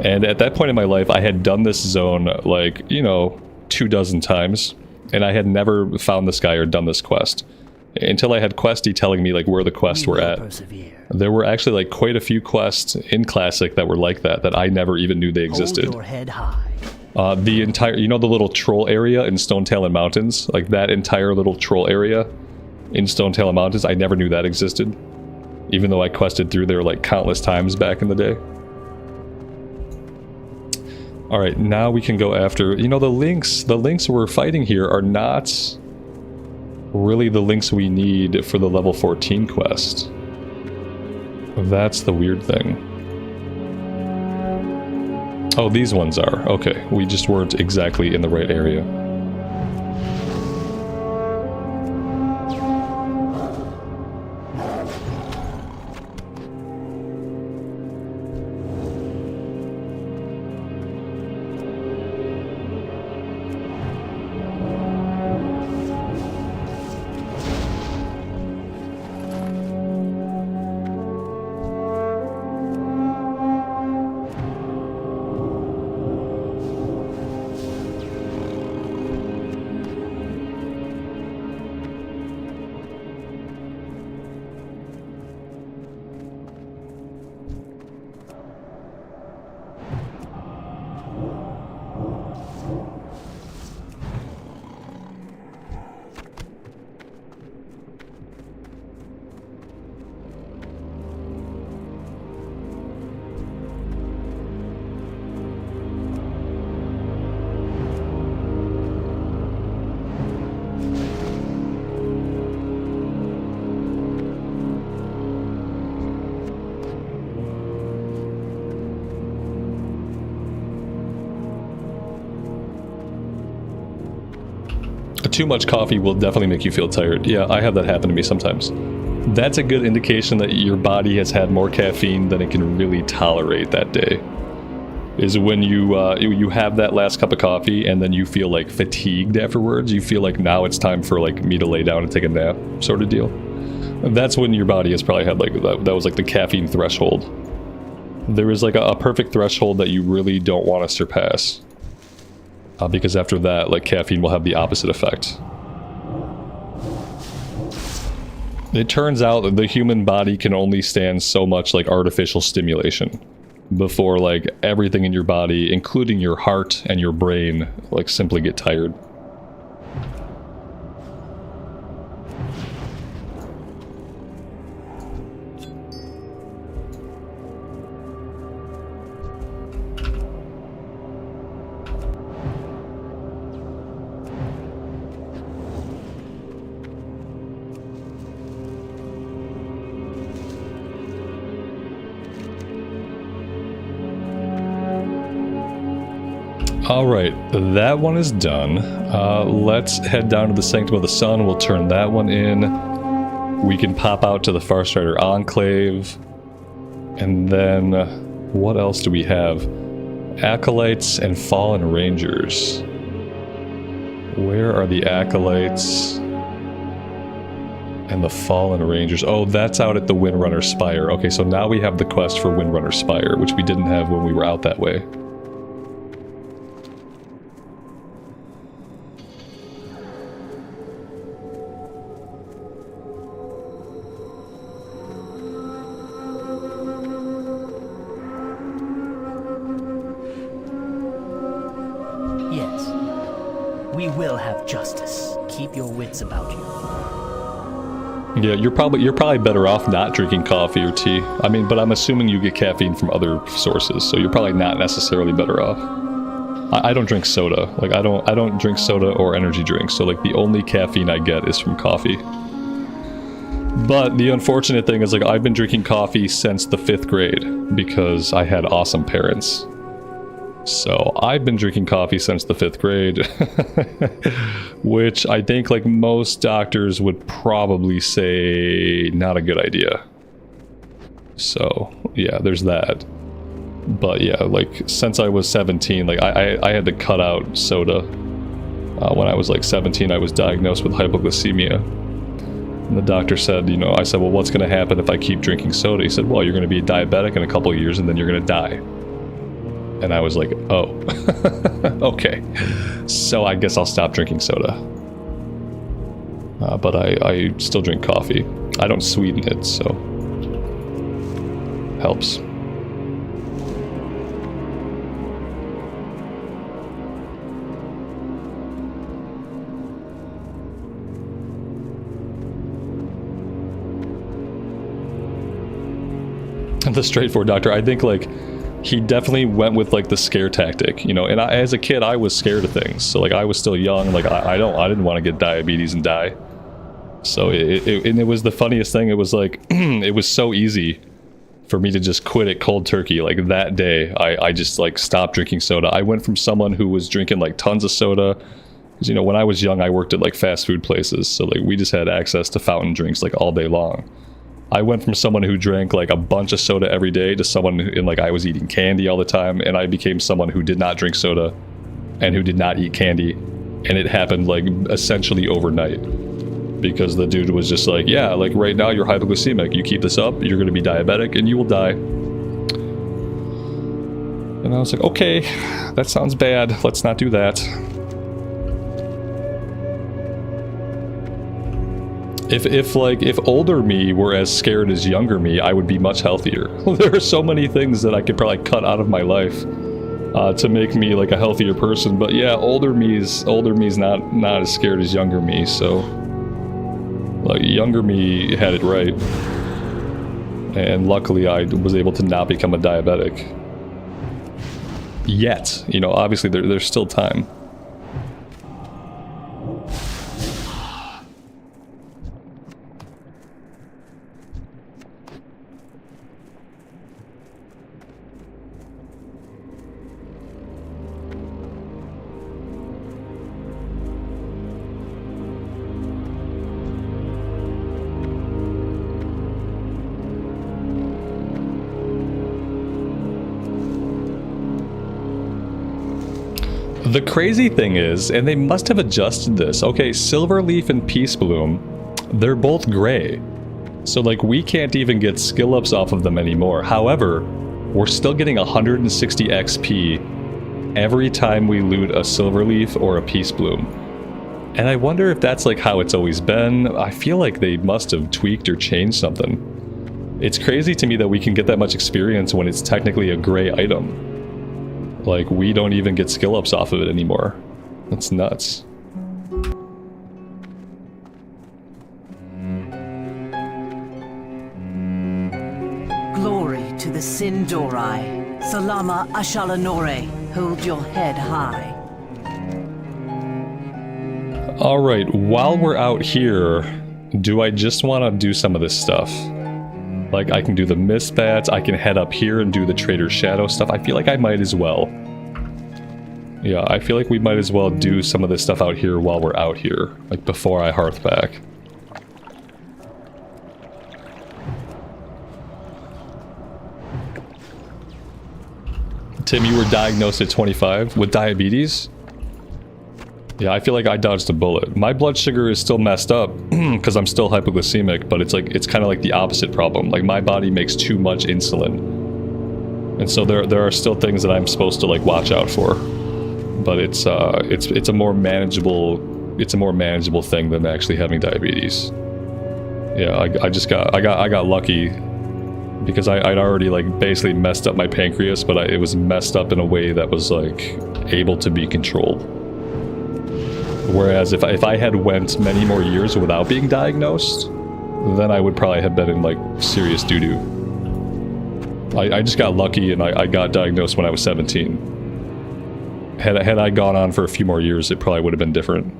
And at that point in my life, I had done this zone like, you know, 24 times, and I had never found this guy or done this quest. Until I had Questy telling me like where the quests were at. Persevere. There were actually like quite a few quests in Classic that were like that I never even knew they existed. Hold your head high. The entire, you know, the little troll area in Stone Talon Mountains, like that entire little troll area in Stone Talon Mountains, I never knew that existed, even though I quested through there like countless times back in the day. All right, now we can go after, you know, the links we're fighting here are not really the links we need for the level 14 quest. That's the weird thing. Oh, these ones are. Okay, we just weren't exactly in the right area. Too much coffee will definitely make you feel tired. Yeah, I have that happen to me sometimes. That's a good indication that your body has had more caffeine than it can really tolerate that day. Is when you have that last cup of coffee and then you feel like fatigued afterwards. You feel like now it's time for like me to lay down and take a nap, sort of deal. That's when your body has probably had like that was like the caffeine threshold. There is like a perfect threshold that you really don't want to surpass. Because after that, like, caffeine will have the opposite effect. It turns out that the human body can only stand so much, like, artificial stimulation before, like, everything in your body, including your heart and your brain, like, simply get tired. Alright, that one is done. Let's head down to the Sanctum of the Sun. We'll turn that one in. We can pop out to the Farstrider Enclave. And then, what else do we have? Acolytes and Fallen Rangers. Where are the Acolytes and the Fallen Rangers? Oh, that's out at the Windrunner Spire. Okay, so now we have the quest for Windrunner Spire, which we didn't have when we were out that way. Yes. We will have justice. Keep your wits about you. Yeah, you're probably better off not drinking coffee or tea. I mean, but I'm assuming you get caffeine from other sources, so you're probably not necessarily better off. I don't drink soda. Like I don't drink soda or energy drinks. So like the only caffeine I get is from coffee. But the unfortunate thing is like I've been drinking coffee since the 5th grade because I had awesome parents. So I've been drinking coffee since the 5th grade, which I think like most doctors would probably say not a good idea. So yeah, there's that. But yeah, like since I was 17, like I had to cut out soda. When I was like 17, I was diagnosed with hypoglycemia. And the doctor said, you know, I said, well, what's going to happen if I keep drinking soda? He said, well, you're going to be diabetic in a couple of years and then you're going to die. And I was like, oh, okay. So I guess I'll stop drinking soda. But I still drink coffee. I don't sweeten it, so helps. The straightforward doctor, I think like he definitely went with like the scare tactic, you know, and as a kid I was scared of things, so like I was still young, like I didn't want to get diabetes and die. So it was the funniest thing. It was like it was so easy for me to just quit it cold turkey. Like that day I just like stopped drinking soda. I went from someone who was drinking like tons of soda, because you know when I was young I worked at like fast food places, so like we just had access to fountain drinks like all day long. I went from someone who drank like a bunch of soda every day to someone who, and like I was eating candy all the time, and I became someone who did not drink soda and who did not eat candy, and it happened like essentially overnight, because the dude was just like, yeah, like right now you're hypoglycemic, you keep this up, you're going to be diabetic and you will die. And I was like, okay, that sounds bad, let's not do that. If older me were as scared as younger me, I would be much healthier. There are so many things that I could probably cut out of my life to make me like a healthier person. But yeah, older me's not as scared as younger me. So like younger me had it right, and luckily I was able to not become a diabetic. Yet, you know, obviously there's still time. The crazy thing is, and they must have adjusted this, okay, Silverleaf and Peace Bloom, they're both gray. So like we can't even get skill ups off of them anymore. However, we're still getting 160 XP every time we loot a Silverleaf or a Peace Bloom. And I wonder if that's like how it's always been. I feel like they must have tweaked or changed something. It's crazy to me that we can get that much experience when it's technically a gray item. Like, we don't even get skill ups off of it anymore. That's nuts. Glory to the Sindorai. Salama Ashalanore. Hold your head high. Alright, while we're out here, do I just want to do some of this stuff? Like, I can do the mist bats, I can head up here and do the Trader's Shadow stuff. I feel like I might as well. Yeah, I feel like we might as well do some of this stuff out here while we're out here. Like, before I hearth back. Tim, you were diagnosed at 25 with diabetes? Yeah, I feel like I dodged a bullet. My blood sugar is still messed up because I'm still hypoglycemic, but it's kind of like the opposite problem. Like my body makes too much insulin, and so there are still things that I'm supposed to like watch out for. But it's a more manageable thing than actually having diabetes. Yeah, I got lucky because I'd already like basically messed up my pancreas, but it was messed up in a way that was like able to be controlled. Whereas if I had went many more years without being diagnosed, then I would probably have been in like serious doo-doo. I just got lucky and I got diagnosed when I was 17. Had I gone on for a few more years, it probably would have been different.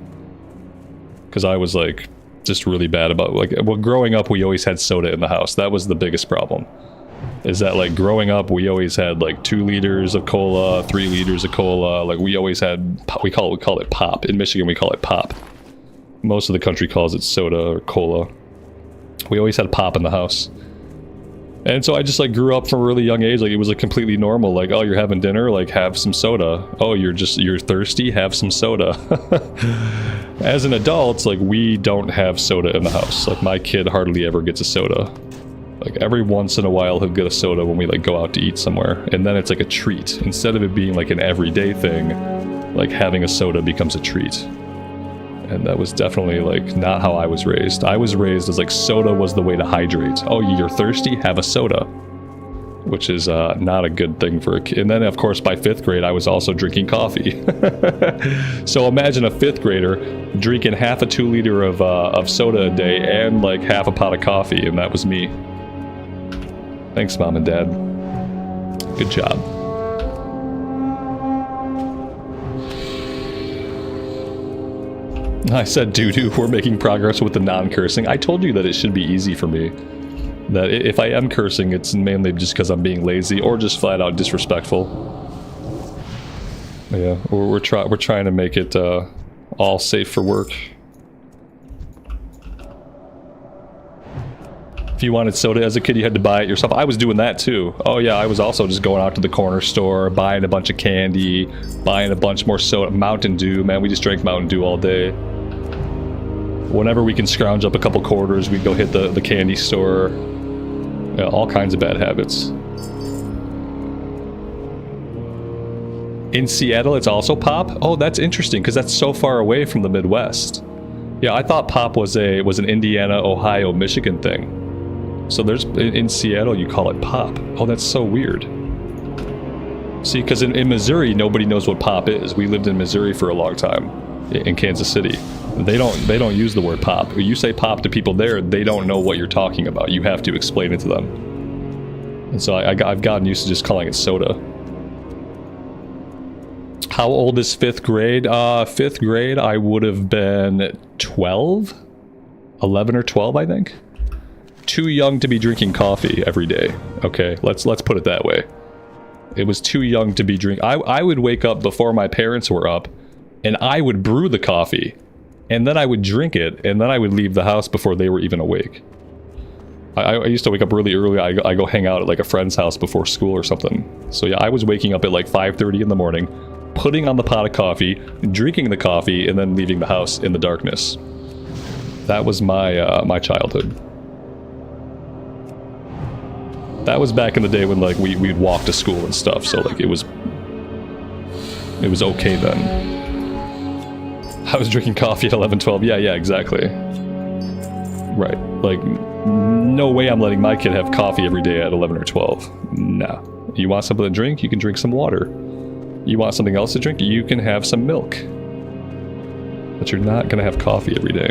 Because I was like just really bad about like, well, growing up we always had soda in the house. That was the biggest problem. is that like growing up we always had like 2 liters of cola, 3 liters of cola. Like we always had, we call it pop. In Michigan we call it pop. Most of the country calls it soda or cola. We always had pop in the house. And so I just like grew up from a really young age. Like it was like completely normal. Like, oh, you're having dinner, like have some soda. Oh, you're thirsty, have some soda. As an adult, like we don't have soda in the house. Like my kid hardly ever gets a soda. Like every once in a while he'll get a soda when we like go out to eat somewhere. And then it's like a treat. Instead of it being like an everyday thing, like having a soda becomes a treat. And that was definitely like not how I was raised. I was raised as like soda was the way to hydrate. Oh, you're thirsty? Have a soda. Which is not a good thing for a kid. And then of course by 5th grade I was also drinking coffee. So imagine a 5th grader drinking half a 2 liter of soda a day and like half a pot of coffee, and that was me. Thanks, Mom and Dad. Good job. I said doo-doo, we're making progress with the non-cursing. I told you that it should be easy for me. That if I am cursing, it's mainly just because I'm being lazy or just flat out disrespectful. Yeah, we're trying to make it all safe for work. If you wanted soda as a kid, you had to buy it yourself. I was doing that too. Oh yeah, I was also just going out to the corner store, buying a bunch of candy, buying a bunch more soda. Mountain Dew, man, we just drank Mountain Dew all day. Whenever we can scrounge up a couple quarters, we'd go hit the candy store. Yeah, all kinds of bad habits. In Seattle, it's also pop? Oh, that's interesting, because that's so far away from the Midwest. Yeah, I thought pop was an Indiana, Ohio, Michigan thing. So there's, in Seattle, you call it pop. Oh, that's so weird. See, because in Missouri, nobody knows what pop is. We lived in Missouri for a long time, in Kansas City. They don't use the word pop. When you say pop to people there, they don't know what you're talking about. You have to explain it to them. And so I've gotten used to just calling it soda. How old is 5th grade? 5th grade, I would have been 12? 11 or 12, I think. Too young to be drinking coffee every day. Okay, let's put it that way. It was too young to be drinking. I would wake up before my parents were up, and I would brew the coffee. And then I would drink it, and then I would leave the house before they were even awake. I used to wake up really early. I go hang out at like a friend's house before school or something. So yeah, I was waking up at like 5:30 in the morning, putting on the pot of coffee, drinking the coffee, and then leaving the house in the darkness. That was my childhood. That was back in the day when like we'd walk to school and stuff. So like it was okay then. I was drinking coffee at 11, 12. Yeah, exactly. Right. Like, no way I'm letting my kid have coffee every day at 11 or 12. Nah. You want something to drink? You can drink some water. You want something else to drink? You can have some milk. But you're not going to have coffee every day.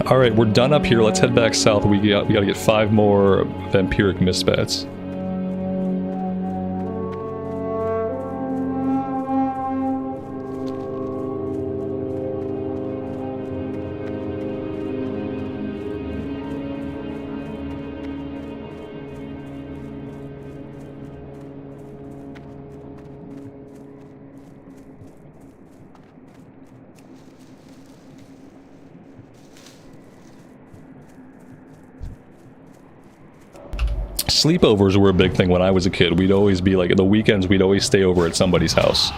Alright, we're done up here. Let's head back south. We gotta get 5 more vampiric misbats. Sleepovers were a big thing when I was a kid. We'd always be like, the weekends we'd always stay over at somebody's house.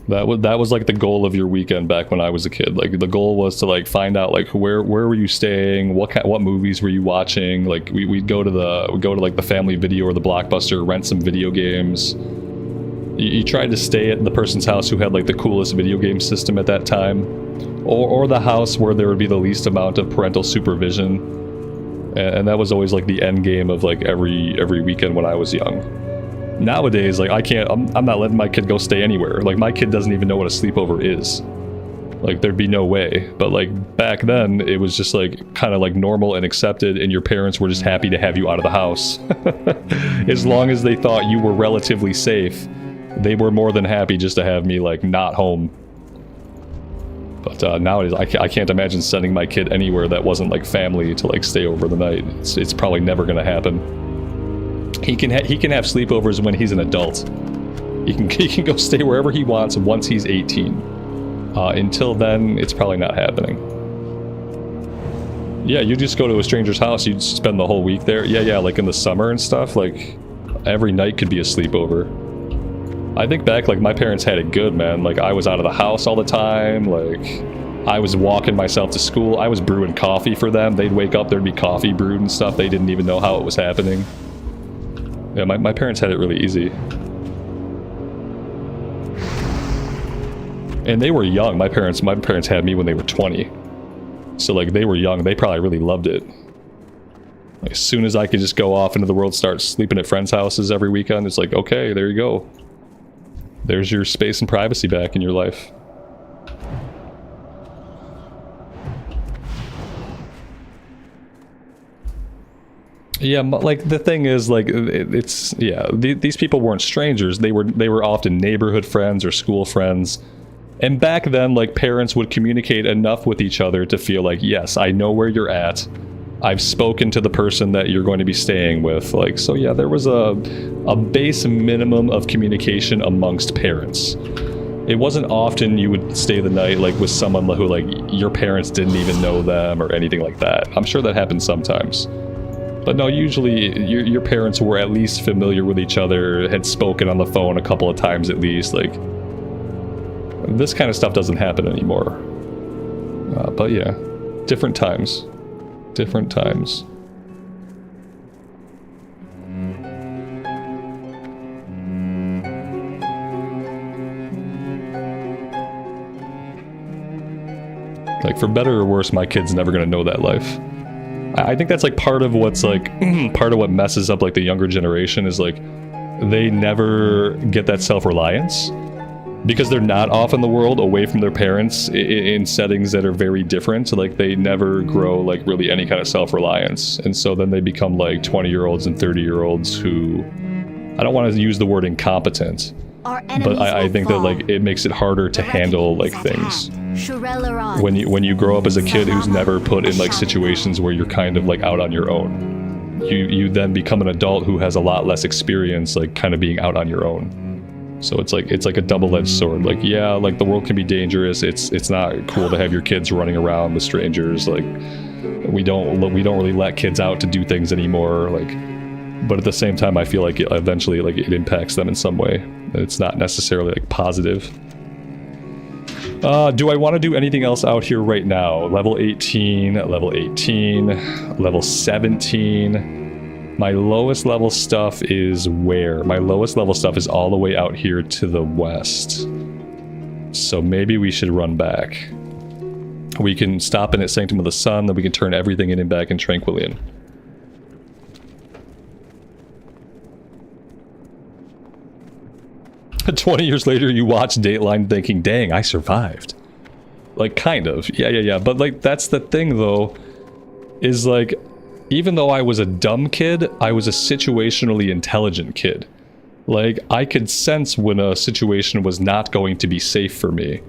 That was like the goal of your weekend back when I was a kid. Like the goal was to like find out like where were you staying, what movies were you watching. Like we'd go to like the Family Video or the Blockbuster, rent some video games. You tried to stay at the person's house who had like the coolest video game system at that time, or the house where there would be the least amount of parental supervision. And that was always like the end game of like every weekend when I was young. Nowadays, like I'm not letting my kid go stay anywhere. Like my kid doesn't even know what a sleepover is. Like there'd be no way. But like back then, it was just like kind of like normal and accepted, and your parents were just happy to have you out of the house. As long as they thought you were relatively safe, they were more than happy just to have me like not home. But nowadays, I can't imagine sending my kid anywhere that wasn't like family to like stay over the night. It's probably never gonna happen. He can have sleepovers when he's an adult. He can go stay wherever he wants once he's 18. Until then, it's probably not happening. Yeah, you just go to a stranger's house, you'd spend the whole week there. Yeah, like in the summer and stuff, like every night could be a sleepover. I think back, like my parents had it good, man. Like I was out of the house all the time, like I was walking myself to school. I was brewing coffee for them. They'd wake up, there'd be coffee brewed and stuff. They didn't even know how it was happening. Yeah, my parents had it really easy. And they were young. My parents had me when they were 20. So like they were young, they probably really loved it. Like, as soon as I could just go off into the world, start sleeping at friends' houses every weekend, it's like, okay, there you go. There's your space and privacy back in your life. Yeah, like the thing is, like it's yeah. These people weren't strangers. They were often neighborhood friends or school friends. And back then, like parents would communicate enough with each other to feel like, yes, I know where you're at. I've spoken to the person that you're going to be staying with. Like, so yeah, there was a base minimum of communication amongst parents. It wasn't often you would stay the night like with someone who like your parents didn't even know them or anything like that. I'm sure that happened sometimes. But no, usually your parents were at least familiar with each other, had spoken on the phone a couple of times at least. Like, this kind of stuff doesn't happen anymore. But yeah, different times. Different times. Like, for better or worse, my kid's never gonna know that life. I think that's like part of what's like, part of what messes up like the younger generation is like, they never get that self-reliance. Because they're not off in the world away from their parents in settings that are very different. So like they never grow like really any kind of self-reliance. And so then they become like 20-year-olds and 30-year-olds who, I don't want to use the word incompetent, but I think that like it makes it harder to handle like things. When you grow up as a kid who's never put in like situations where you're kind of like out on your own. You then become an adult who has a lot less experience like kind of being out on your own. So it's like a double-edged sword. Like, yeah, like the world can be dangerous. It's not cool to have your kids running around with strangers. Like, we don't really let kids out to do things anymore. Like, but at the same time, I feel like eventually like it impacts them in some way. It's not necessarily like positive. Do I want to do anything else out here right now? Level 18, level 18, level 17. My lowest level stuff is where? My lowest level stuff is all the way out here to the west. So maybe we should run back. We can stop in at Sanctum of the Sun, then we can turn everything in and back in Tranquillian. And 20 years later, you watch Dateline thinking, dang, I survived. Like, kind of. Yeah. But, like, that's the thing, though, is, like, even though I was a dumb kid, I was a situationally intelligent kid. Like, I could sense when a situation was not going to be safe for me.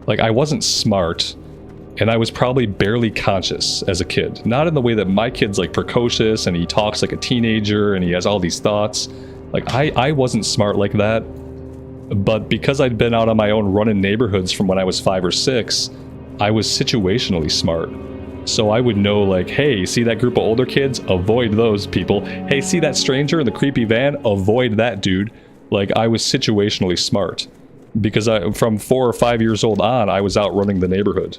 Like, I wasn't smart, and I was probably barely conscious as a kid. Not in the way that my kid's, like, precocious, and he talks like a teenager, and he has all these thoughts. Like, I wasn't smart like that. But because I'd been out on my own running neighborhoods from when I was 5 or 6, I was situationally smart. So I would know, like, hey, see that group of older kids? Avoid those people. Hey, see that stranger in the creepy van? Avoid that dude. Like, I was situationally smart. Because from 4 or 5 years old on, I was out running the neighborhood.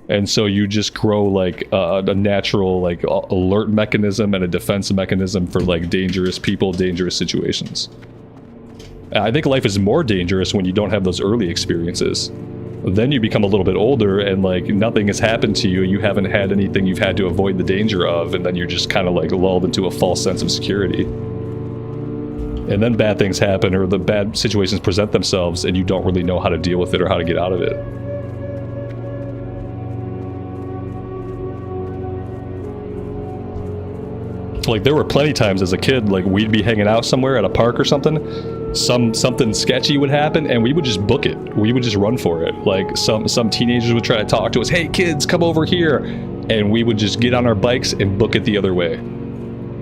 And so you just grow, like, a natural, like, alert mechanism and a defense mechanism for, like, dangerous people, dangerous situations. I think life is more dangerous when you don't have those early experiences. Then you become a little bit older and like nothing has happened to you. You haven't had anything you've had to avoid the danger of, and then you're just kind of like lulled into a false sense of security. And then bad things happen or the bad situations present themselves and you don't really know how to deal with it or how to get out of it. Like there were plenty times as a kid, like we'd be hanging out somewhere at a park or something. Something sketchy would happen and we would just book it. We would just run for it. Like some teenagers would try to talk to us, hey kids, come over here, and we would just get on our bikes and book it the other way.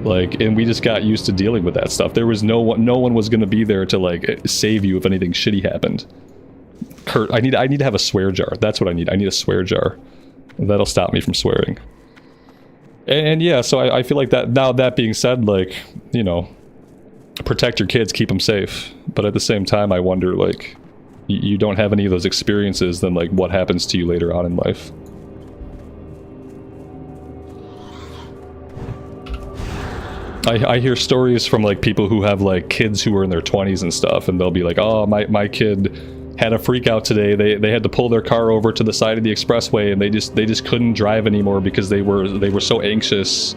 Like, and we just got used to dealing with that stuff. There was no one was going to be there to like save you if anything shitty happened. Kurt, I need to have a swear jar. That's what I need. I need a swear jar. That'll stop me from swearing. And yeah, so I feel like that. Now that being said, like, you know, protect your kids, keep them safe. But at the same time, I wonder, like, you don't have any of those experiences, then like what happens to you later on in life? I hear stories from like people who have like kids who are in their 20s and stuff, and they'll be like, oh, my kid had a freak out today. They had to pull their car over to the side of the expressway, and they just couldn't drive anymore because they were so anxious.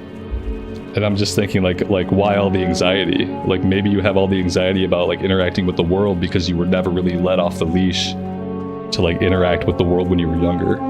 And I'm just thinking, like why all the anxiety? Like, maybe you have all the anxiety about like interacting with the world because you were never really let off the leash to like interact with the world when you were younger.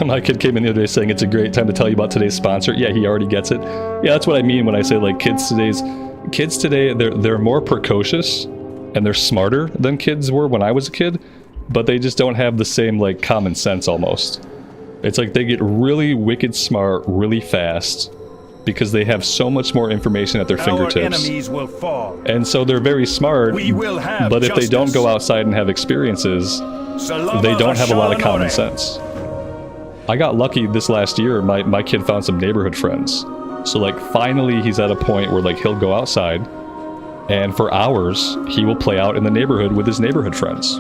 My kid came in the other day saying it's a great time to tell you about today's sponsor. Yeah, he already gets it. Yeah, that's what I mean when I say like kids today, they're more precocious and they're smarter than kids were when I was a kid, but they just don't have the same like common sense almost. It's like they get really wicked smart really fast because they have so much more information at their fingertips. Our enemies will fall. And so they're very smart, We will have but if justice. they don't go outside and have experiences, they don't have a lot of common sense. I got lucky this last year. My kid found some neighborhood friends. So like finally he's at a point where like he'll go outside and for hours he will play out in the neighborhood with his neighborhood friends.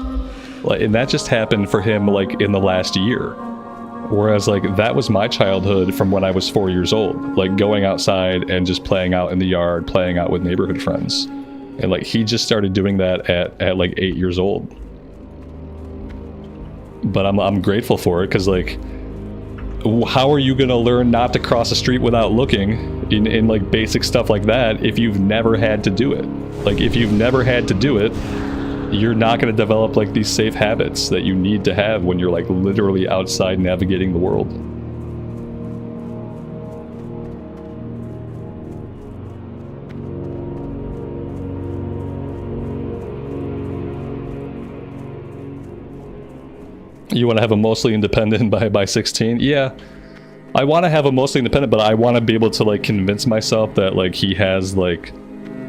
And that just happened for him like in the last year. Whereas like that was my childhood from when I was 4 years old. Like going outside and just playing out in the yard, playing out with neighborhood friends. And like he just started doing that at like 8 years old. But I'm grateful for it because like, how are you gonna learn not to cross a street without looking in like basic stuff like that if you've never had to do it? Like if you've never had to do it, you're not gonna develop like these safe habits that you need to have when you're like literally outside navigating the world. You want to have a mostly independent by 16? Yeah. I want to have a mostly independent, but I want to be able to like convince myself that like he has like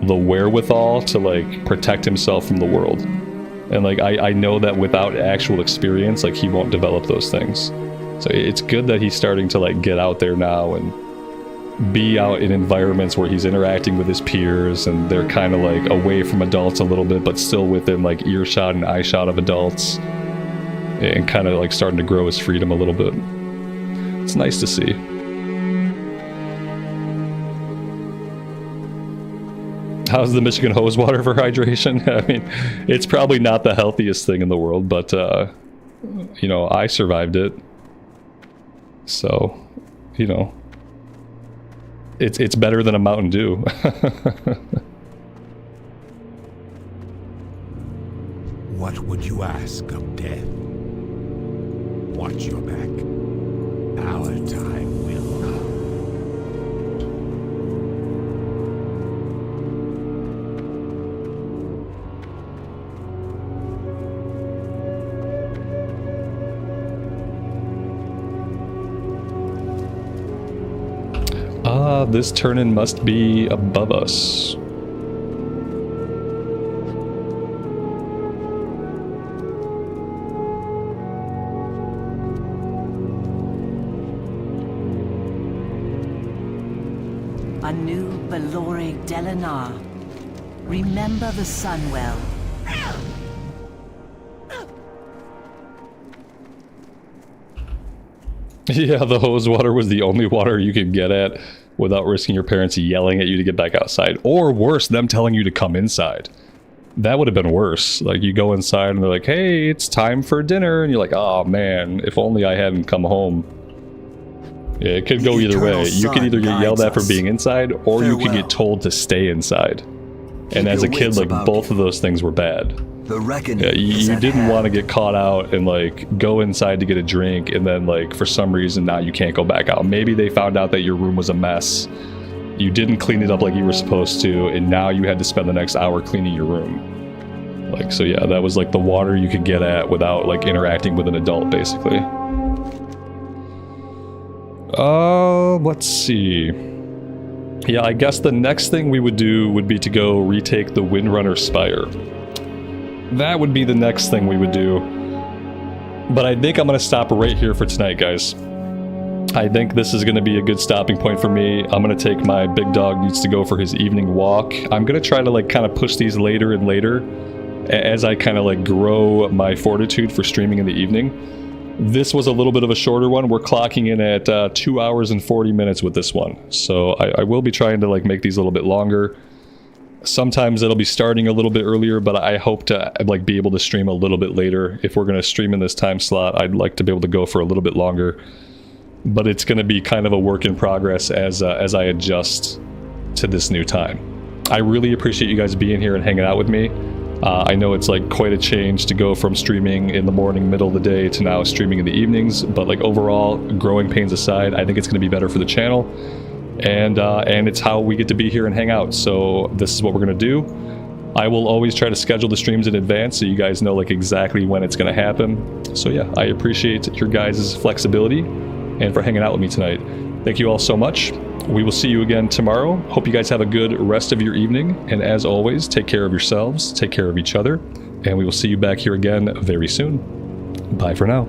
the wherewithal to like protect himself from the world. And like I know that without actual experience, like he won't develop those things. So it's good that he's starting to like get out there now and be out in environments where he's interacting with his peers and they're kind of like away from adults a little bit, but still within like earshot and eyeshot of adults. And kind of like starting to grow his freedom a little bit. It's nice to see. How's the Michigan hose water for hydration? I mean, it's probably not the healthiest thing in the world, but you know, I survived it. So, you know, it's better than a Mountain Dew. What would you ask of death? Watch your back. Our time will come. Ah, this turn-in must be above us. Anu Balore Delanar. Remember the sun well. Yeah, the hose water was the only water you could get at without risking your parents yelling at you to get back outside. Or worse, them telling you to come inside. That would have been worse. Like, you go inside and they're like, hey, it's time for dinner. And you're like, oh man, if only I hadn't come home. Yeah, it could go either way. You could either get yelled at for being inside, or you could get told to stay inside. And as a kid, like, both of those things were bad. The reckoning. Yeah, you didn't want to get caught out and like go inside to get a drink, and then like for some reason now you can't go back out. Maybe they found out that your room was a mess, you didn't clean it up like you were supposed to, and now you had to spend the next hour cleaning your room. Like, so yeah, that was like the water you could get at without like interacting with an adult, basically. Let's see. Yeah, I guess the next thing we would do would be to go retake the Windrunner Spire. That would be the next thing we would do. But I think I'm going to stop right here for tonight, guys. I think this is going to be a good stopping point for me. I'm going to take my big dog needs to go for his evening walk. I'm going to try to like kind of push these later and later as I kind of like grow my fortitude for streaming in the evening. This was a little bit of a shorter one. We're clocking in at 2 hours and 40 minutes with this one. So I will be trying to like make these a little bit longer. Sometimes it'll be starting a little bit earlier, but I hope to like be able to stream a little bit later. If we're going to stream in this time slot, I'd like to be able to go for a little bit longer. But it's going to be kind of a work in progress as I adjust to this new time. I really appreciate you guys being here and hanging out with me. I know it's like quite a change to go from streaming in the morning, middle of the day to now streaming in the evenings, but like overall, growing pains aside, I think it's going to be better for the channel, and it's how we get to be here and hang out. So this is what we're going to do. I will always try to schedule the streams in advance so you guys know like exactly when it's going to happen. So yeah, I appreciate your guys' flexibility and for hanging out with me tonight. Thank you all so much. We will see you again tomorrow. Hope you guys have a good rest of your evening. And as always, take care of yourselves, take care of each other, and we will see you back here again very soon. Bye for now.